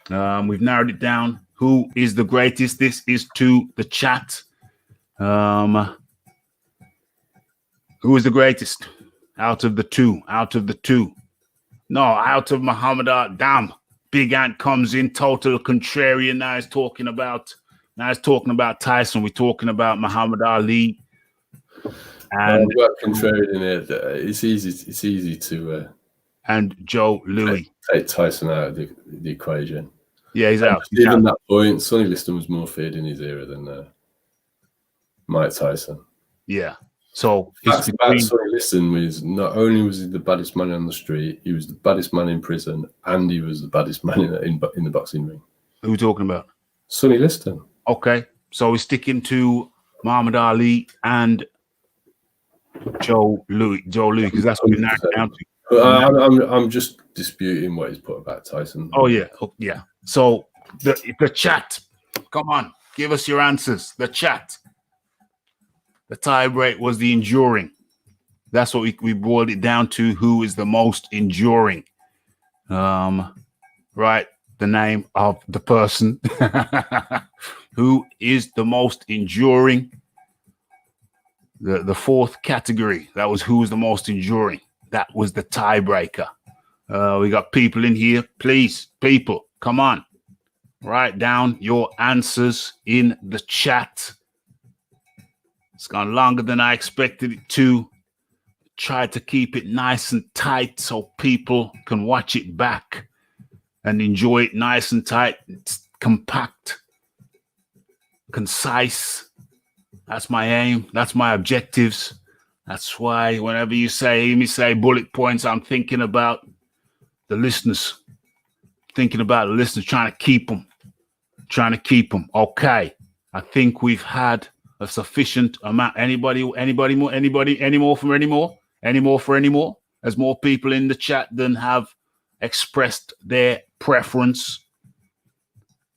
We've narrowed it down. Who is the greatest? This is to the chat. Who is the greatest out of the two? No, out of Muhammad Ali. Damn. Big Ant comes in, total contrarian. Now he's talking about Tyson. We're talking about Muhammad Ali. And I've got contrarian in it. It's easy to and Joe Louis. Take Tyson out of the equation. Yeah, he's out. Even that point, Sonny Liston was more feared in his era than Mike Tyson. Yeah. So Sonny Liston was not only was he the baddest man on the street, he was the baddest man in prison, and he was the baddest man in the boxing ring. Who are we talking about? Sonny Liston. Okay, so we're sticking to Muhammad Ali and Joe Louis, because that's what we narrowed it down to. I'm just disputing what he's put about Tyson. Oh yeah. So the chat, come on, give us your answers. The chat. The tie break was the enduring. That's what we boiled it down to. Who is the most enduring? Right, the name of the person. Who is the most enduring? The fourth category. That was who is the most enduring. That was the tiebreaker. We got people in here. Please, people, come on. Write down your answers in the chat. It's gone longer than I expected it to. Try to keep it nice and tight so people can watch it back and enjoy it nice and tight. It's compact. concise. That's my aim. That's my objectives. That's why whenever you hear me say bullet points, I'm thinking about the listeners. Thinking about the listeners, trying to keep them. Okay. I think we've had a sufficient amount. Any more for any more? There's more people in the chat than have expressed their preference.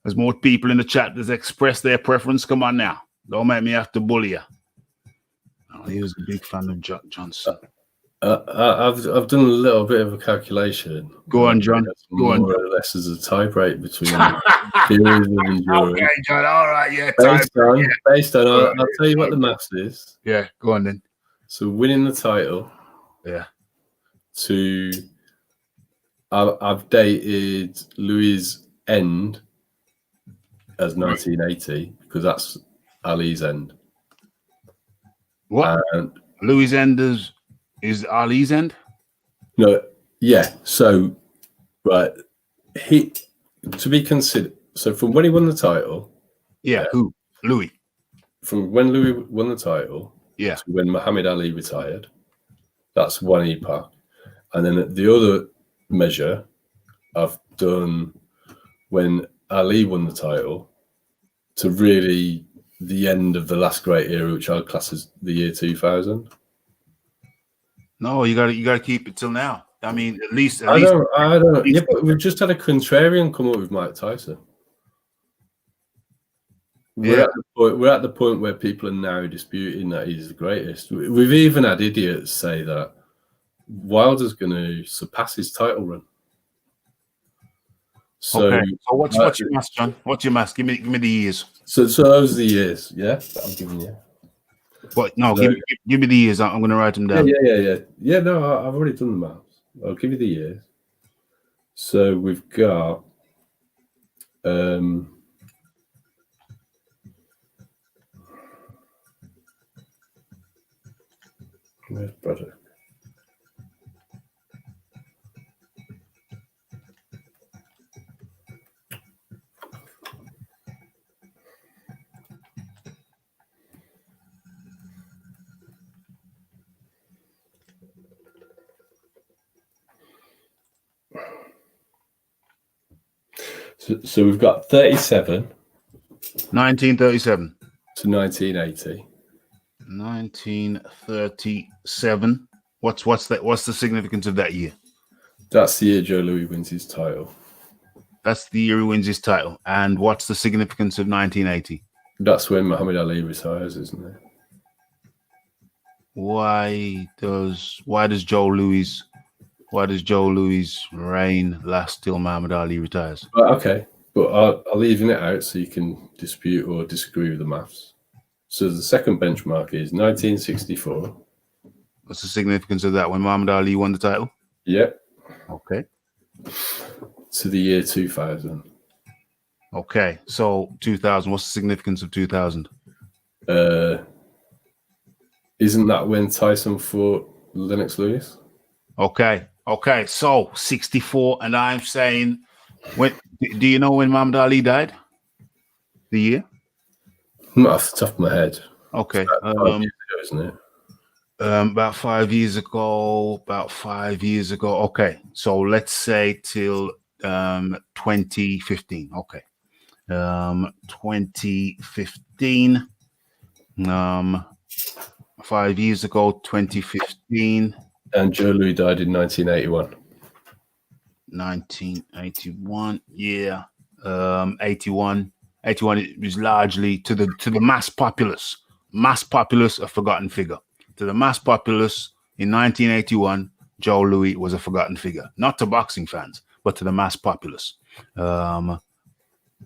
There's more people in the chat that's expressed their preference. Come on now. Don't make me have to bully you. Oh, he was a big fan of Johnson. I've done a little bit of a calculation. Go on, John. Go on. More or less as a tie break between theories of endurance. Okay, John. All right, yeah. Based on I'll tell you what the maths is. Yeah, go on then. So winning the title. Yeah. I've dated Louis' end as 1980 because that's Ali's end. What? Louis' end is Ali's end? No, yeah. So, right, he to be considered. So from when he won the title, who? Louis. From when Louis won the title, to when Muhammad Ali retired, that's one epoch, and then at the other measure, I've done when Ali won the title to really the end of the last great era, which I class as the year 2000. No, you gotta keep it till now. I mean, at least. I don't know. Yeah, but we've just had a contrarian come up with Mike Tyson. We're at the point where people are now disputing that he's the greatest. We've even had idiots say that Wilder's going to surpass his title run. So what's your maths, John? What's your maths? Give me the years. So those are the years, yeah, that I'm giving you. What? No, give me the years. I'm going to write them down. Yeah. No, I've already done the maths. I'll give you the years. So we've got where's brother? So we've got 37. 1937. To 1980. 1937. What's the significance of that year? That's the year Joe Louis wins his title. That's the year he wins his title. And what's the significance of 1980? That's when Muhammad Ali retires, isn't it? Why does Joe Louis' reign last till Muhammad Ali retires? Okay, but I'll leaving it out so you can dispute or disagree with the maths. So the second benchmark is 1964. What's the significance of that when Muhammad Ali won the title? Yep. Okay. To the year 2000. Okay, so 2000. What's the significance of 2000? Isn't that when Tyson fought Lennox Lewis? Okay. So 64, and I'm saying, do you know when Muhammad Ali died? The year? Not off the top of my head. Okay. About 5 years ago, isn't it? About 5 years ago. Okay. So let's say till 2015. Okay. 2015. 5 years ago, 2015. And Joe Louis died in 1981. 1981. Yeah. 81. 81 is largely to the mass populace. Mass populace, a forgotten figure. To the mass populace in 1981, Joe Louis was a forgotten figure. Not to boxing fans, but to the mass populace. And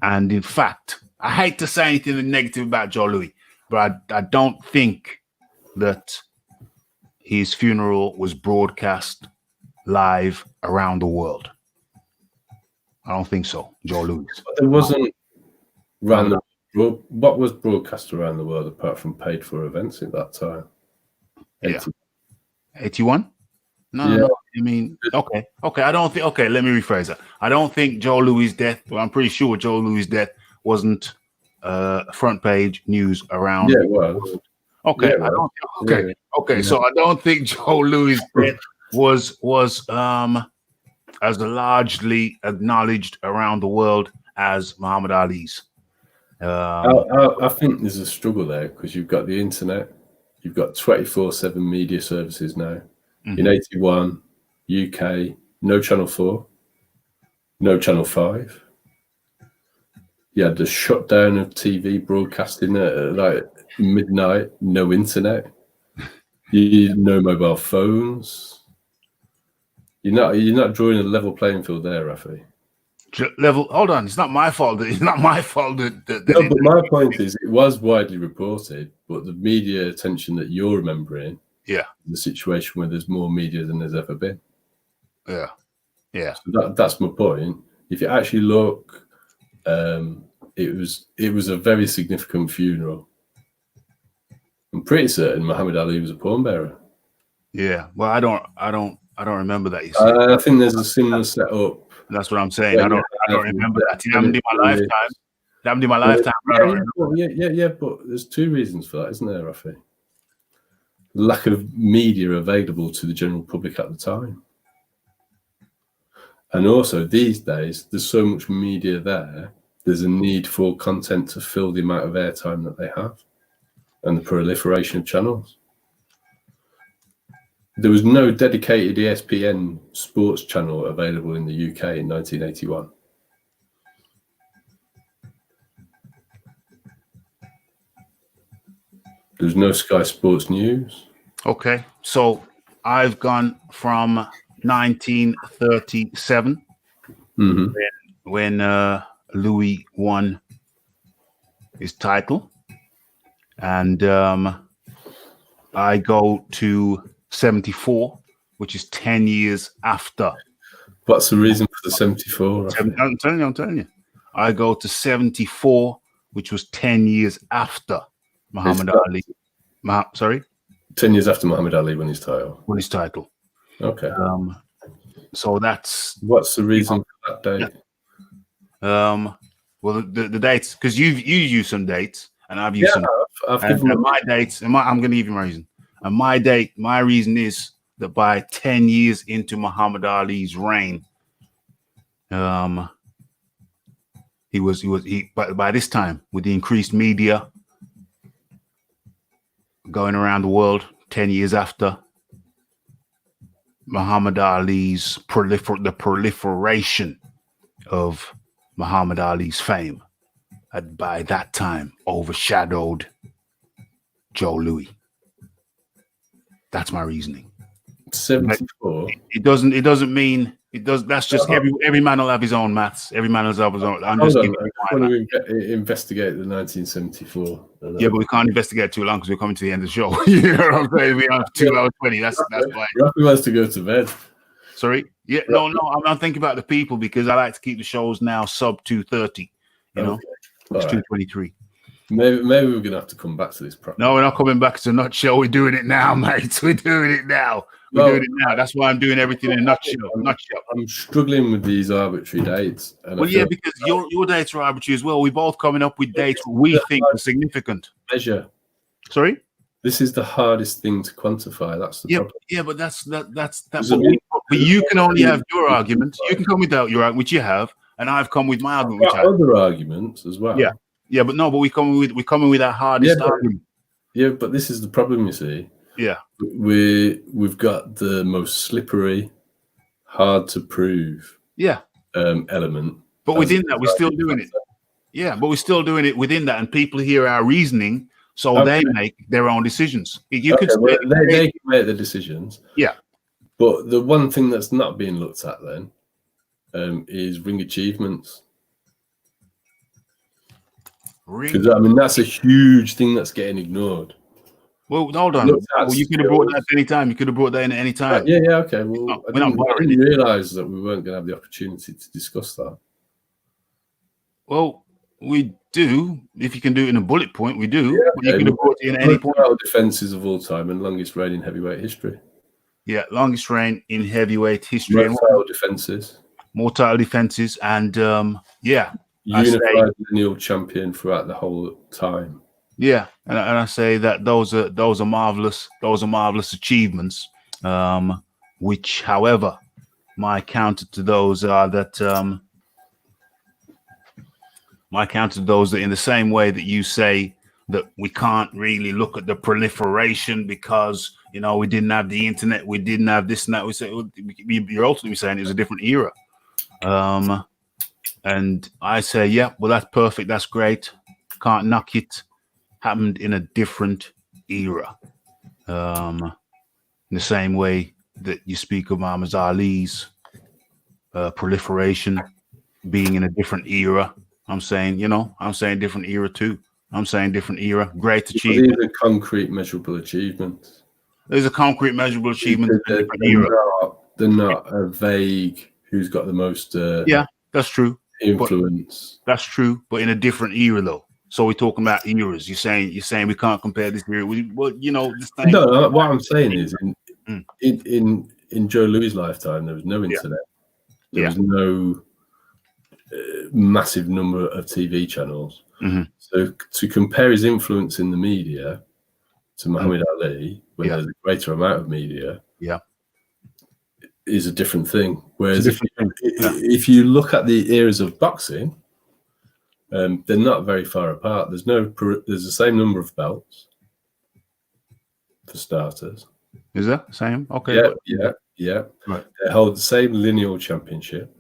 in fact, I hate to say anything negative about Joe Louis, but I don't think that his funeral was broadcast live around the world. I don't think so, Joe Louis. It wasn't what was broadcast around the world apart from paid for events at that time? 81? No. I mean, okay. I don't think. Okay, let me rephrase that. I don't think Joe Louis' death. Well, I'm pretty sure Joe Louis' death wasn't front page news around. Yeah, well, okay, yeah, I don't. Okay, yeah. okay. Yeah. So I don't think Joe Louis' death was as largely acknowledged around the world as Muhammad Ali's. I think there's a struggle there because you've got the internet, you've got 24/7 media services now. In 81, UK, no Channel 4, no Channel 5. You had the shutdown of TV broadcasting at like midnight, no internet, no mobile phones. You're not drawing a level playing field there, Rafi. Level. Hold on, it's not my fault. It's not my fault that No, but my point is, it was widely reported, but the media attention that you're remembering, the situation where there's more media than there's ever been. Yeah. So that's my point. If you actually look, it was a very significant funeral. I'm pretty certain Muhammad Ali was a porn bearer. Yeah. Well, I don't remember that. You see, I think there's a similar setup. That's what I'm saying. I don't remember that. It happened in my lifetime. It happened in my lifetime. Yeah, but there's two reasons for that, isn't there, Rafi? Lack of media available to the general public at the time. And also, these days, there's so much media there, there's a need for content to fill the amount of airtime that they have and the proliferation of channels. There was no dedicated ESPN sports channel available in the UK in 1981. There was no Sky Sports News. Okay, so I've gone from 1937 when Louis won his title, and I go to 74, which is 10 years after. What's the reason for the 74? I'm telling you. I go to 74, which was 10 years after Muhammad Ali. Sorry? 10 years after Muhammad Ali won his title. Okay. So that's... What's the reason for that date? Well, the dates, because you use some dates, and I've used some. And my dates, and I'm going to give you my reason. And my reason is that by 10 years into Muhammad Ali's reign, by this time, with the increased media going around the world, 10 years after Muhammad Ali's the proliferation of Muhammad Ali's fame had by that time overshadowed Joe Louis. That's my reasoning. 74. It doesn't mean it does. That's just every man will have his own maths. Every man will have his own. I want to investigate the 1974. Yeah, but we can't investigate too long because we're coming to the end of the show. You know what I'm saying? We have 2 hours 20. That's why. Rafi wants to go to bed. Sorry. Yeah. No. I'm thinking about the people because I like to keep the shows now sub 2:30. You know, it's 2:23. Maybe we're gonna have to come back to this. No, we're not coming back to a nutshell. We're doing it now, mate. We're doing it now. Doing it now. That's why I'm doing everything in a nutshell. I'm struggling with these arbitrary dates. Because your dates are arbitrary as well. We're both coming up with dates we think are significant. Measure. Sorry? This is the hardest thing to quantify. That's the problem. Yeah, but that's but you can only have your argument. You can come without your argument, which you have, and I've come with my argument. Which other arguments as well. Yeah, but we're coming with our hardest argument. Yeah, but this is the problem, you see. Yeah. We've got the most slippery, hard to prove element. But within that, we're still doing it. Yeah, but we're still doing it within that, and people hear our reasoning, so they make their own decisions. They can make the decisions. Yeah. But the one thing that's not being looked at then is ring achievements. Because that's a huge thing that's getting ignored. Well, hold on. You could have brought that at any time. You could have brought that in at any time. Yeah, okay. Well, I didn't realise that we weren't going to have the opportunity to discuss that. Well, we do. If you can do it in a bullet point, we do. You could have brought it in at any point. Defences of all time and longest reign in heavyweight history. Yeah, longest reign in heavyweight history. More title defences. And Unified lineal champion throughout the whole time. Yeah, and I say that those are marvelous achievements. Which, however, my counter to those are that in the same way that you say that we can't really look at the proliferation because we didn't have the internet, we didn't have this and that. We say you're ultimately saying it was a different era. And I say, yeah, well, that's perfect. That's great. Can't knock it. Happened in a different era. In the same way that you speak of Muhammad Ali's proliferation being in a different era. I'm saying different era too. I'm saying different era. Great achievement. These are concrete, measurable achievements. There's a concrete, measurable achievement in a different era. They're not a vague who's got the most yeah, that's true. Influence. That's true, but in a different era though. So we're talking about eras. You're saying we can't compare this era. This thing. No, what I'm saying is in Joe Louis' lifetime, there was no internet. There was no massive number of TV channels. Mm-hmm. So to compare his influence in the media to Muhammad Ali, when there's a greater amount of media, is a different thing. Whereas if you look at the eras of boxing, they're not very far apart. There's the same number of belts for starters. Is that the same? Okay. Yeah. Right. They hold the same lineal championship.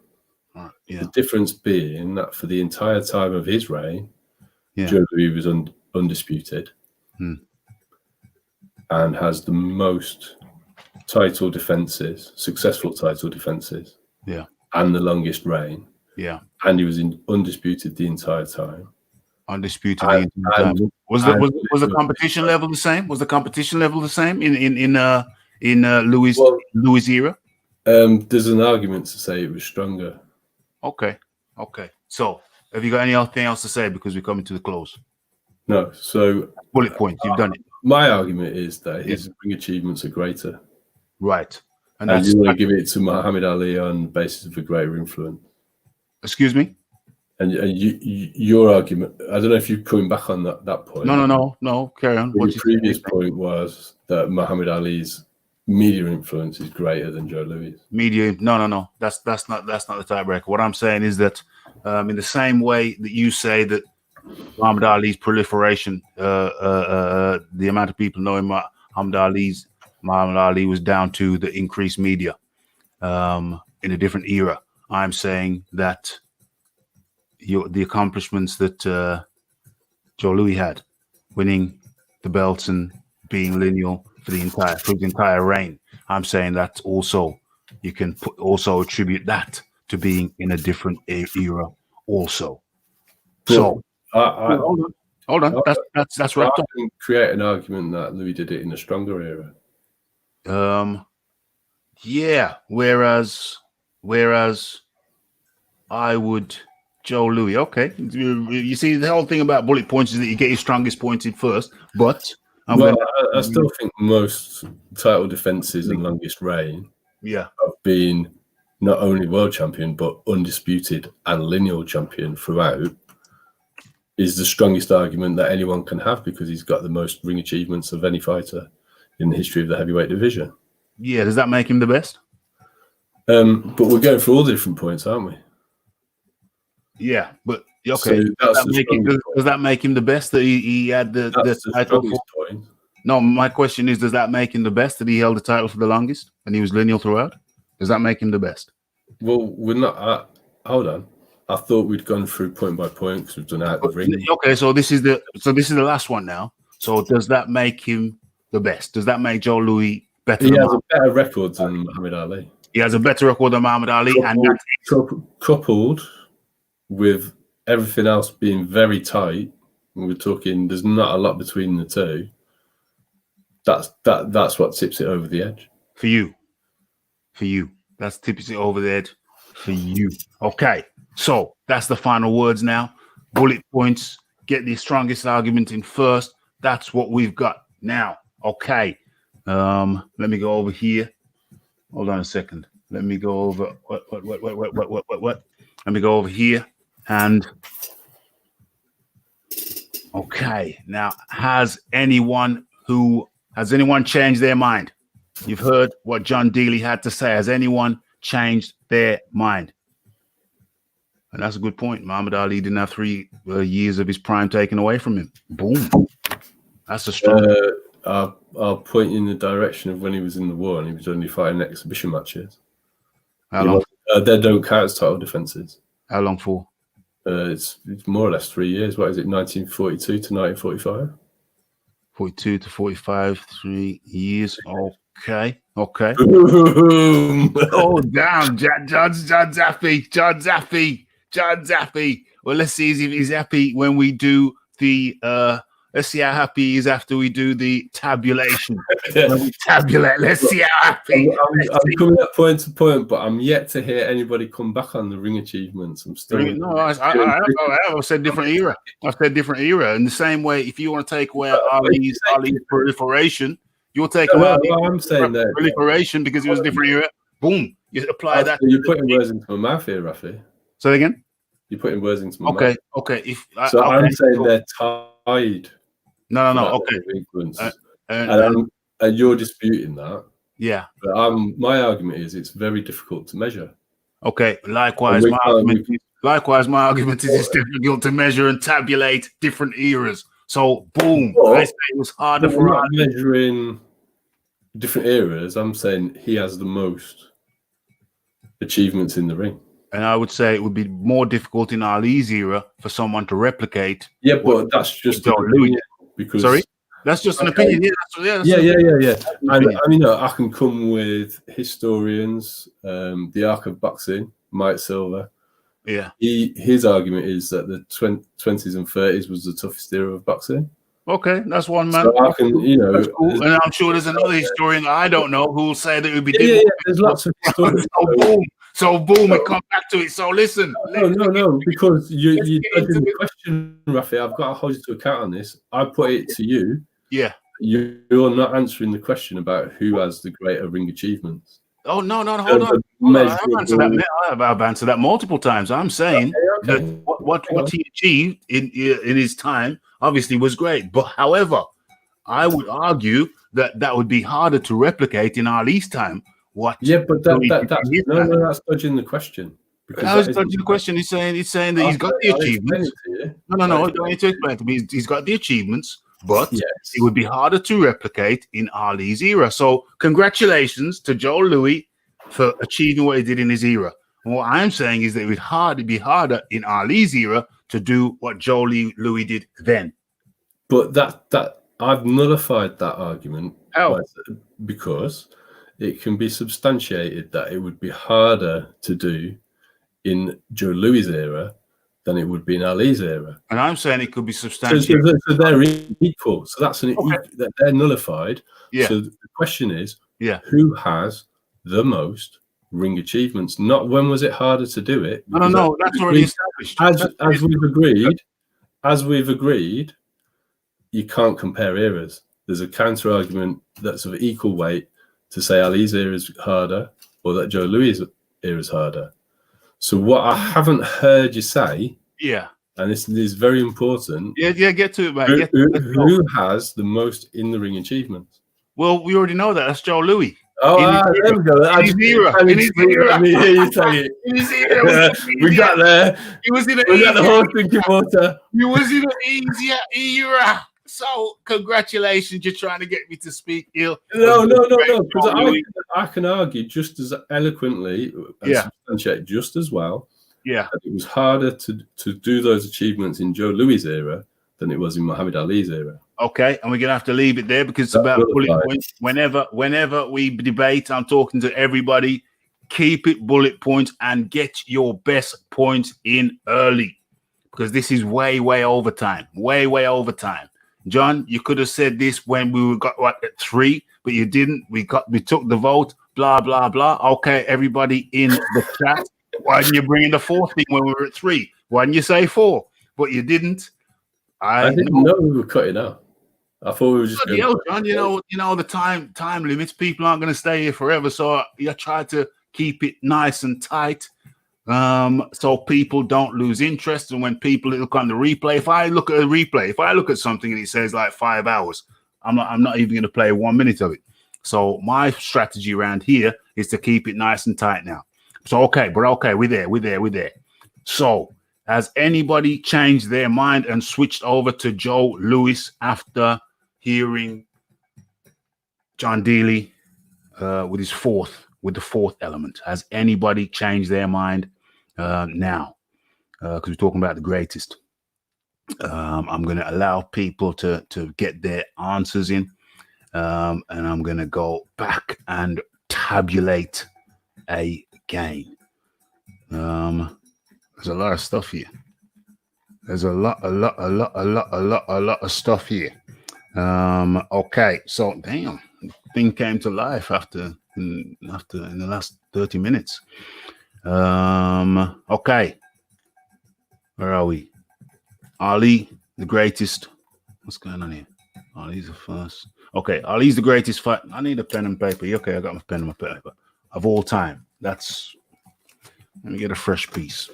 Right. Yeah. The difference being that for the entire time of his reign, Joe Louis was undisputed and has the most successful title defenses. Yeah. And the longest reign. Yeah. And he was undisputed the entire time. Undisputed the entire time. Was the competition level the same? Was the competition level the same in Louis' era? There's an argument to say it was stronger. Okay. So, have you got anything else to say because we're coming to the close? No. So, bullet points. You've done it. My argument is that his ring achievements are greater. Right. And you want to give it to Muhammad Ali on the basis of a greater influence. Excuse me? And your argument, I don't know if you're coming back on that point. No. Carry on. Your previous point was that Muhammad Ali's media influence is greater than Joe Louis. Media, no. That's not the tiebreaker. What I'm saying is that in the same way that you say that Muhammad Ali's proliferation, the amount of people knowing Muhammad Ali was down to the increased media in a different era. I'm saying that the accomplishments that Joe Louis had, winning the belts and being lineal for his entire reign, I'm saying that also you can also attribute that to being in a different era also. So hold on. That's right. I can create an argument that Louis did it in a stronger era. Yeah. Whereas I would Joe Louis. Okay. You see, the whole thing about bullet points is that you get your strongest pointed first, but I still think most title defenses and longest reign of being not only world champion but undisputed and lineal champion throughout is the strongest argument that anyone can have because he's got the most ring achievements of any fighter in the history of the heavyweight division. Yeah, does that make him the best? But we're going through all the different points, aren't we? Yeah, but okay. So does that make him the best that he had the title for? Point. No, my question is, does that make him the best that he held the title for the longest and he was lineal throughout? Does that make him the best? Well, we're not. Hold on. I thought we'd gone through point by point because we've done out the ring. Okay, so this is the last one now. So does that make him the best? Does that make Joe Louis better? He has a better record than Muhammad Ali. He has a better record than Muhammad Ali, coupled with everything else being very tight. We're talking. There's not a lot between the two. That's what tips it over the edge for you. That's tips it over the edge for you. Okay, so that's the final words now. Bullet points. Get the strongest argument in first. That's what we've got now. Okay. Let me go over here. Hold on a second. Let me go over what? Let me go over here And okay, now has anyone changed their mind? You've heard what John Dealey had to say. Has anyone changed their mind? And that's a good point. Muhammad Ali didn't have 3 years of his prime taken away from him. Boom. That's a strong. I'll point you in the direction of when he was in the war and he was only fighting exhibition matches. How long? They don't count as title defenses. How long for? It's more or less 3 years. What is it? 1942 to 1945. 42 to 45, 3 years. Okay. Boom. Oh, damn. John Zaffy. Well, let's see if he's happy when we do the let's see how happy he is after we do the tabulation. When we tabulate, let's see how happy. I'm coming up point to point, but I'm yet to hear anybody come back on the ring achievements. I'm still. No, I've said different era. I've said different era. In the same way, if you want to take away Ali's proliferation, you'll take away I'm saying that proliferation because it was a different era. Boom. You apply that. You're putting words into my mouth here, Rafi. Say that again. You're putting words into my mouth. Okay. I'm saying they're tied. No. Okay. And you're disputing that. Yeah. But my argument is it's very difficult to measure. Okay. Likewise, my argument is it's difficult to measure and tabulate different eras. So, boom. I say it was harder for us. Measuring different eras, I'm saying he has the most achievements in the ring. And I would say it would be more difficult in Ali's era for someone to replicate. Yeah, but that's just an opinion. Because sorry, that's just an opinion. Yeah. I mean, I can come with historians, the Arc of Boxing, Mike Silver. Yeah. His argument is that the 20s and 30s was the toughest era of boxing. Okay, that's one man. So I can, that's cool. And I'm sure there's another historian I don't know who will say that it would be difficult. Yeah, there's lots of historians. So boom, it comes back to it. So listen. No, because you're dodging the question, Raphael. I've got to hold you to account on this. I put it to you. Yeah. You're not answering the question about who has the greater ring achievements. Oh, no, hold on. I've answered that multiple times. I'm saying that what he achieved in his time obviously was great. But however, I would argue that would be harder to replicate in Ali's time. That's dodging the question. How is dodging the question? He's saying that he's got the achievements. No. I don't need to explain to me. He's got the achievements, but it would be harder to replicate in Ali's era. So congratulations to Joe Louis for achieving what he did in his era. And what I'm saying is that it would be harder in Ali's era to do what Joe Louis did then. But that I've nullified that argument. How? Because it can be substantiated that it would be harder to do in Joe Louis' era than it would be in Ali's era. And I'm saying it could be substantiated. So they're equal. So that's they're nullified. Yeah. So the question is, who has the most ring achievements? Not when was it harder to do it? No, that's already established. As we've agreed, you can't compare eras. There's a counter argument that's of equal weight to say Ali's era is harder or that Joe Louis' era is harder. So what I haven't heard you say, and this is very important. Yeah, get to it, mate. Who has the most in the ring achievements? Well, we already know that. That's Joe Louis. Oh, there we go. In his era. Let me hear you say it. In his era. We got there. He was in an we got the whole drinking water. He was in an easier era. So, congratulations, you're trying to get me to speak ill. No. Because I can argue just as eloquently, and just as well. Yeah. That it was harder to do those achievements in Joe Louis' era than it was in Muhammad Ali's era. Okay, and we're going to have to leave it there because it's about bullet points. Whenever we debate, I'm talking to everybody. Keep it bullet points and get your best points in early because this is way overtime. Way overtime. John, you could have said this when we got at 3, but you didn't. We took the vote. Blah blah blah. Okay, everybody in the chat. Why didn't you bring in the 4th thing when we were at 3? Why didn't you say 4? But you didn't. I didn't know we were cutting out. I thought we were just. John, you know the time limits. People aren't going to stay here forever, so I tried to keep it nice and tight. So people don't lose interest. And when people look on the replay, if I look at a replay, if I look at something and it says like 5 hours, I'm not even going to play 1 minute of it. So my strategy around here is to keep it nice and tight now. So we're there. So has anybody changed their mind and switched over to Joe Louis after hearing John Dealey with the fourth element? Has anybody changed their mind now? Because we're talking about the greatest. I'm going to allow people to get their answers in, and I'm going to go back and tabulate again. There's a lot of stuff here. There's a lot of stuff here. Okay, so damn, thing came to life after in the last 30 minutes. Okay, where are we? Ali, the greatest. What's going on here? Ali's the first. Okay, Ali's the greatest fight. I need a pen and paper. Okay, I got my pen and my paper. Of all time. Let me get a fresh piece.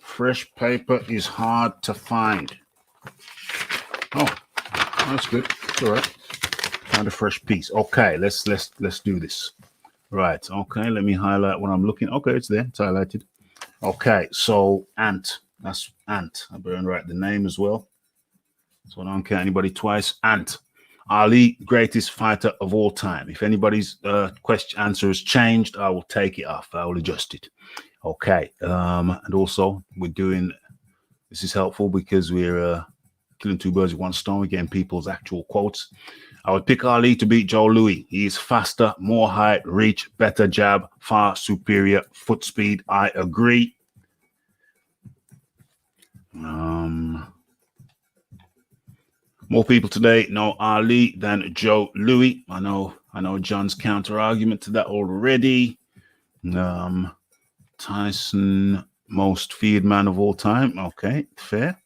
Fresh paper is hard to find. Oh, that's good. It's all right. Find a fresh piece. Okay, let's do this. Right. Okay, let me highlight what I'm looking. Okay, it's there. It's highlighted. Okay, so Ant. That's Ant. I better write the name as well, so I don't count anybody twice. Ant. Ali, greatest fighter of all time. If anybody's answer has changed, I will take it off. I will adjust it. Okay. And also, this is helpful because we're killing two birds with one stone. We're getting people's actual quotes. I would pick Ali to beat Joe Louis. He is faster, more height, reach, better jab, far superior foot speed. I agree. More people today know Ali than Joe Louis. I know John's counter argument to that already. Tyson, most feared man of all time. Okay, fair.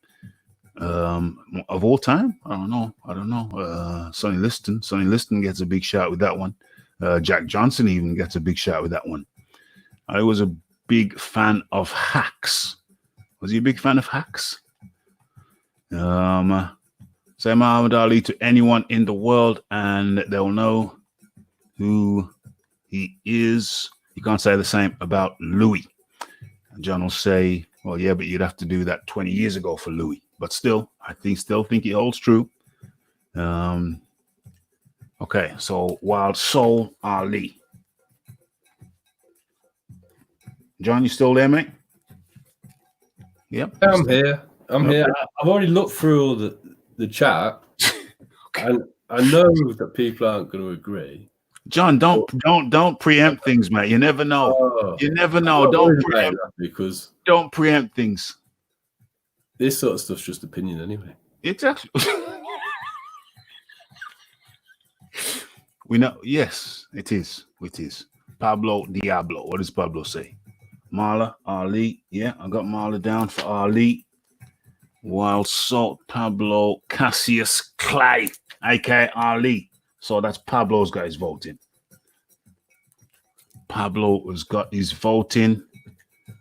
Of all time? I don't know. Sonny Liston gets a big shot with that one. Jack Johnson even gets a big shot with that one. I was a big fan of hacks. Was he a big fan of hacks? Say Muhammad Ali to anyone in the world and they'll know who he is. You can't say the same about Louis. John will say, well, yeah, but you'd have to do that 20 years ago for Louis. But still, I think it holds true. Okay, so Wild Soul Ali. John, you still there, mate? Yep. I'm here. I've already looked through all the chat, okay. And I know that people aren't going to agree. John, don't preempt things, mate. You never know. You never know. Don't preempt things. This sort of stuff's just opinion anyway. It's actually we know. Yes, it is. It is. Pablo Diablo. What does Pablo say? Marla, Ali. Yeah, I got Marla down for Ali. Wild Salt, Pablo, Cassius Clay, aka Ali. So that's Pablo's got his voting. Pablo has got his voting.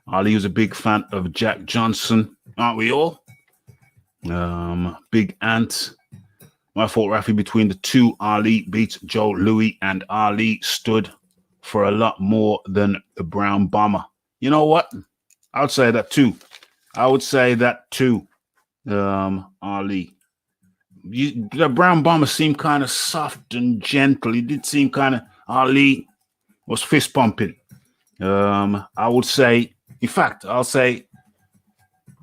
Ali was a big fan of Jack Johnson, aren't we all? Big Ant. My fault, Rafi. Between the two, Ali beats Joe Louis, and Ali stood for a lot more than the Brown Bomber. You know what? I would say that too. Ali. The Brown Bomber seemed kind of soft and gentle. He did seem kind of. Ali was fist pumping. I would say, in fact, I'll say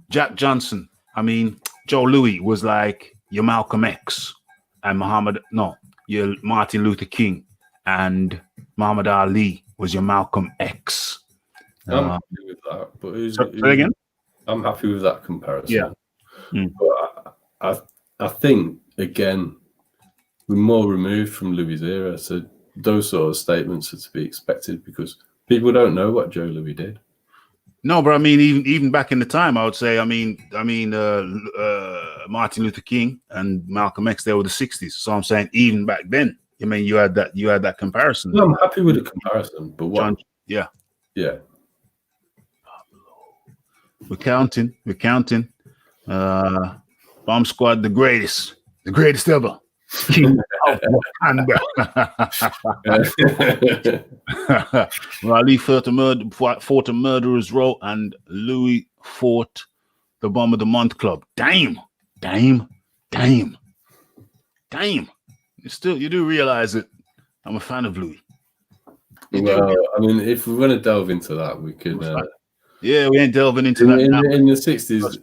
Jack Johnson. I mean, Joe Louis was like your Malcolm X and your Martin Luther King, and Muhammad Ali was your Malcolm X. I'm happy with that. But again? I'm happy with that comparison. Yeah. But I think, again, we're more removed from Louis' era, so those sort of statements are to be expected because people don't know what Joe Louis did. No, but I mean, even back in the time, I would say, Martin Luther King and Malcolm X, they were the 60s. So I'm saying even back then, I mean, you had that comparison. No, I'm happy with the comparison, but what? John, yeah. We're counting. Bomb Squad, the greatest ever. King of Wakanda. Raleigh fought a murderer's row, and Louis fought the Bomb of the Month Club. Damn. You do realize that I'm a fan of Louis. Well, I mean, if we want to delve into that, we could. Yeah, we ain't delving into that now. In the 60s.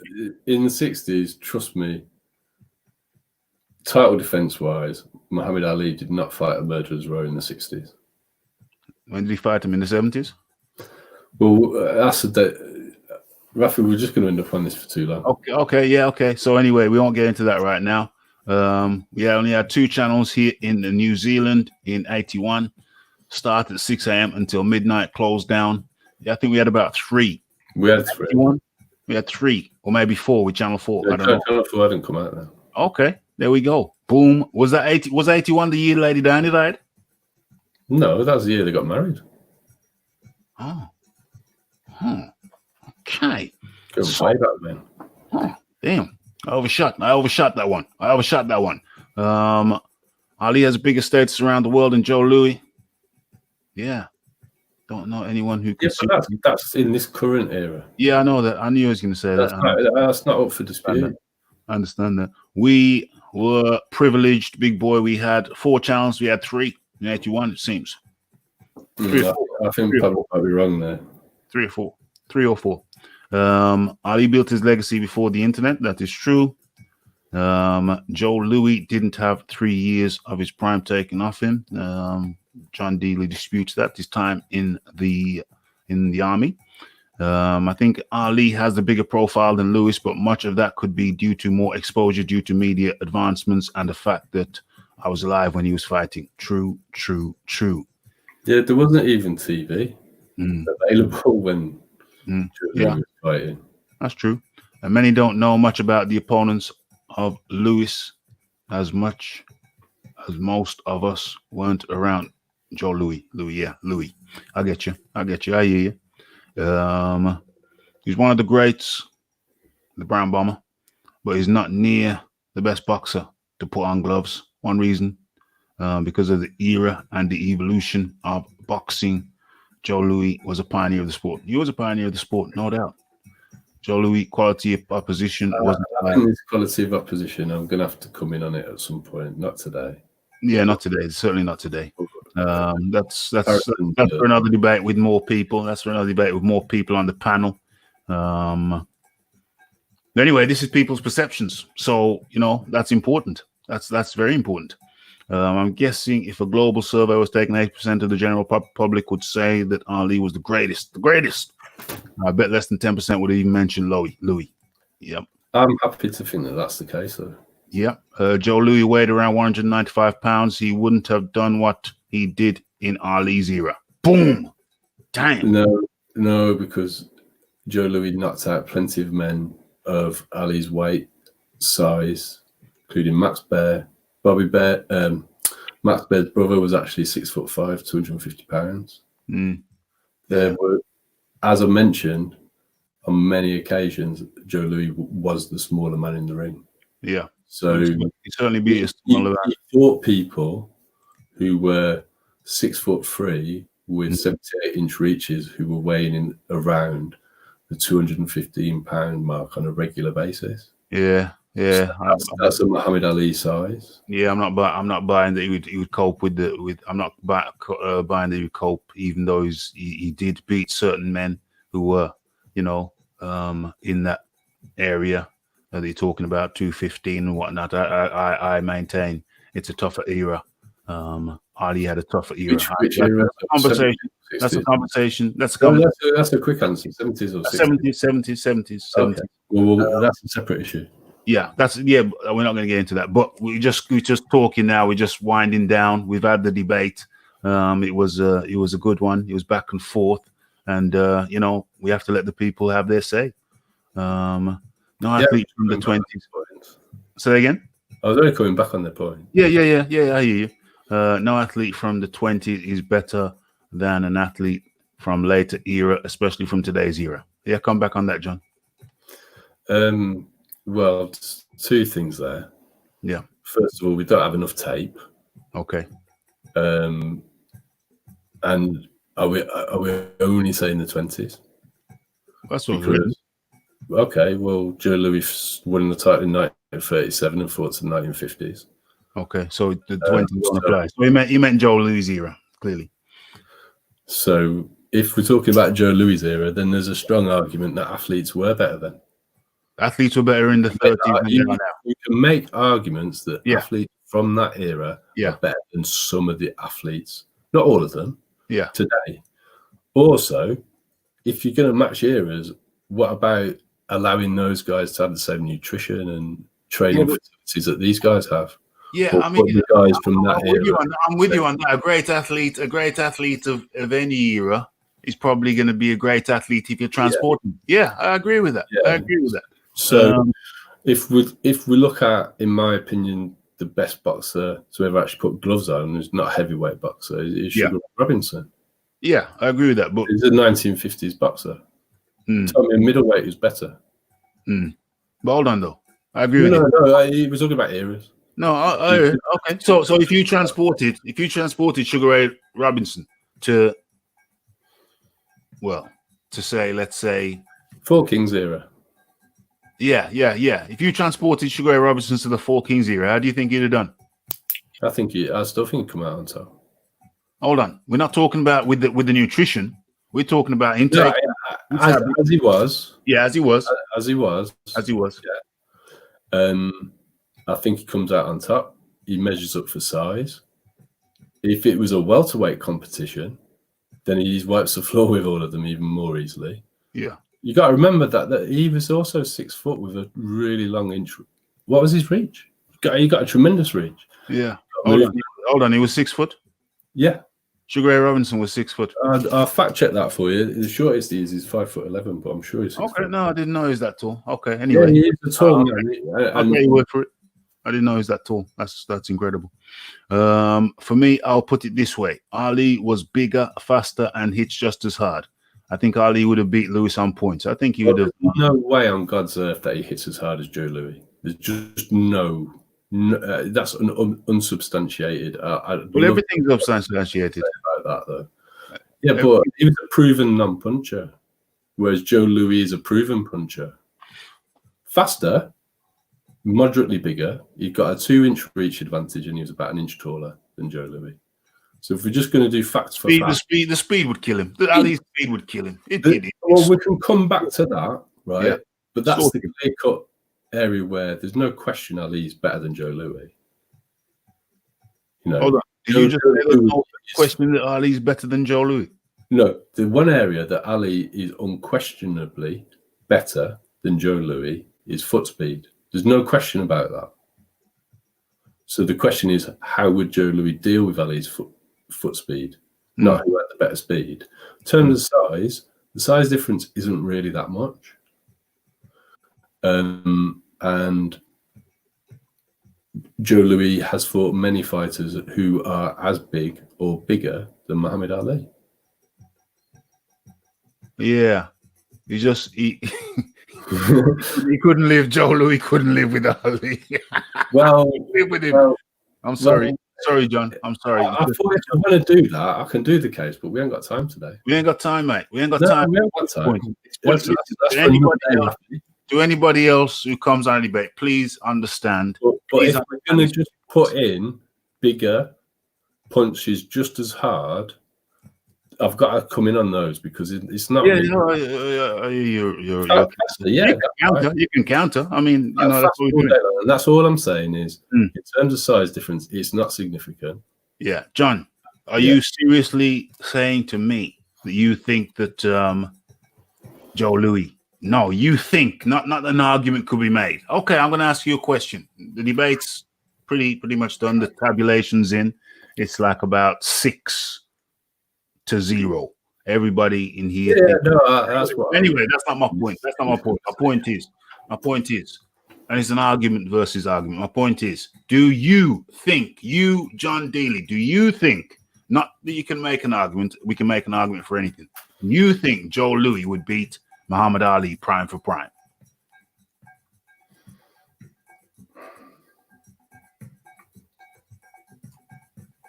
In the 60s, trust me. Title defense wise, Muhammad Ali did not fight a murderer's row in the 60s. When did he fight him? In the 70s? Well, that's Raphael, we're just going to end up on this for too long. Okay. So anyway, we won't get into that right now. We only had 2 channels here in New Zealand in 81. Started at 6 a.m. until midnight, closed down. Yeah, I think we had about 3. We had 3. 81? We had 3, or maybe 4 with Channel 4. I don't know. Channel 4 hadn't come out now. Okay, there we go. Boom. Was 81 the year Lady Diana died? No, that was the year they got married. Oh. Okay. Go and play that, man. Oh, damn. I overshot that one. Ali has a bigger status around the world than Joe Louis. Yeah. Don't know anyone who can. Yeah, but that's in this current era. Yeah, I know that. I knew I was going to say that. That's not up for dispute. I understand that. We were privileged, big boy. We had 4 channels. We had 3 in 81, it seems. I think probably might be wrong there. 3 or 4. Ali built his legacy before the internet. That is true. Joe Louis didn't have 3 years of his prime taken off him. John Dealey disputes that. His time in the army. I think Ali has the bigger profile than Lewis, but much of that could be due to more exposure due to media advancements and the fact that I was alive when he was fighting. True. Yeah, there wasn't even TV available when he was fighting. That's true. And many don't know much about the opponents of Lewis as much as most of us weren't around Joe Louis. Louis. I get you. I hear you. He's one of the greats, the Brown Bomber, but he's not near the best boxer to put on gloves. One reason, because of the era and the evolution of boxing. Joe Louis was a pioneer of the sport. He was a pioneer of the sport, no doubt. Joe Louis, quality of opposition wasn't. I think this quality of opposition, I'm going to have to come in on it at some point. Not today. Yeah, not today. Certainly not today. That's for another debate with more people. That's for another debate with more people on the panel. Anyway, this is people's perceptions, so that's important. That's very important. I'm guessing if a global survey was taken, 8% of the general public would say that Ali was the greatest. I bet less than 10% would even mention Louis. Yep. I'm happy to think that that's the case, though. Yeah. Joe Louis weighed around 195 pounds. He wouldn't have done what he did in Ali's era. Boom. Damn. No, because Joe Louis knocked out plenty of men of Ali's weight, size, including Max Baer. Bobby Baer, Max Baer's brother was actually 6'5", 250 pounds. There were, as I mentioned, on many occasions, Joe Louis was the smaller man in the ring. Yeah. So he certainly beat us. He fought people who were 6'3" with 78-inch reaches who were weighing in around the 215 pound mark on a regular basis. Yeah. So that's a Muhammad Ali size. Yeah, I'm not buying that he would cope with. I'm not buying that he would cope, even though he did beat certain men who were, in that area that you're talking about, 215 and whatnot. I maintain it's a tougher era. Ali had a tougher era. Which era? That's a conversation. That's a quick answer. 70s or 60s? 70s. Okay. Well, that's a separate issue. Yeah, we're not going to get into that. But we're just talking now. We're just winding down. We've had the debate. It was a good one. It was back and forth, and we have to let the people have their say. No athletes from the 20s. Say that again. I was only coming back on the point. Yeah. I hear you. no athlete from the 20s is better than an athlete from later era, especially from today's era. Yeah, come back on that, John. Well, two things there. Yeah. First of all, we don't have enough tape. Okay. And are we only saying the 20s? That's what Because, okay, well, Joe Louis won the title in 1937 and fought to the 1950s. Okay, so the 20s don't apply. So he meant Joe Louis' era, clearly. So if we're talking about Joe Louis' era, then there's a strong argument that athletes were better then. Athletes were better in the 30s than they are now. You can make arguments that Yeah. athletes from that era Yeah. are better than some of the athletes, not all of them, Yeah. today. Also, if you're going to match eras, what about allowing those guys to have the same nutrition and training facilities that these guys have? Yeah, Or I mean, the guys from that era. I'm with you on that. A great athlete of any era is probably going to be a great athlete if you're transporting. Yeah, I agree with that. Yeah. I agree with that. So if we look at, in my opinion, the best boxer to ever actually put gloves on, who's not a heavyweight boxer, is Sugar Robinson. Yeah, I agree with that. But he's a 1950s boxer. Tell me a middleweight who's better. But hold on, though. I agree with you. No, he was talking about eras. No, okay. So if you transported Sugar Ray Robinson to say, let's say, Four Kings era. Yeah. If you transported Sugar Ray Robinson to the Four Kings era, how do you think he'd have done? I still think he'd come out on top. Hold on, we're not talking about with the nutrition. We're talking about intake. As he was. Yeah, as he was. As he was. Yeah. I think he comes out on top. He measures up for size. If it was a welterweight competition, then he wipes the floor with all of them even more easily. Yeah. You got to remember that he was also 6 foot with a really long inch. What was his reach? He got a tremendous reach. Yeah. Hold on. He was 6 foot? Yeah. Sugar Ray Robinson was 6 foot. I'll fact check that for you. The shortest he is 5'11", but I'm sure he's 6 foot. Okay, no, I didn't know he was that tall. Okay, anyway. Yeah, he is a tall man. I'll get you word for it. I didn't know he was that tall. That's incredible. For me, I'll put it this way. Ali was bigger, faster, and hits just as hard. I think Ali would have beat Lewis on points. I think he would have. No way on God's earth that he hits as hard as Joe Louis. There's just no that's unsubstantiated. Well, everything's unsubstantiated about that, though. Yeah, but he was a proven non-puncher, whereas Joe Louis is a proven puncher. Faster, moderately bigger. He got a 2-inch reach advantage, and he was about an inch taller than Joe Louis. So if we're just going to do facts for facts, the speed would kill him. Ali's speed would kill him. Well, we can come back to that, right? Yeah. But that's the clear-cut area where there's no question Ali's better than Joe Louis. You know, hold on. Did you just say there's no question that Ali's better than Joe Louis? No, the one area that Ali is unquestionably better than Joe Louis is foot speed. There's no question about that. So the question is, how would Joe Louis deal with Ali's foot speed? Not who had the better speed. In terms of size, the size difference isn't really that much. And Joe Louis has fought many fighters who are as big or bigger than Muhammad Ali. Yeah, he couldn't live. Joe Louis couldn't live with Ali. Well, live with him. Well, I'm sorry. Sorry, John. I'm sorry. I thought if I want to do that, I can do the case, but we ain't got time today. We ain't got time, mate. We ain't got time. We ain't got time. To anybody else who comes on a debate, please understand. But if we're going to just put in bigger punches just as hard, I've got to come in on those because it's not. Yeah, really, you can counter. I mean, that's what we're doing. And that's all I'm saying is, in terms of size difference, it's not significant. Yeah, John, are you seriously saying to me that you think that Joe Louis? No, you think not an argument could be made. Okay, I'm going to ask you a question. The debate's pretty much done. The tabulation's in. It's like about 6-0. Everybody in here. Yeah, that's what. Anyway, that's not my point. That's not my point. My point is, and it's an argument versus argument. My point is, do you think, you, John Dealey, do you think, not that you can make an argument, we can make an argument for anything, you think Joe Louis would beat Muhammad Ali prime for prime?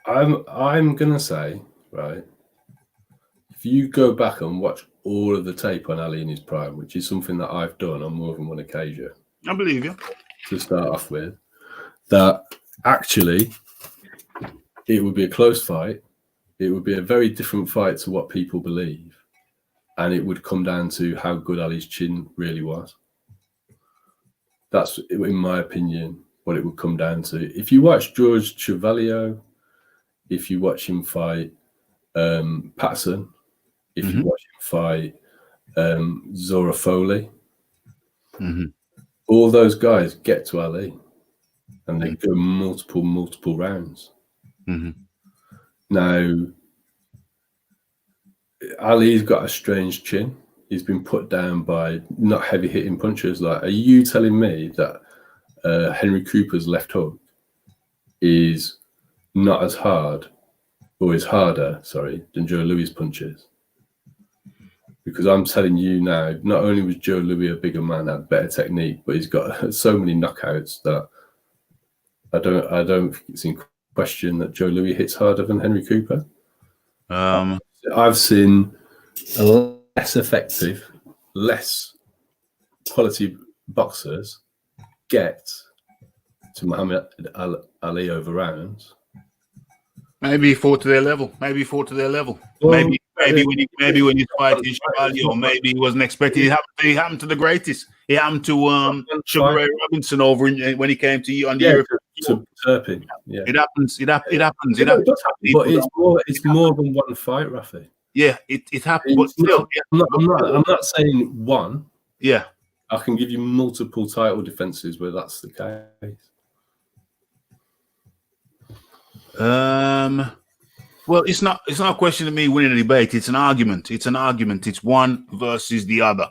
I'm gonna say, right, if you go back and watch all of the tape on Ali in his prime, which is something that I've done on more than one occasion, I believe you. to start off with, that actually it would be a close fight. It would be a very different fight to what people believe, and it would come down to how good Ali's chin really was. That's, in my opinion, what it would come down to. If you watch George Chuvalier, if you watch him fight Patterson, if you watch him fight Zora Folley, all those guys get to Ali and they go multiple rounds. Now, Ali's got a strange chin. He's been put down by not heavy hitting punchers. Like, are you telling me that Henry Cooper's left hook is not as hard, or is harder, sorry, than Joe Louis' punches? Because I'm telling you now, not only was Joe Louis a bigger man, had better technique, but he's got so many knockouts that I don't think it's in question that Joe Louis hits harder than Henry Cooper. I've seen a less effective, less quality boxers get to Muhammad Ali over rounds. Maybe he fought to their level. Well, maybe when you fight in Chevalier, or maybe he wasn't expecting. It happened to the greatest. It happened to Sugar Ray Robinson over when he came to you on the Europe. To Turpin. Yeah. It happens. But it's more than one fight, Rafi. Yeah, it happened. But still, I'm not saying one. Yeah, I can give you multiple title defenses where that's the case. Well, it's not a question of me winning a debate. It's an argument. It's one versus the other.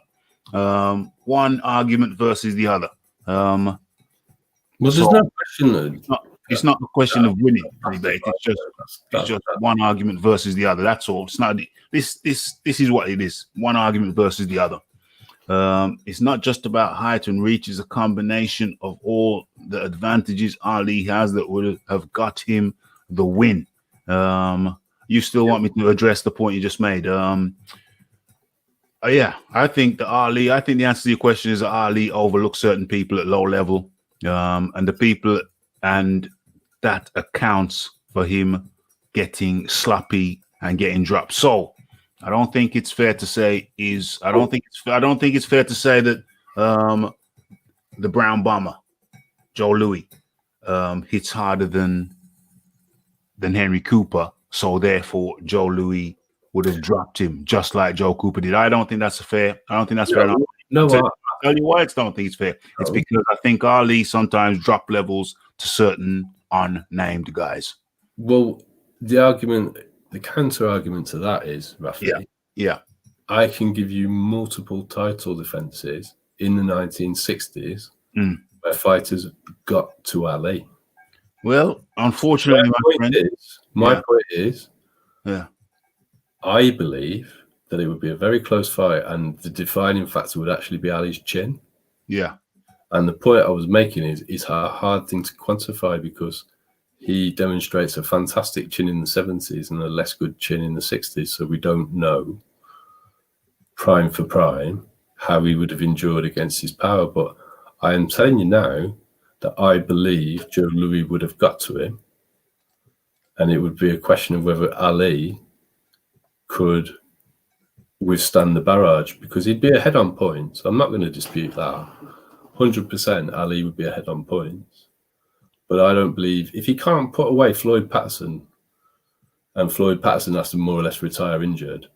One argument versus the other. Well, there's no question. It's not a question of winning a debate. It's just one argument versus the other. That's all. It's not. This is what it is. One argument versus the other. It's not just about height and reach. It's a combination of all the advantages Ali has that would have got him the win. You still want me to address the point you just made? Yeah, I think the answer to your question is that Ali overlooks certain people at low level, and the people, and that accounts for him getting sloppy and getting dropped. So I don't think it's fair to say that the Brown Bomber, Joe Louis, hits harder than Henry Cooper. So therefore, Joe Louis would have dropped him just like Joe Cooper did. I don't think that's fair. Enough. No, I'll tell you why I don't think it's fair. It's because I think Ali sometimes drop levels to certain unnamed guys. Well, the counter argument to that is, Rafi, yeah, I can give you multiple title defenses in the 1960s where fighters got to Ali. Well, unfortunately, my point is, yeah, I believe that it would be a very close fight, and the defining factor would actually be Ali's chin. Yeah. And the point I was making is a hard thing to quantify, because he demonstrates a fantastic chin in the 70s and a less good chin in the 60s. So we don't know prime for prime how he would have endured against his power. But I am telling you now that I believe Joe Louis would have got to him. And it would be a question of whether Ali could withstand the barrage, because he'd be ahead on points. I'm not going to dispute that. 100% Ali would be ahead on points. But I don't believe, if he can't put away Floyd Patterson, and Floyd Patterson has to more or less retire injured,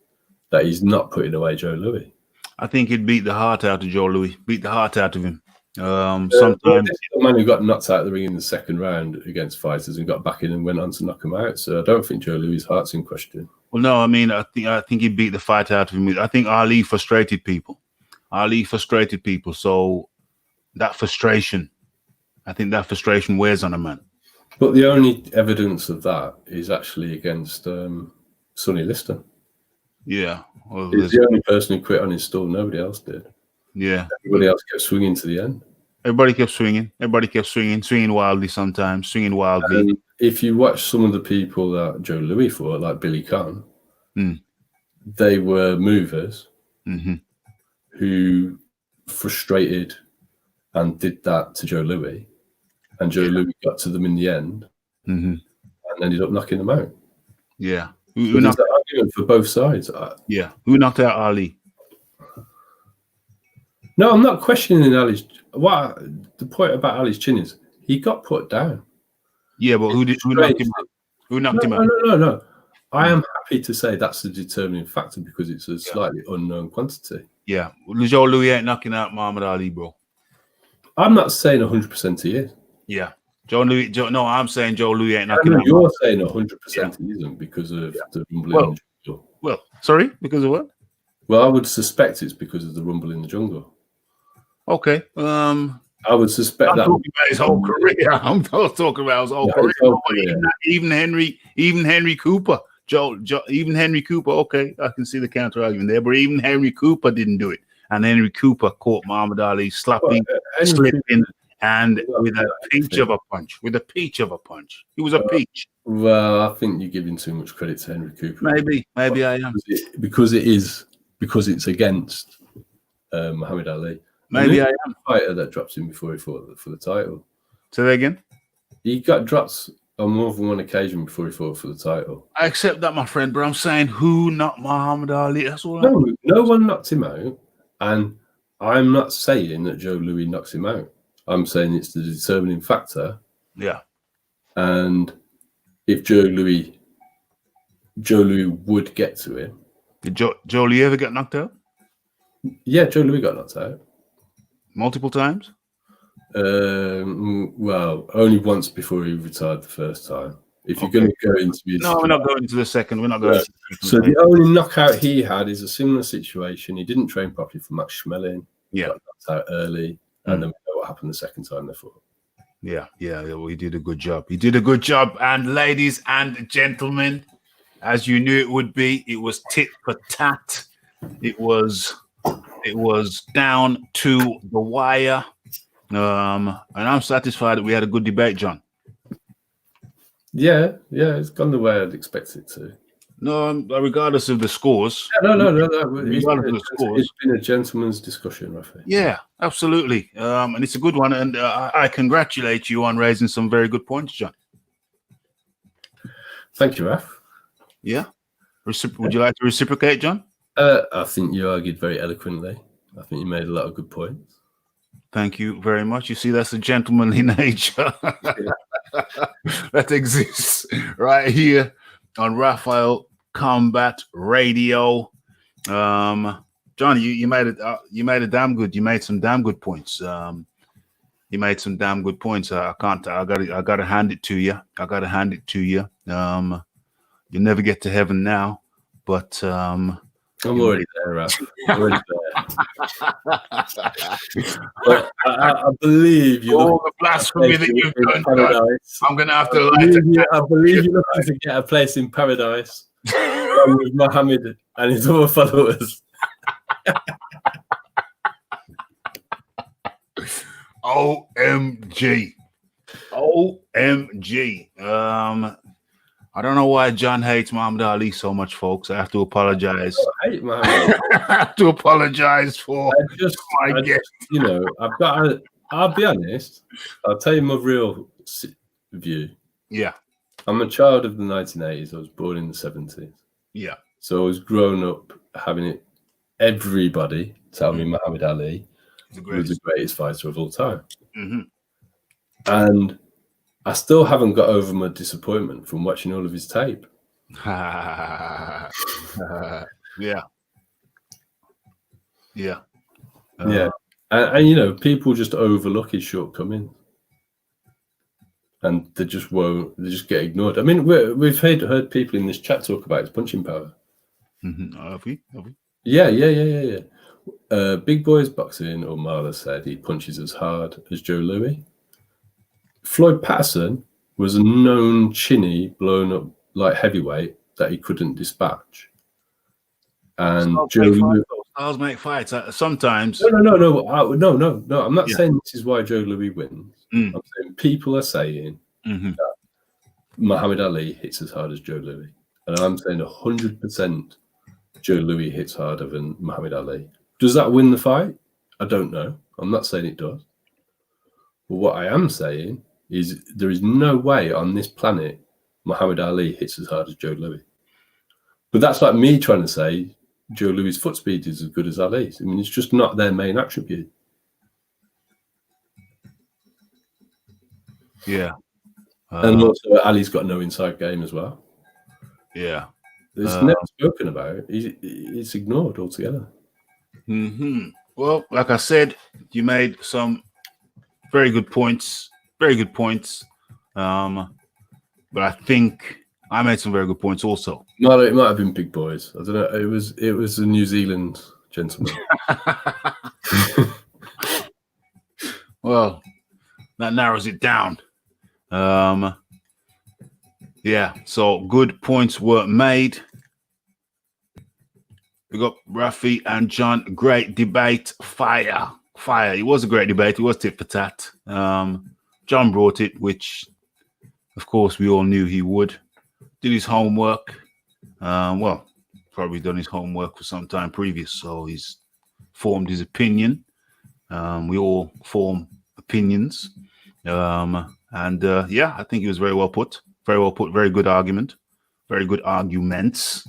that he's not putting away Joe Louis. I think he'd beat the heart out of Joe Louis, beat the heart out of him. Sometimes the man who got knocked out of the ring in the second round against fighters and got back in and went on to knock him out. So I don't think Joe Louis' heart's in question. Well, no, I mean, I think he beat the fight out of him. I think Ali frustrated people. So that frustration. I think that frustration wears on a man. But the only evidence of that is actually against Sonny Liston. Yeah. Well, He's the only person who quit on his stall. Nobody else did. Yeah. Everybody else kept swinging to the end. Everybody kept swinging. Swinging wildly sometimes, swinging wildly. And if you watch some of the people that Joe Louis fought, like Billy Khan, they were movers who frustrated and did that to Joe Louis. And Joe Louis got to them in the end and ended up knocking them out. Yeah. There's an argument for both sides. Yeah. Who knocked out Ali? No, I'm not questioning Ali's. The point about Ali's chin is he got put down. Yeah, but who knocked him out? Who knocked him out? No. I am happy to say that's the determining factor because it's a slightly unknown quantity. Yeah. Joe Louis ain't knocking out Muhammad Ali, bro. I'm not saying 100% he is. Yeah. I'm saying Joe Louis ain't knocking out. You're saying 100% he isn't because of the rumble in the jungle. Well, sorry, because of what? Well, I would suspect it's because of the rumble in the jungle. Okay. I would suspect that. I'm talking about his whole career. I'm talking about his whole career. Even Henry Cooper. Even Henry Cooper. Okay, I can see the counter argument there, but even Henry Cooper didn't do it, and Henry Cooper caught Muhammad Ali slipping, and with a peach of a punch. He was a peach. Well, I think you're giving too much credit to Henry Cooper. Maybe I am because it's against Muhammad Ali. Maybe I am. Fighter that drops him before he fought for the title. Say that again. He got dropped on more than one occasion before he fought for the title. I accept that, my friend, but I'm saying who knocked Muhammad Ali? That's all. No one knocked him out, and I'm not saying that Joe Louis knocks him out. I'm saying it's the determining factor. Yeah. And if Joe Louis would get to him. Did Joe Louis ever get knocked out? Yeah, Joe Louis got knocked out. Multiple times? Well, only once before he retired the first time. If you're going to go into his... No, we're not going into the second. We're not going. So the only knockout he had is a similar situation. He didn't train properly for Max Schmeling. Yeah. Got knocked out early. And then we know what happened the second time they fought. Yeah. Well, he did a good job. And ladies and gentlemen, as you knew it would be, it was tit for tat. It was down to the wire. And I'm satisfied that we had a good debate, John. Yeah, it's gone the way I'd expect it to. No, regardless of the scores. No. It's been a gentleman's discussion, Raphael. Yeah, absolutely. And it's a good one. And I congratulate you on raising some very good points, John. Thank you, Raph. Yeah. Would you like to reciprocate, John? I think you argued very eloquently. I think you made a lot of good points. Thank you very much. You see, that's the gentlemanly nature that exists right here on Raphael Combat Radio. John, you made it. You made some damn good points. I gotta hand it to you. You never get to heaven now, but I'm already there, Raph. Already there. But I believe you. All the blasphemy that you've done, paradise. I'm gonna have to lie. I believe you're looking to get a place in paradise with Muhammad and his other followers. OMG. I don't know why John hates Muhammad Ali so much, folks. I have to apologize. I hate Muhammad. I have to apologize for my guest. You know, I'll be honest. I'll tell you my real view. Yeah. I'm a child of the 1980s. I was born in the 70s. Yeah. So I was grown up having everybody tell me Muhammad Ali was the greatest fighter of all time. Mm-hmm. And I still haven't got over my disappointment from watching all of his tape. Yeah. And you know, people just overlook his shortcomings. And they just get ignored. I mean, we've heard people in this chat talk about his punching power. Mm-hmm. Have we? Yeah. Big Boys Boxing, or Marla said he punches as hard as Joe Louis. Floyd Patterson was a known chinny, blown up like heavyweight that he couldn't dispatch. And Styles make fights. Sometimes. No. I'm not saying this is why Joe Louis wins. I'm saying people are saying that Muhammad Ali hits as hard as Joe Louis. And I'm saying 100% Joe Louis hits harder than Muhammad Ali. Does that win the fight? I don't know. I'm not saying it does. But what I am saying is there is no way on this planet Muhammad Ali hits as hard as Joe Louis. But that's like me trying to say Joe Louis' foot speed is as good as Ali's. I mean, it's just not their main attribute. Yeah. And also Ali's got no inside game as well. Yeah. It's never spoken about. It's ignored altogether. Well, like I said, you made some very good points. Very good points. But I think I made some very good points also. No, it might have been Big Boys. I don't know. It was a New Zealand gentleman. Well, that narrows it down. Yeah, so good points were made. We got Rafi and John. Great debate. Fire. It was a great debate. It was tit for tat. John brought it, which, of course, we all knew he would. Did his homework. Well, probably done his homework for some time previous, so he's formed his opinion. We all form opinions. Yeah, I think he was very well put. Very well put. Very good argument. Very good arguments.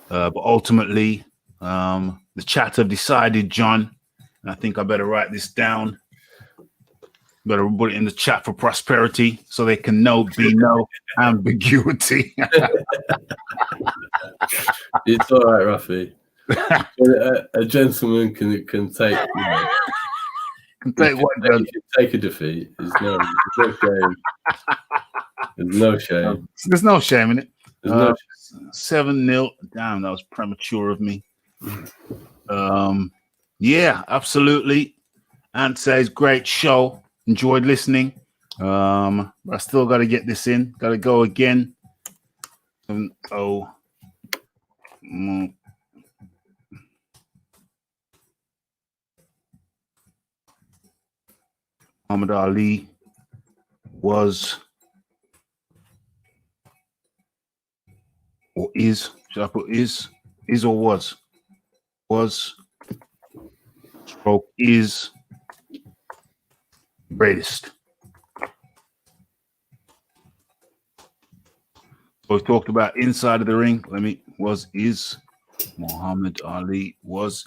But ultimately, the chat have decided, John, and I think I better write this down. Better put it in the chat for prosperity so there can be no ambiguity. It's all right, Rafi. A gentleman can take. Take what? Take a defeat. There's no shame. There's no shame. There's no shame in it. There's no 7-0. Damn, that was premature of me. Yeah, absolutely. Ant says, great show. Enjoyed listening. But I still got to get this in. Got to go again. 7-0. Muhammad Ali was or is, should I put is or was stroke is greatest. So we talked about inside of the ring. Muhammad Ali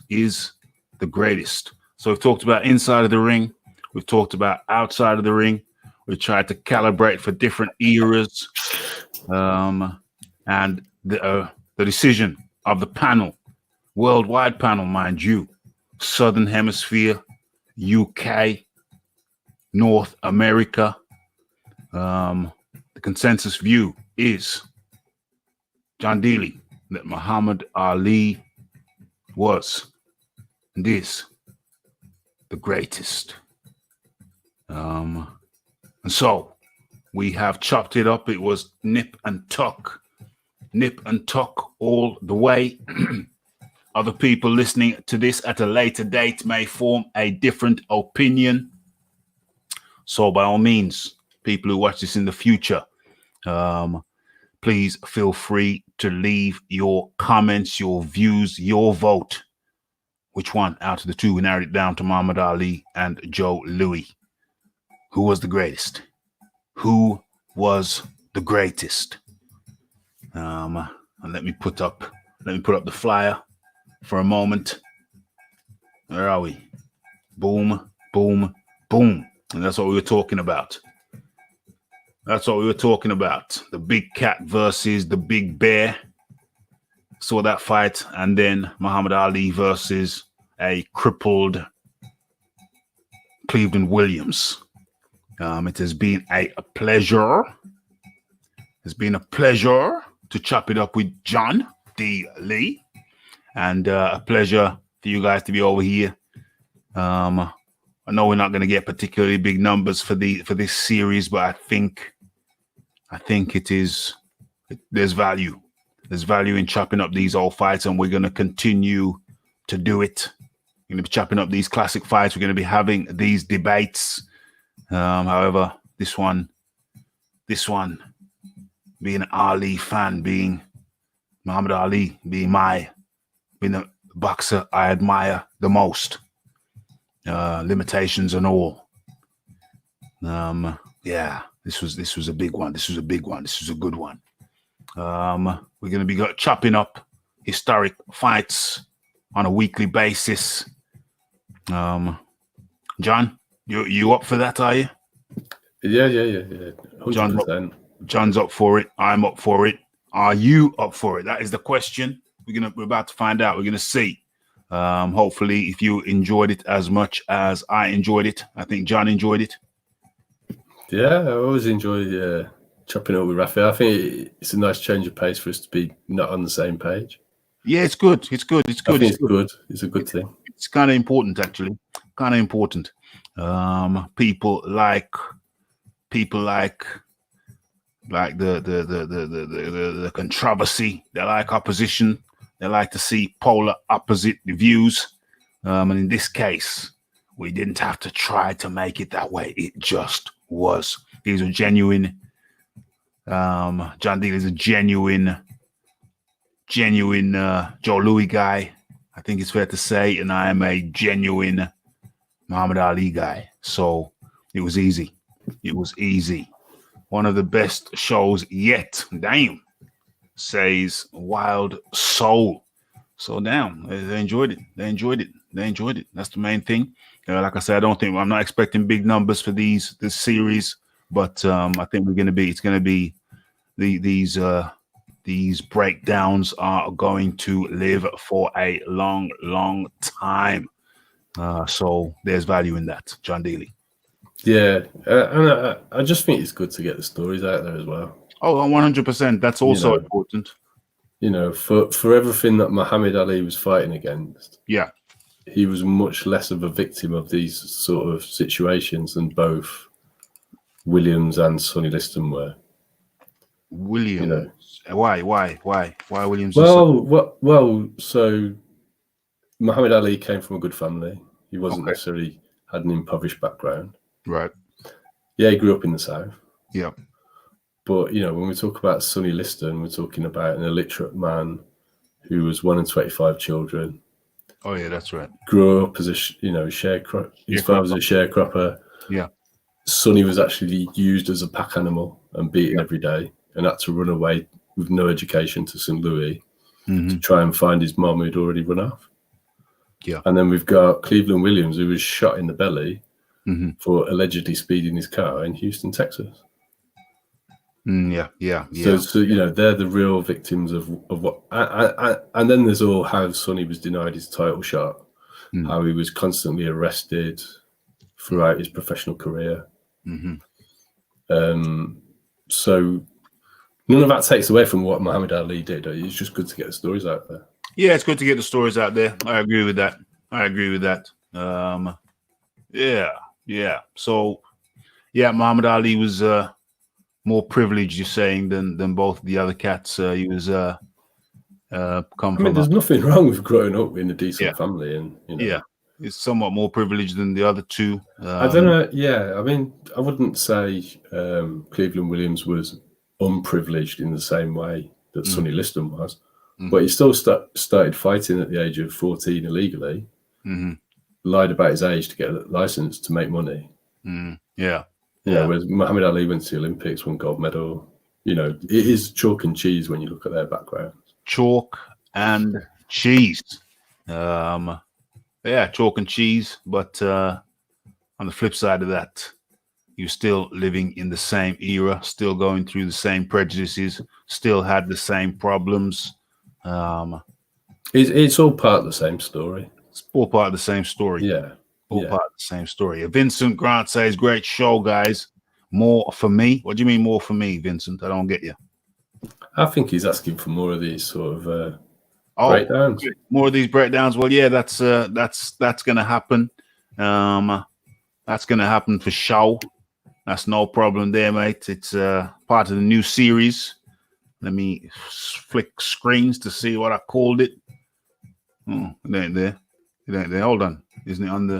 is the greatest. So we've talked about inside of the ring. We've talked about outside of the ring. We tried to calibrate for different eras. And the decision of the panel, worldwide panel, mind you, Southern Hemisphere, UK, North America. The consensus view is, John Dealey, that Muhammad Ali was and is the greatest. And so we have chopped it up. It was nip and tuck all the way. Other people listening to this at a later date may form a different opinion. So by all means, people who watch this in the future, please feel free to leave your comments, your views, your vote. Which one out of the two? We narrowed it down to Muhammad Ali and Joe Louis. Who was the greatest? Who was the greatest? And let me put up the flyer for a moment. Where are we? Boom, boom, boom. And that's what we were talking about. The big cat versus the big bear. Saw that fight. And then Muhammad Ali versus a crippled Cleveland Williams. It has been a pleasure. It's been a pleasure to chop it up with John D. Lee, and a pleasure for you guys to be over here. I know we're not going to get particularly big numbers for this series, but I think there's value. There's value in chopping up these old fights, and we're going to continue to do it. We're going to be chopping up these classic fights. We're going to be having these debates. However, this one, being an Ali fan, being Muhammad Ali, being the boxer I admire the most, limitations and all. Yeah, this was a big one. This was a good one. We're going to be chopping up historic fights on a weekly basis. John, you up for that, are you? Yeah. 100%. John's up for it. I'm up for it. Are you up for it? That is the question. We're about to find out. We're gonna see. Hopefully, if you enjoyed it as much as I enjoyed it, I think John enjoyed it. Yeah, I always enjoy chopping up with Raphael. I think it's a nice change of pace for us to be not on the same page. Yeah, it's good. It's good. It's good. It's good. It's a good thing. It's kind of important, actually. Kind of important. People like the controversy. They like opposition. They like to see polar opposite views. And in this case, we didn't have to try to make it that way. It just was. These are genuine. John Deal is a genuine Joe Louis guy. I think it's fair to say, and I am a genuine Muhammad Ali guy. So it was easy. It was easy. One of the best shows yet. Damn, says Wild Soul. So damn, they enjoyed it. They enjoyed it. That's the main thing. Like I said, I'm not expecting big numbers for this series, but I think it's gonna be these breakdowns are going to live for a long, long time. So there's value in that, John Daly. Yeah, and I just think it's good to get the stories out there as well. Oh, 100%. That's also important. For everything that Muhammad Ali was fighting against, yeah, he was much less of a victim of these sort of situations than both Williams and Sonny Liston were. Williams, why Williams? Well, so Muhammad Ali came from a good family. He wasn't necessarily had an impoverished background. Right. Yeah, he grew up in the South. Yeah. But, when we talk about Sonny Liston, we're talking about an illiterate man who was one in 25 children. Oh, yeah, that's right. Grew up as a, sharecropper. His father was a sharecropper. Yeah. Sonny was actually used as a pack animal and beaten every day and had to run away with no education to St. Louis to try and find his mom who'd already run off. Yeah. And then we've got Cleveland Williams, who was shot in the belly for allegedly speeding his car in Houston, Texas. Yeah. So they're the real victims of what. And then there's all how Sonny was denied his title shot, how he was constantly arrested throughout his professional career. So none of that takes away from what Muhammad Ali did. It's just good to get the stories out there. Yeah, it's good to get the stories out there. I agree with that. Yeah. So, Muhammad Ali was more privileged, you're saying, than both the other cats. He was there's nothing wrong with growing up in a decent family, and yeah, he's somewhat more privileged than the other two. I don't know. Yeah, I wouldn't say Cleveland Williams was unprivileged in the same way that Sonny Liston was, but he still started fighting at the age of 14 illegally. Lied about his age to get a license to make money. Whereas Muhammad Ali went to the Olympics, won gold medal. It is chalk and cheese when you look at their backgrounds. Chalk and cheese. Chalk and cheese. But on the flip side of that, you're still living in the same era, still going through the same prejudices, still had the same problems. It's all part of the same story. It's all part of the same story. Yeah. All part of the same story. Vincent Grant says, great show, guys. More for me? What do you mean more for me, Vincent? I don't get you. I think he's asking for more of these sort of Oh, breakdowns. more of these breakdowns. Well, yeah, that's gonna happen. That's gonna happen for sure. That's no problem there, mate. It's part of the new series. Let me flick screens to see what I called it. Oh, it ain't there. It ain't there. Hold on. Isn't it on the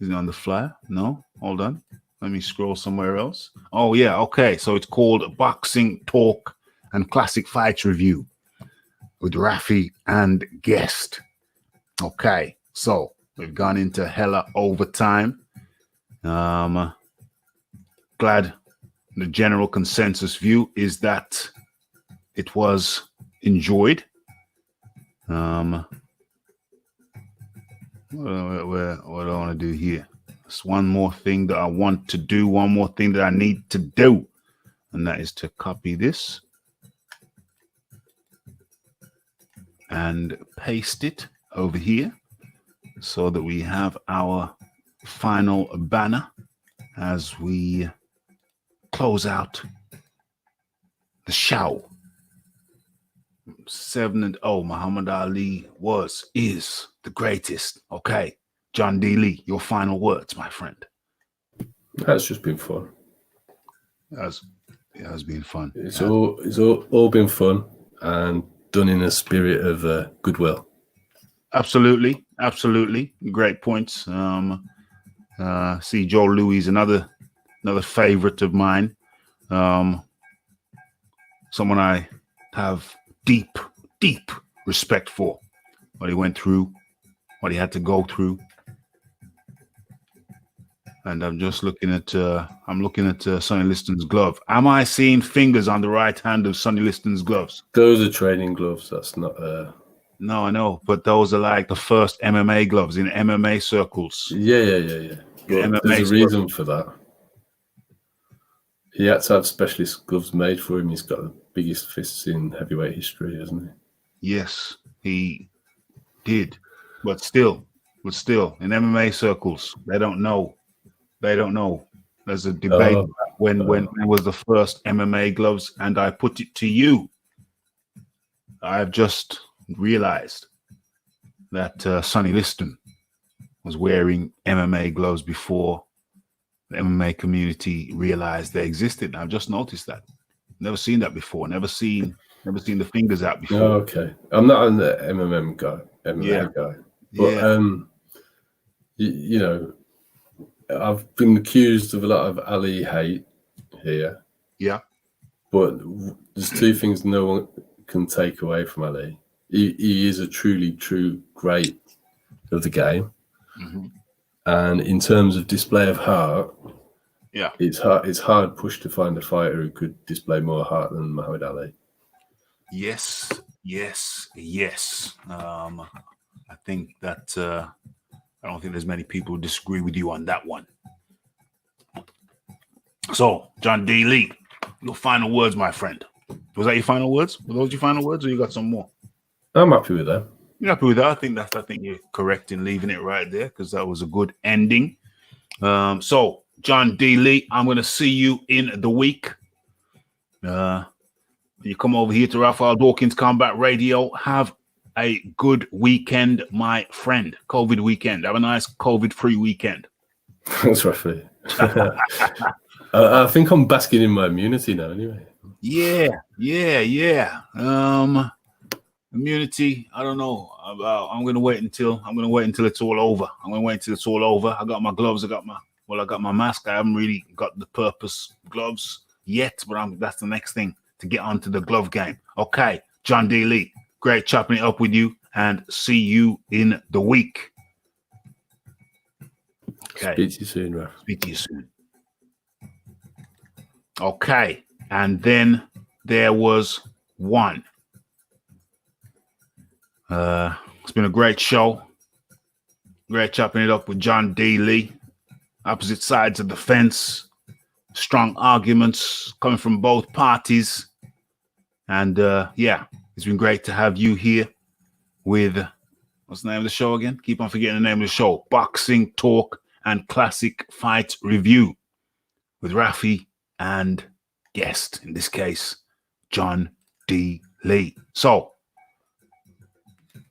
isn't it on the flyer? No, hold on. Let me scroll somewhere else. Oh yeah, okay. So it's called Boxing Talk and Classic Fights Review with Rafi and guest. Okay, so we've gone into hella overtime. Glad the general consensus view is that it was enjoyed. What do I want to do here? There's one more thing that I want to do, one more thing that I need to do, and that is to copy this and paste it over here so that we have our final banner as we close out the show. 7-0, Muhammad Ali is the greatest. Okay, John D. Lee, your final words, my friend. That's just been fun. It has been fun. It's all been fun and done in a spirit of goodwill. Absolutely. Great points. See, Joe Louis, another favorite of mine. Someone I have deep respect for. What he went through, what he had to go through. And I'm just looking at Sonny Liston's glove. Am I seeing fingers on the right hand of Sonny Liston's gloves? Those are training gloves. That's not No, I know, but those are like the first MMA gloves in MMA circles. Yeah. But there's a reason for that. He had to have specialist gloves made for him. He's got the biggest fists in heavyweight history, hasn't he? Yes, he did. But still, in MMA circles, they don't know. There's a debate when was the first MMA gloves, and I put it to you. I've just realized that Sonny Liston was wearing MMA gloves before the MMA community realized they existed. I've just noticed that. Never seen that before. Never seen the fingers out before. Oh, okay. I'm not an MMA guy. But you know, I've been accused of a lot of Ali hate here. Yeah. But there's two things no one can take away from Ali. He is a truly true great of the game. Mm-hmm. And in terms of display of heart, yeah, it's hard push to find a fighter who could display more heart than Muhammad Ali. Yes. I think that I don't think there's many people who disagree with you on that one. So, John D. Lee, your final words, my friend. Was that your final words? Were those your final words, or you got some more? I'm happy with that. You're happy with that? I think you're correct in leaving it right there because that was a good ending. So, John D. Lee, I'm going to see you in the week. You come over here to Raphael Dawkins Combat Radio. Have a good weekend, my friend. COVID weekend. Have a nice COVID-free weekend. Thanks, Raphael. I think I'm basking in my immunity now, anyway. Yeah. Immunity. I don't know. I'm gonna wait until it's all over. I got my gloves. I got my mask. I haven't really got the purpose gloves yet, but that's the next thing to get onto the glove game. Okay, John D. Lee, great chopping it up with you, and see you in the week. Okay. Speak to you soon, Raf. Speak to you soon. Okay, and then there was one. It's been a great show. Great chopping it up with John D. Lee. Opposite sides of the fence. Strong arguments coming from both parties. And it's been great to have you here with, what's the name of the show again? Keep on forgetting the name of the show. Boxing Talk and Classic Fight Review with Rafi and guest, in this case, John D. Lee. So,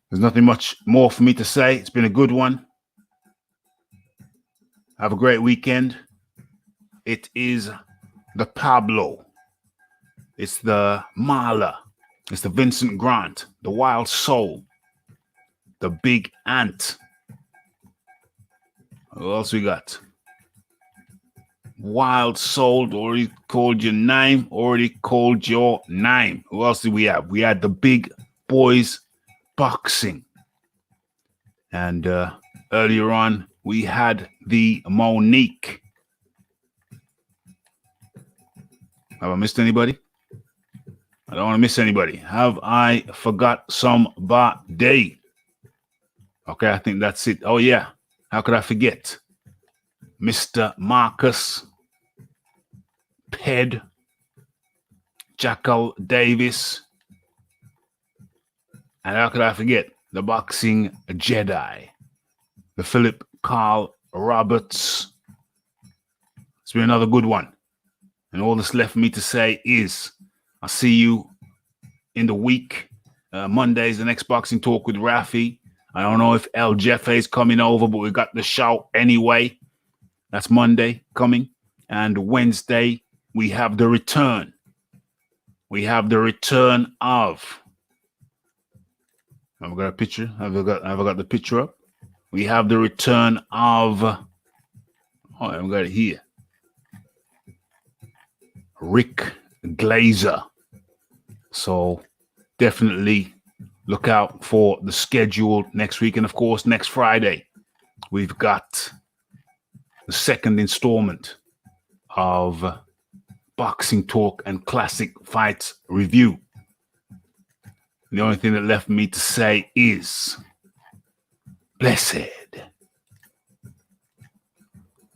There's nothing much more for me to say. It's been a good one. Have a great weekend. It is the Pablo. It's the Marla. It's the Vincent Grant, the Wild Soul, the Big Ant. Who else we got? Wild Soul, already called your name. Who else did we have? We had the Big Boys Boxing. And earlier on, we had the Monique. Have I missed anybody? I don't want to miss anybody. Have I forgot somebody? Okay, I think that's it. Oh, yeah. How could I forget? Mr. Marcus, Ped, Jackal Davis. And how could I forget? The Boxing Jedi, the Philip Carl Roberts. It's been another good one. And all that's left for me to say is I'll see you in the week. Monday's the next boxing talk with Rafi. I don't know if El Jefe is coming over, but we got the show anyway. That's Monday coming. And Wednesday, we have the return. We have the return of. Have I got a picture? Have I got the picture up? We have the return of. Oh, I haven't got it here. Rick Glazer. So definitely look out for the schedule next week. And of course, next Friday, we've got the second installment of Boxing Talk and Classic Fights Review. The only thing that left me to say is blessed.